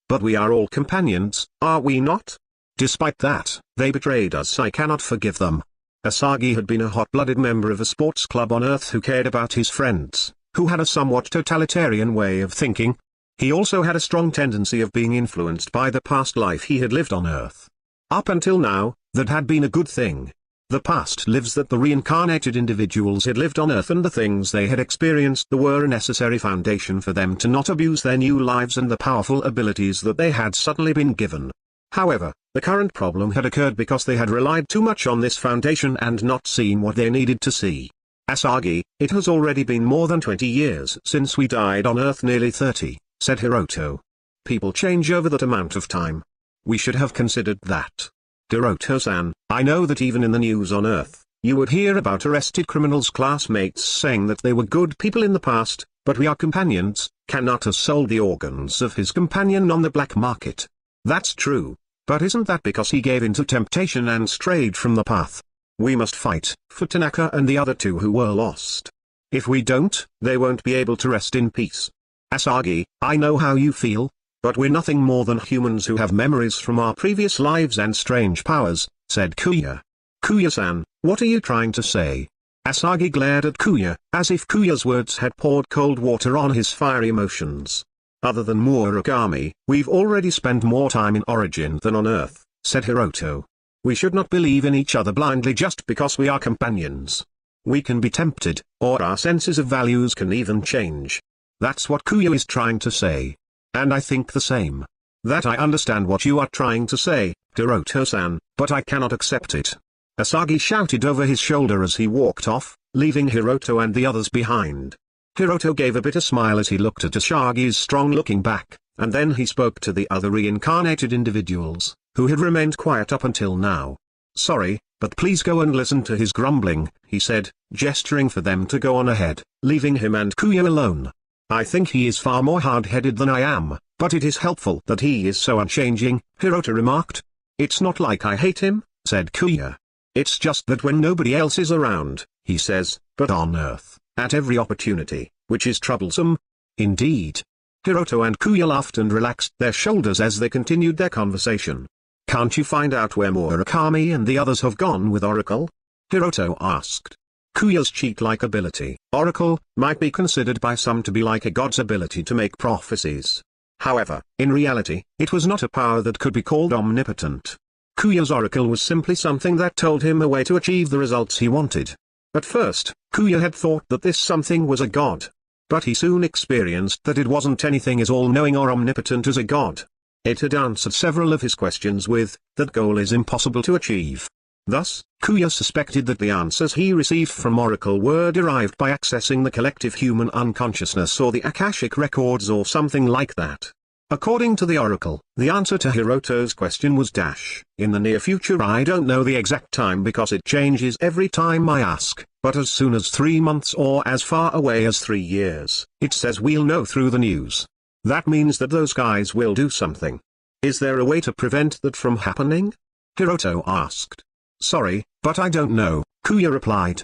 But we are all companions, are we not? Despite that, they betrayed us. I cannot forgive them. Asagi had been a hot-blooded member of a sports club on Earth who cared about his friends, who had a somewhat totalitarian way of thinking. He also had a strong tendency of being influenced by the past life he had lived on Earth. Up until now, that had been a good thing. The past lives that the reincarnated individuals had lived on Earth, and the things they had experienced were a necessary foundation for them to not abuse their new lives and the powerful abilities that they had suddenly been given. However, the current problem had occurred because they had relied too much on this foundation and not seen what they needed to see. Asagi, it has already been more than 20 years since we died on Earth, nearly 30, said Hiroto. People change over that amount of time. We should have considered that. Hiroto-san, I know that even in the news on Earth, you would hear about arrested criminals' classmates saying that they were good people in the past, but we are companions. Cannot have sold the organs of his companion on the black market. That's true, but isn't that because he gave in to temptation and strayed from the path? We must fight for Tanaka and the other two who were lost. If we don't, they won't be able to rest in peace. Asagi, I know how you feel, but we're nothing more than humans who have memories from our previous lives and strange powers, said Kuya. Kuya-san, what are you trying to say? Asagi glared at Kuya, as if Kuya's words had poured cold water on his fiery emotions. Other than Murakami, we've already spent more time in Origin than on Earth, said Hiroto. We should not believe in each other blindly just because we are companions. We can be tempted, or our senses of values can even change. That's what Kuya is trying to say. And I think the same. That I understand what you are trying to say, Hiroto-san, but I cannot accept it. Asagi shouted over his shoulder as he walked off, leaving Hiroto and the others behind. Hiroto gave a bitter smile as he looked at Asagi's strong-looking back, and then he spoke to the other reincarnated individuals, who had remained quiet up until now. Sorry, but please go and listen to his grumbling, he said, gesturing for them to go on ahead, leaving him and Kuya alone. I think he is far more hard-headed than I am, but it is helpful that he is so unchanging, Hiroto remarked. It's not like I hate him, said Kuya. It's just that when nobody else is around, he says, but on Earth, at every opportunity, which is troublesome. Indeed. Hiroto and Kuya laughed and relaxed their shoulders as they continued their conversation. Can't you find out where Murakami and the others have gone with Oracle? Hiroto asked. Kuya's cheat-like ability, Oracle, might be considered by some to be like a god's ability to make prophecies. However, in reality, it was not a power that could be called omnipotent. Kuya's Oracle was simply something that told him a way to achieve the results he wanted. At first, Kuya had thought that this something was a god. But he soon experienced that it wasn't anything as all-knowing or omnipotent as a god. It had answered several of his questions with, that goal is impossible to achieve. Thus, Kuya suspected that the answers he received from Oracle were derived by accessing the collective human unconsciousness or the Akashic records or something like that. According to the Oracle, the answer to Hiroto's question was in the near future. I don't know the exact time because it changes every time I ask, but as soon as 3 months or as far away as 3 years, it says we'll know through the news. That means that those guys will do something. Is there a way to prevent that from happening? Hiroto asked. Sorry, but I don't know, Kuya replied.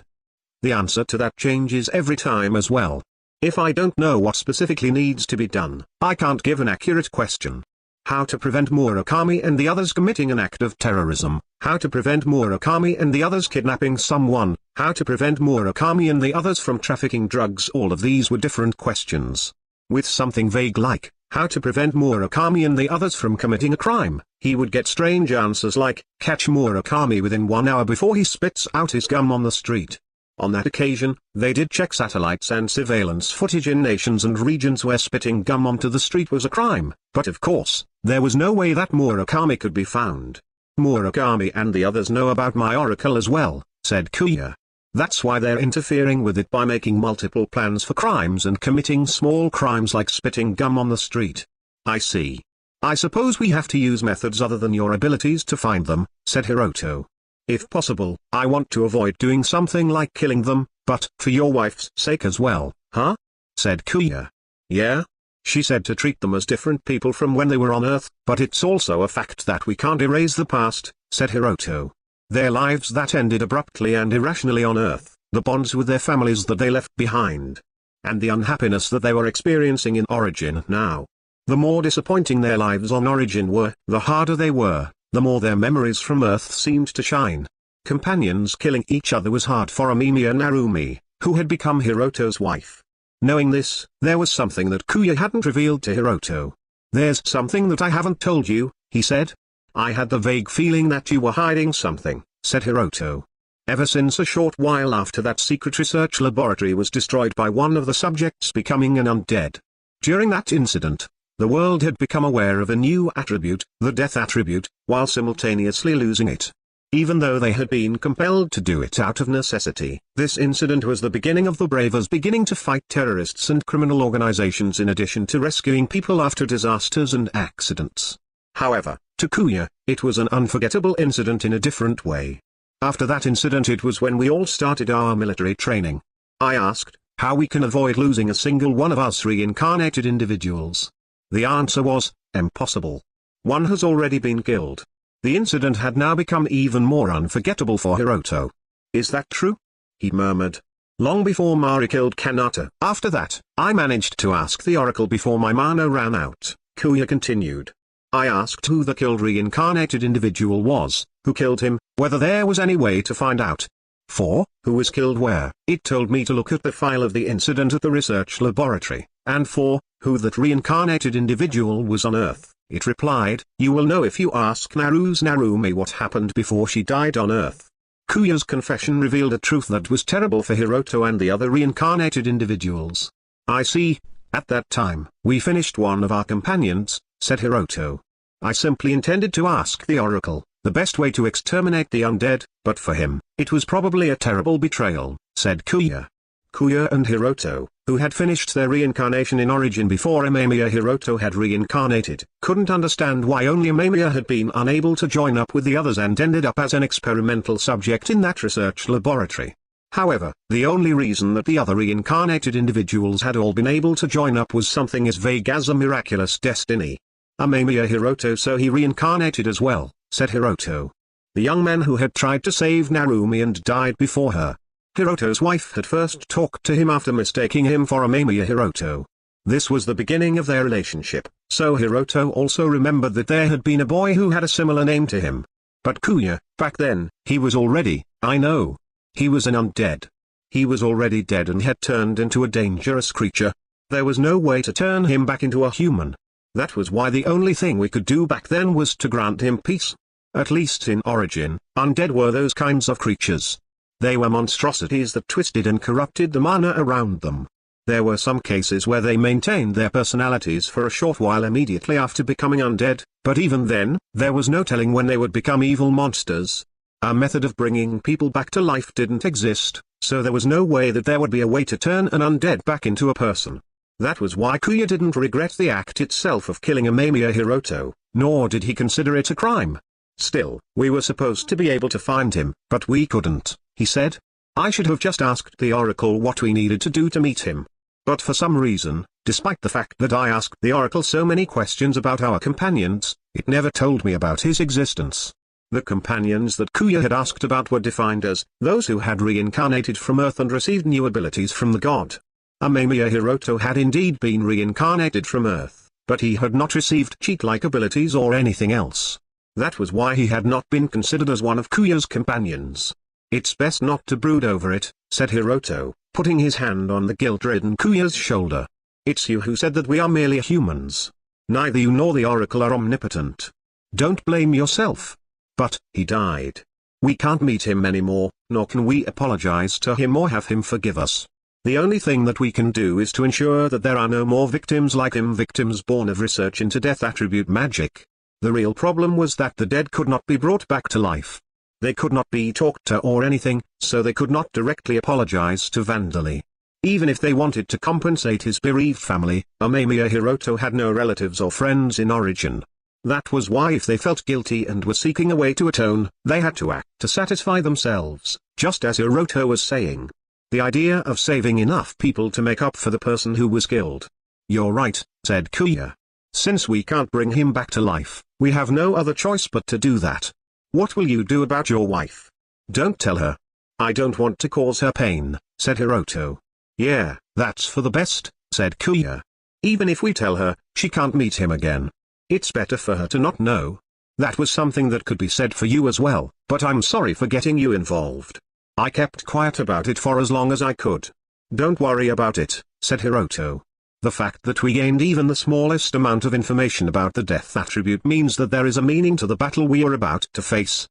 The answer to that changes every time as well. If I don't know what specifically needs to be done, I can't give an accurate question. How to prevent Murakami and the others committing an act of terrorism, how to prevent Murakami and the others kidnapping someone, how to prevent Murakami and the others from trafficking drugs. All of these were different questions. With something vague like, how to prevent Murakami and the others from committing a crime, he would get strange answers like, catch Murakami within 1 hour before he spits out his gum on the street. On that occasion, they did check satellites and surveillance footage in nations and regions where spitting gum onto the street was a crime, but of course, there was no way that Murakami could be found. Murakami and the others know about my oracle as well, said Kuya. That's why they're interfering with it by making multiple plans for crimes and committing small crimes like spitting gum on the street. I see. I suppose we have to use methods other than your abilities to find them, said Hiroto. If possible, I want to avoid doing something like killing them, but for your wife's sake as well, huh? Said Kuya. Yeah? She said to treat them as different people from when they were on Earth, but it's also a fact that we can't erase the past, said Hiroto. Their lives that ended abruptly and irrationally on Earth, the bonds with their families that they left behind, and the unhappiness that they were experiencing in Origin now. The more disappointing their lives on Origin were, the harder they were, the more their memories from Earth seemed to shine. Companions killing each other was hard for Amamiya Narumi, who had become Hiroto's wife. Knowing this, there was something that Kuya hadn't revealed to Hiroto. There's something that I haven't told you, he said. I had the vague feeling that you were hiding something, said Hiroto. Ever since a short while after that secret research laboratory was destroyed by one of the subjects becoming an undead. During that incident, the world had become aware of a new attribute, the death attribute, while simultaneously losing it. Even though they had been compelled to do it out of necessity, this incident was the beginning of the Bravers beginning to fight terrorists and criminal organizations in addition to rescuing people after disasters and accidents. However, to Kuya, it was an unforgettable incident in a different way. After that incident it was when we all started our military training. I asked, how we can avoid losing a single one of us reincarnated individuals. The answer was, impossible. One has already been killed. The incident had now become even more unforgettable for Hiroto. Is that true? He murmured. Long before Mari killed Kanata. After that, I managed to ask the oracle before my mana ran out, Kuya continued. I asked who the killed reincarnated individual was, who killed him, whether there was any way to find out. 4. Who was killed where? It told me to look at the file of the incident at the research laboratory, and 4. Who that reincarnated individual was on Earth. It replied, you will know if you ask Narumi what happened before she died on Earth. Kuya's confession revealed a truth that was terrible for Hiroto and the other reincarnated individuals. I see. At that time, we finished one of our companions, said Hiroto. I simply intended to ask the oracle, the best way to exterminate the undead, but for him, it was probably a terrible betrayal, said Kuya. Kuya and Hiroto, who had finished their reincarnation in Origin before Amamiya Hiroto had reincarnated, couldn't understand why only Amamiya had been unable to join up with the others and ended up as an experimental subject in that research laboratory. However, the only reason that the other reincarnated individuals had all been able to join up was something as vague as a miraculous destiny. Amamiya Hiroto, so he reincarnated as well, said Hiroto. The young man who had tried to save Narumi and died before her. Hiroto's wife had first talked to him after mistaking him for Amamiya Hiroto. This was the beginning of their relationship, so Hiroto also remembered that there had been a boy who had a similar name to him. But Kuya, back then, he was already, I know. He was an undead. He was already dead and had turned into a dangerous creature. There was no way to turn him back into a human. That was why the only thing we could do back then was to grant him peace. At least in Origin, undead were those kinds of creatures. They were monstrosities that twisted and corrupted the mana around them. There were some cases where they maintained their personalities for a short while immediately after becoming undead, but even then, there was no telling when they would become evil monsters. A method of bringing people back to life didn't exist, so there was no way that there would be a way to turn an undead back into a person. That was why Kuya didn't regret the act itself of killing Amamiya Hiroto, nor did he consider it a crime. Still, we were supposed to be able to find him, but we couldn't, he said. I should have just asked the oracle what we needed to do to meet him. But for some reason, despite the fact that I asked the oracle so many questions about our companions, it never told me about his existence. The companions that Kuya had asked about were defined as those who had reincarnated from Earth and received new abilities from the god. Amamiya Hiroto had indeed been reincarnated from Earth, but he had not received cheat-like abilities or anything else. That was why he had not been considered as one of Kuya's companions. It's best not to brood over it, said Hiroto, putting his hand on the guilt-ridden Kuya's shoulder. It's you who said that we are merely humans. Neither you nor the oracle are omnipotent. Don't blame yourself. But, he died. We can't meet him anymore, nor can we apologize to him or have him forgive us. The only thing that we can do is to ensure that there are no more victims like him, victims born of research into death attribute magic. The real problem was that the dead could not be brought back to life. They could not be talked to or anything, so they could not directly apologize to Vandali. Even if they wanted to compensate his bereaved family, Amamiya Hiroto had no relatives or friends in origin. That was why if they felt guilty and were seeking a way to atone, they had to act to satisfy themselves, just as Hiroto was saying. The idea of saving enough people to make up for the person who was killed. You're right, said Kuya. Since we can't bring him back to life, we have no other choice but to do that. What will you do about your wife? Don't tell her. I don't want to cause her pain, said Hiroto. Yeah, that's for the best, said Kuya. Even if we tell her, she can't meet him again. It's better for her to not know. That was something that could be said for you as well, but I'm sorry for getting you involved. I kept quiet about it for as long as I could. Don't worry about it, said Hiroto. The fact that we gained even the smallest amount of information about the death attribute means that there is a meaning to the battle we are about to face.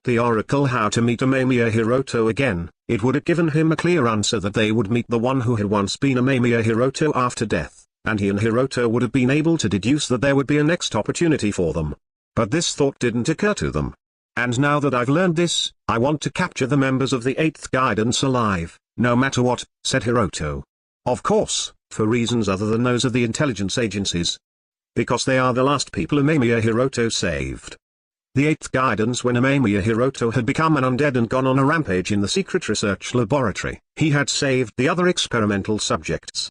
The oracle how to meet Amamiya Hiroto again. It would have given him a clear answer that they would meet the one who had once been Amamiya Hiroto after death, and he and Hiroto would have been able to deduce that there would be a next opportunity for them. But this thought didn't occur to them. And now that I've learned this, I want to capture the members of the 8th Guidance alive, no matter what, said Hiroto. Of course, for reasons other than those of the intelligence agencies. Because they are the last people Amamiya Hiroto saved. The 8th Guidance, when Amamiya Hiroto had become an undead and gone on a rampage in the secret research laboratory, he had saved the other experimental subjects.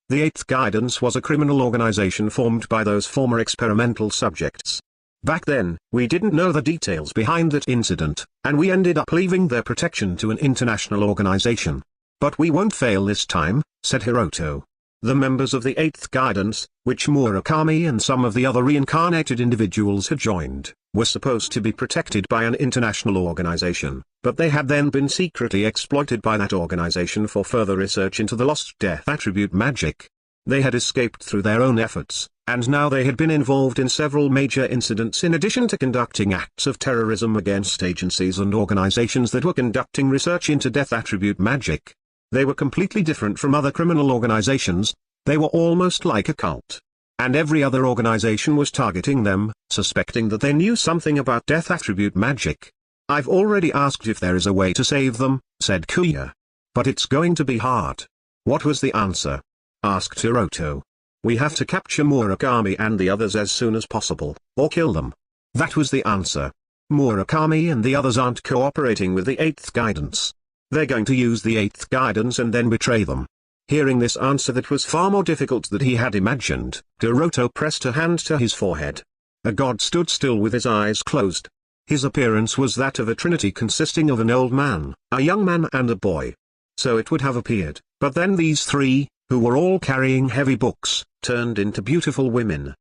The 8th Guidance was a criminal organization formed by those former experimental subjects. Back then, we didn't know the details behind that incident, and we ended up leaving their protection to an international organization. But we won't fail this time, said Hiroto. The members of the 8th Guidance, which Murakami and some of the other reincarnated individuals had joined, were supposed to be protected by an international organization, but they had then been secretly exploited by that organization for further research into the lost death attribute magic. They had escaped through their own efforts, and now they had been involved in several major incidents in addition to conducting acts of terrorism against agencies and organizations that were conducting research into death attribute magic. They were completely different from other criminal organizations. They were almost like a cult. And every other organization was targeting them, suspecting that they knew something about death attribute magic. I've already asked if there is a way to save them, said Kuya. But it's going to be hard. What was the answer? Asked Hiroto. We have to capture Murakami and the others as soon as possible, or kill them. That was the answer. Murakami and the others aren't cooperating with the 8th Guidance. They're going to use the 8th Guidance and then betray them. Hearing this answer that was far more difficult than he had imagined, Hiroto pressed a hand to his forehead. A god stood still with his eyes closed. His appearance was that of a trinity consisting of an old man, a young man and a boy. So it would have appeared, but then these three, who were all carrying heavy books, turned into beautiful women.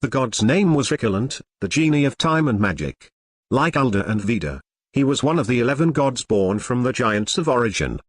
The god's name was Reincarnated, the genie of time and magic. Like Alda and Vida, he was one of the 11 gods born from the giants of origin.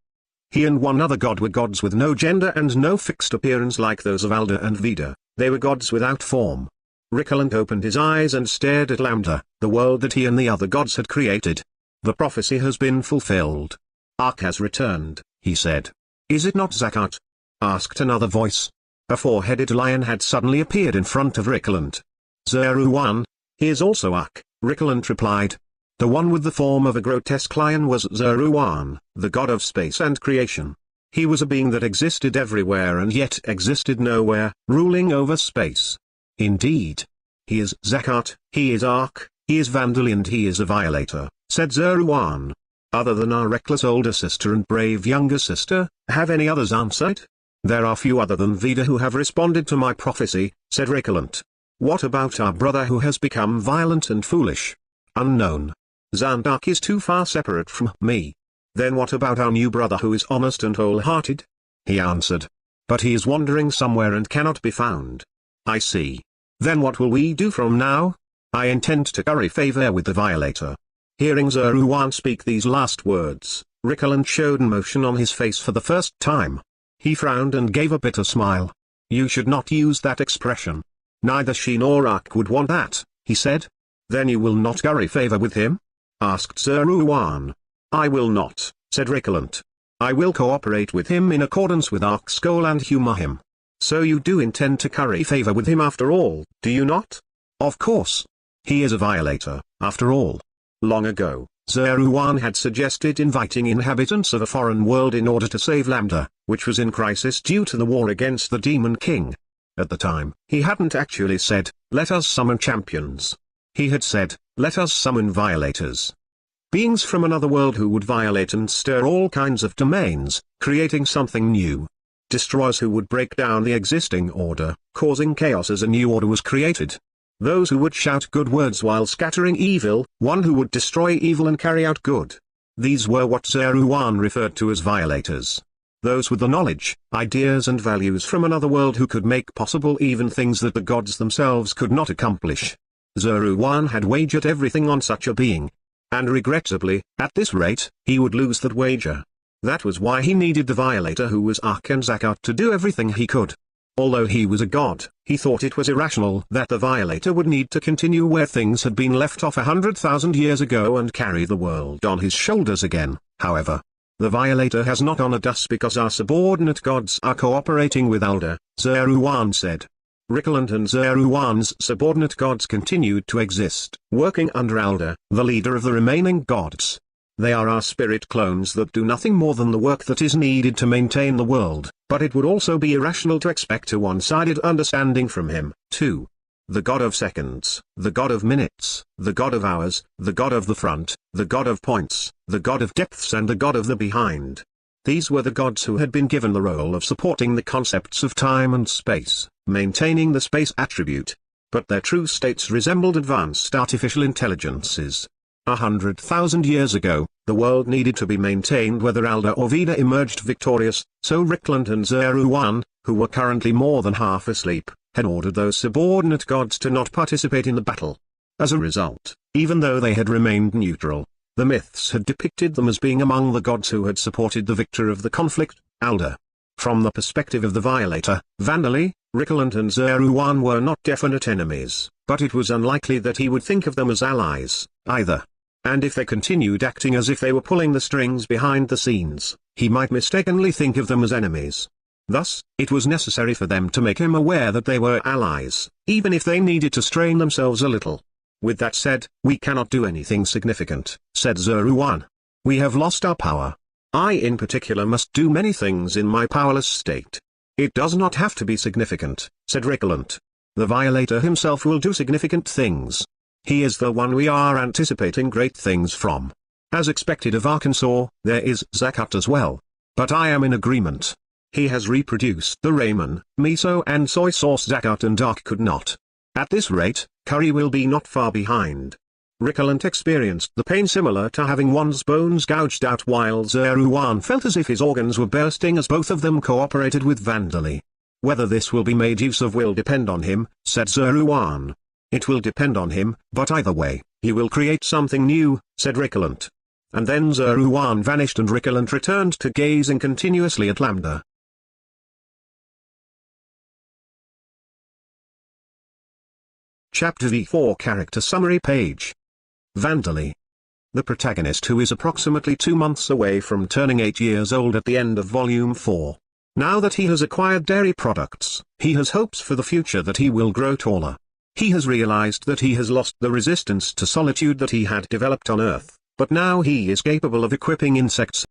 He and one other god were gods with no gender and no fixed appearance like those of Alda and Vida. They were gods without form. Reincarnated opened his eyes and stared at Lambda, the world that he and the other gods had created. The prophecy has been fulfilled. Ark has returned, he said. Is it not Zakat? Asked another voice. A four-headed lion had suddenly appeared in front of Reincarnated. Zeruan, he is also Ark, Reincarnated replied. The one with the form of a grotesque lion was Zeruan, the god of space and creation. He was a being that existed everywhere and yet existed nowhere, ruling over space. Indeed. He is Zakat, he is Ark, he is Vandali and he is a violator, said Zeruan. Other than our reckless older sister and brave younger sister, have any others answered? There are few other than Vida who have responded to my prophecy, said Reincarnated. What about our brother who has become violent and foolish? Unknown. Zandak is too far separate from me. Then what about our new brother who is honest and wholehearted? He answered. But he is wandering somewhere and cannot be found. I see. Then what will we do from now? I intend to curry favor with the violator. Hearing Zeruan speak these last words, Reincarnated showed emotion on his face for the first time. He frowned and gave a bitter smile. You should not use that expression. Neither she nor Ark would want that, he said. Then you will not curry favor with him? Asked Zeruan. I will not, said Ricalant. I will cooperate with him in accordance with Ark's goal and humor him. So you do intend to curry favor with him after all, do you not? Of course. He is a violator, after all. Long ago, Zeruan had suggested inviting inhabitants of a foreign world in order to save Lambda, which was in crisis due to the war against the Demon King. At the time, he hadn't actually said, let us summon champions. He had said, let us summon violators. Beings from another world who would violate and stir all kinds of domains, creating something new. Destroyers who would break down the existing order, causing chaos as a new order was created. Those who would shout good words while scattering evil, one who would destroy evil and carry out good. These were what Zeruan referred to as violators. Those with the knowledge, ideas and values from another world who could make possible even things that the gods themselves could not accomplish. Zeruan had wagered everything on such a being. And regrettably, at this rate, he would lose that wager. That was why he needed the violator who was Ark and Zakat to do everything he could. Although he was a god, he thought it was irrational that the violator would need to continue where things had been left off 100,000 years ago and carry the world on his shoulders again. However, the violator has not honored us because our subordinate gods are cooperating with Alda, Zeruan said. Ricalant and Zeruan's subordinate gods continued to exist, working under Alda, the leader of the remaining gods. They are our spirit clones that do nothing more than the work that is needed to maintain the world, but it would also be irrational to expect a one-sided understanding from him, too. The god of seconds, the god of minutes, the god of hours, the god of the front, the god of points, the god of depths and the god of the behind. These were the gods who had been given the role of supporting the concepts of time and space, maintaining the space attribute. But their true states resembled advanced artificial intelligences. 100,000 years ago, the world needed to be maintained whether Alda or Vida emerged victorious, so Ricalant and Zeruan, who were currently more than half asleep, had ordered those subordinate gods to not participate in the battle. As a result, even though they had remained neutral, the myths had depicted them as being among the gods who had supported the victor of the conflict, Alda. From the perspective of the violator, Vandali, Ricalant and Zeruan were not definite enemies, but it was unlikely that he would think of them as allies, either. And if they continued acting as if they were pulling the strings behind the scenes, he might mistakenly think of them as enemies. Thus, it was necessary for them to make him aware that they were allies, even if they needed to strain themselves a little. With that said, we cannot do anything significant, said Zeruan. We have lost our power. I in particular must do many things in my powerless state. It does not have to be significant, said Ricalant. The violator himself will do significant things. He is the one we are anticipating great things from. As expected of Arkansas, there is Zakat as well. But I am in agreement. He has reproduced the ramen, miso and soy sauce Zakat and Ark could not. At this rate, curry will be not far behind. Ricalant experienced the pain similar to having one's bones gouged out, while Zeruan felt as if his organs were bursting as both of them cooperated with Vandali. Whether this will be made use of will depend on him, said Zeruan. It will depend on him, but either way, he will create something new, said Ricalant. And then Zeruan vanished and Ricalant returned to gazing continuously at Lambda. Chapter V4 Character Summary Page. Vandali. The protagonist, who is approximately 2 months away from turning 8 years old at the end of Volume 4. Now that he has acquired dairy products, he has hopes for the future that he will grow taller. He has realized that he has lost the resistance to solitude that he had developed on Earth, but now he is capable of equipping insects.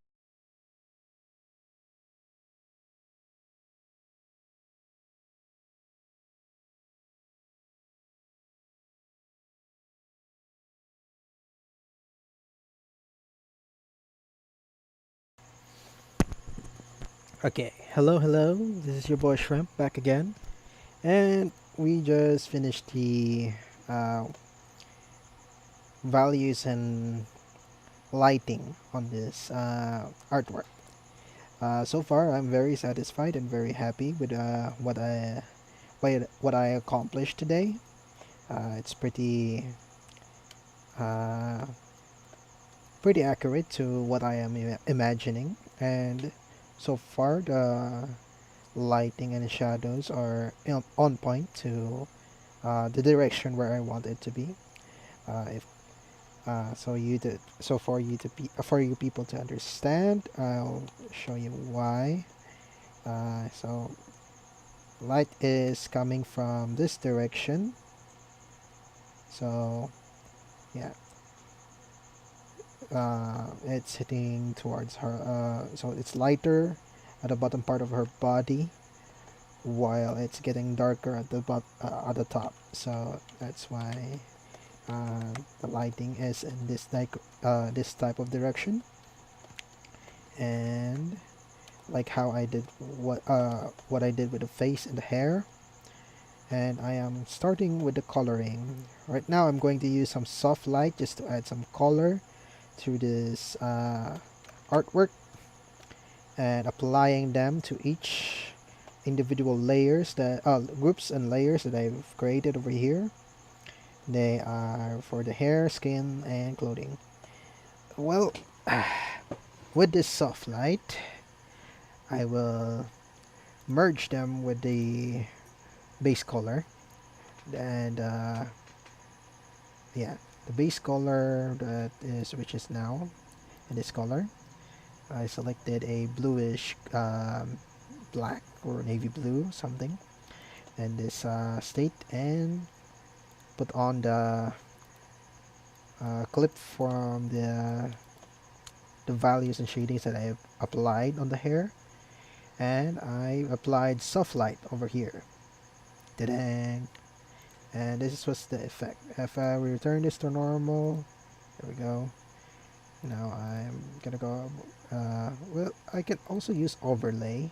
Okay, hello, this is your boy Shrimp back again. And we just finished the uh, values and lighting on this artwork. So far, I'm very satisfied and very happy with what I accomplished today. It's uh, pretty accurate to what I am imagining, and so far the lighting and shadows are on point to the direction where I want it to be. If so for for you people to understand, I'll show you why. So light is coming from this direction. So yeah, it's hitting towards her. So it's lighter at the bottom part of her body, while it's getting darker at at the top. So that's why the lighting is in this type of direction. And like how I did what I did with the face and the hair. And I am starting with the coloring. Right now I'm going to use some soft light just to add some color to this artwork, and applying them to each individual layers that groups and layers that I've created over here. They are for the hair, skin, and clothing. Well, with this soft light, I will merge them with the base color. And yeah, the base color that is which is now in this color. I selected a bluish black or navy blue something in this state, and put on the clip from the values and shadings that I applied on the hair, and I applied soft light over here. Ta-dang! And this was the effect. If I return this to normal, there we go. Now I'm gonna go. Well, I can also use overlay.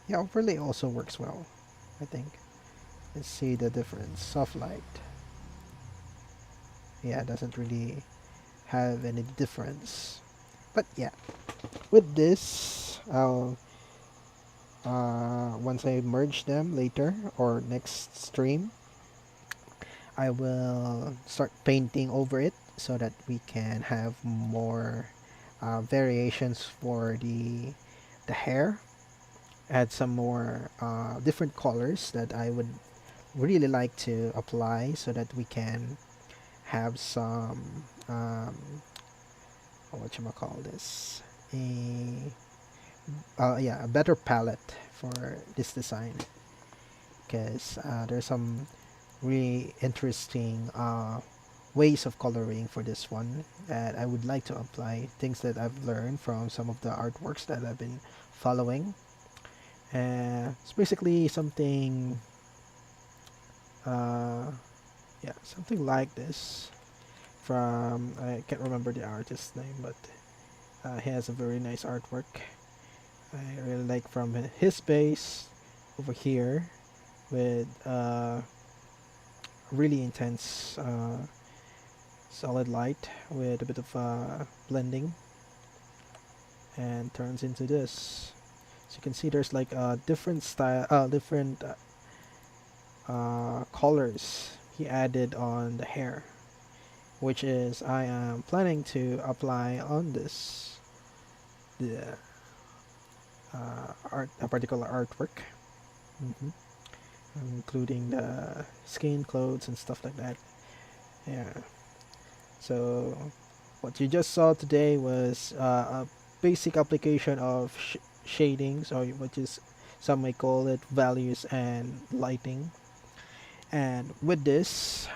Yeah, overlay also works well, I think. Let's see the difference. Soft light. Yeah, it doesn't really have any difference. But yeah, with this, I'll once I merge them later or next stream, I will start painting over it so that we can have more variations for the hair. Add some more different colors that I would really like to apply so that we can have some what you call this, a yeah, a better palette for this design, because there's some really interesting ways of coloring for this one that I would like to apply, things that I've learned from some of the artworks that I've been following. It's basically something uh, yeah, something like this from, I can't remember the artist's name, but he has a very nice artwork. I really like from his base over here with really intense solid light with a bit of blending, and turns into this. So you can see there's like different style, different colors he added on the hair, which is I am planning to apply on this the a particular artwork, hmm including the skin, clothes, and stuff like that. Yeah. So what you just saw today was a basic application of shadings, or which is some may call it values and lighting. And with this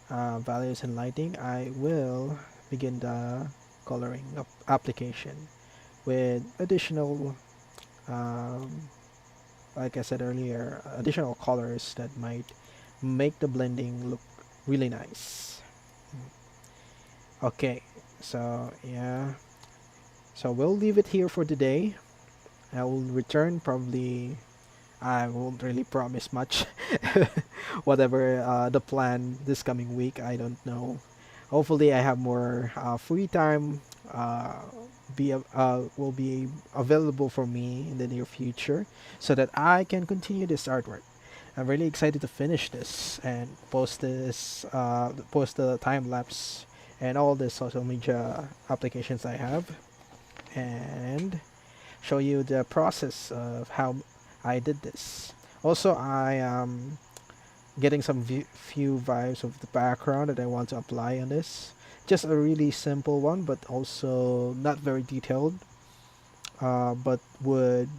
values and lighting, I will begin the coloring application with additional, um, like I said earlier, additional colors that might make the blending look really nice. Okay, so yeah, so we'll leave it here for today. I will return probably. I won't really promise much. Whatever the plan this coming week, I don't know. Hopefully, I have more free time. Will be available for me in the near future, so that I can continue this artwork. I'm really excited to finish this and post the time lapse and all the social media applications I have, and show you the process of how I did this. Also, I am getting some few vibes of the background that I want to apply on this. Just a really simple one, but also not very detailed, but would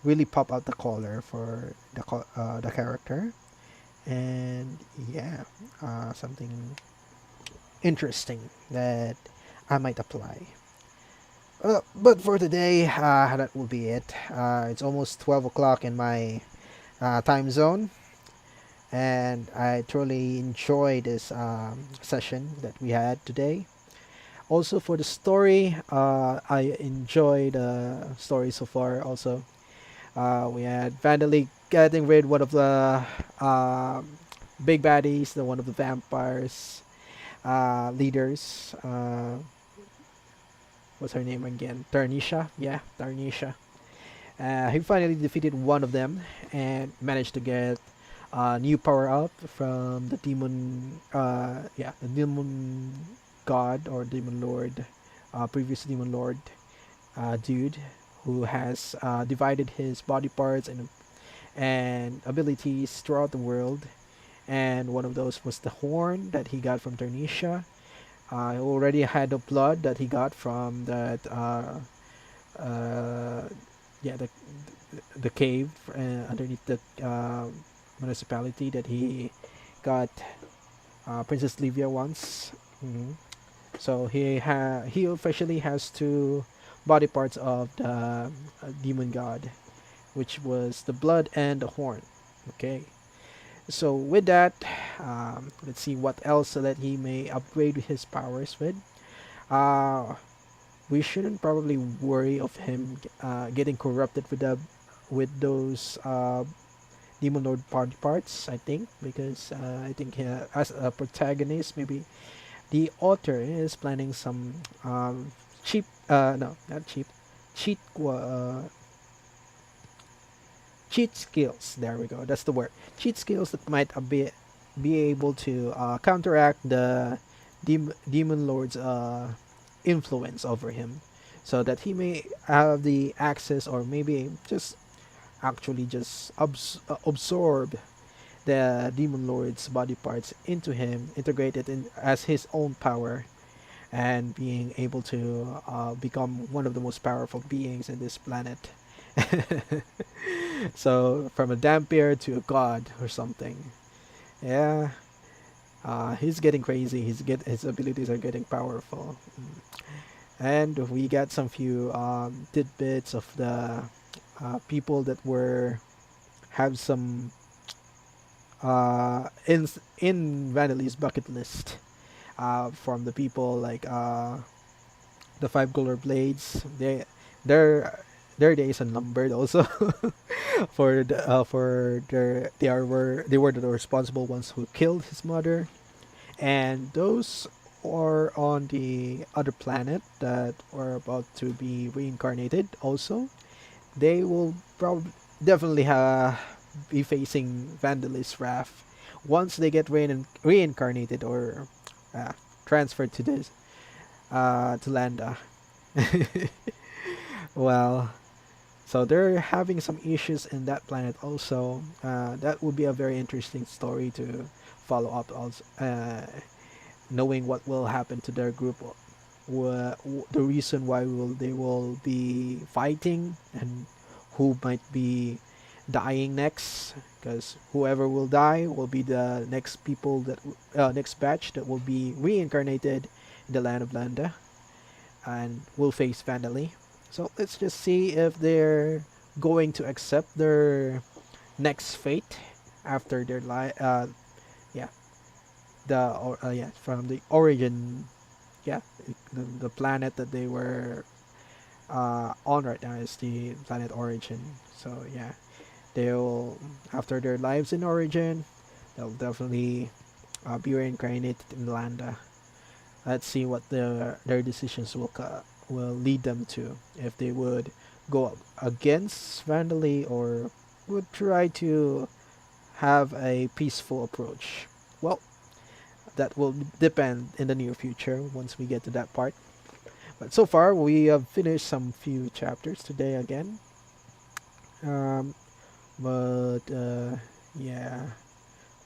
really pop out the color for the character. And yeah, something interesting that I might apply. But for today, that will be it. It's almost 12 o'clock in my time zone, and I truly enjoyed this session that we had today. Also, for the story, I enjoyed the story so far. Also, we had Vandally getting rid one of the big baddies, the one of the vampires leaders. What's her name again? Tarnisha. Yeah, Tarnisha. He finally defeated one of them and managed to get a new power up from the demon. The demon god or demon lord, previous demon lord dude, who has divided his body parts and abilities throughout the world. And one of those was the horn that he got from Tarnisha. He already had the blood that he got from that uh, yeah the cave underneath the municipality that he got Princess Livia once. So he officially has two body parts of the demon god, which was the blood and the horn. Okay. So with that, let's see what else so that he may upgrade his powers with. Uh, we shouldn't probably worry of him getting corrupted with those demon lord party parts. I think because I think as a protagonist, maybe the author is planning some cheap. No, not cheap. Cheat. Cheat skills. There we go. That's the word. Cheat skills that might be able to counteract the demon lord's influence over him, so that he may have the access, or maybe just actually just absorb the demon lord's body parts into him, integrate it in as his own power, and being able to become one of the most powerful beings in this planet. So from a dampier to a god or something. Yeah, he's getting crazy. His abilities are getting powerful. And we got some few tidbits of the people that were have some in Vanelli's bucket list. From the people like the five color blades. Their their days are numbered also. For their they were the responsible ones who killed his mother, and those are on the other planet that are about to be reincarnated. Also, they will probably definitely be facing Vandalist wrath once they get reincarnated or uh, transferred to this to Landa. Well, so they're having some issues in that planet also. That would be a very interesting story to follow up. Also, knowing what will happen to their group, the reason why they will be fighting, and who might be dying next. Because whoever will die will be the next people that next batch that will be reincarnated in the land of Landa and will face Vandally. So let's just see if they're going to accept their next fate after their yeah from the origin, yeah, the planet that they were on right now is the planet Origin. So yeah, they'll after their lives in Origin, they'll definitely be reincarnated in Landa. Let's see what their decisions will lead them to, if they would go against Vandally or would try to have a peaceful approach. Well, that will depend in the near future once we get to that part. But so far, we have finished some few chapters today again. Um, but yeah,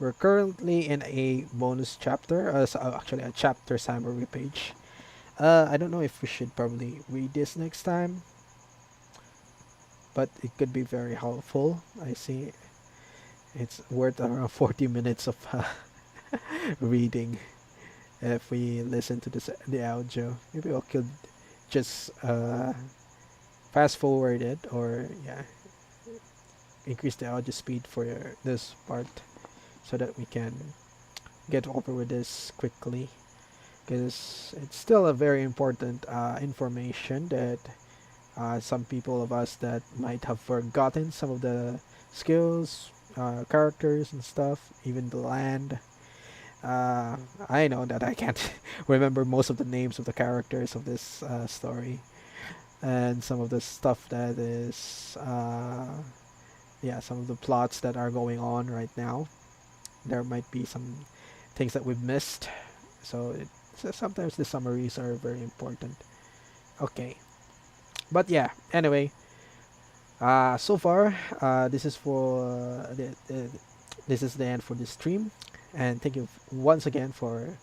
We're currently in a bonus chapter, actually a chapter summary page. I don't know if we should probably read this next time, but it could be very helpful. I see it's worth around 40 minutes of reading if we listen to the audio. Maybe I could just fast forward it, or yeah, increase the audio speed for this part so that we can get over with this quickly, because it's still a very important information that some people of us that might have forgotten some of the skills, characters and stuff, even the land. I know that I can't remember most of the names of the characters of this story, and some of the stuff that is, yeah, some of the plots that are going on right now. There might be some things that we've missed, so sometimes the summaries are very important. Okay, but yeah. Anyway, so far, this is for this is the end for this stream, and thank you once again for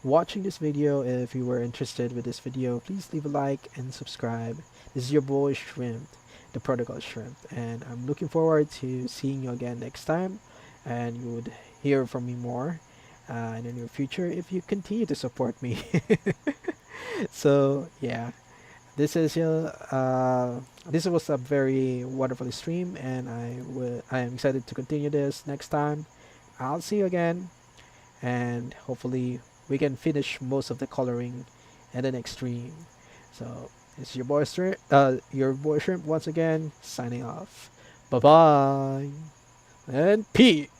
watching this video. If you were interested with this video, please leave a like and subscribe. This is your boy Shrimp, the Prodigal Shrimp, and I'm looking forward to seeing you again next time, and you would hear from me more in the near future if you continue to support me. So yeah, this was a very wonderful stream, and I am excited to continue this next time. I'll see you again, and hopefully we can finish most of the coloring in the next stream. So it's your boy Shrimp once again, signing off. Bye bye and peace.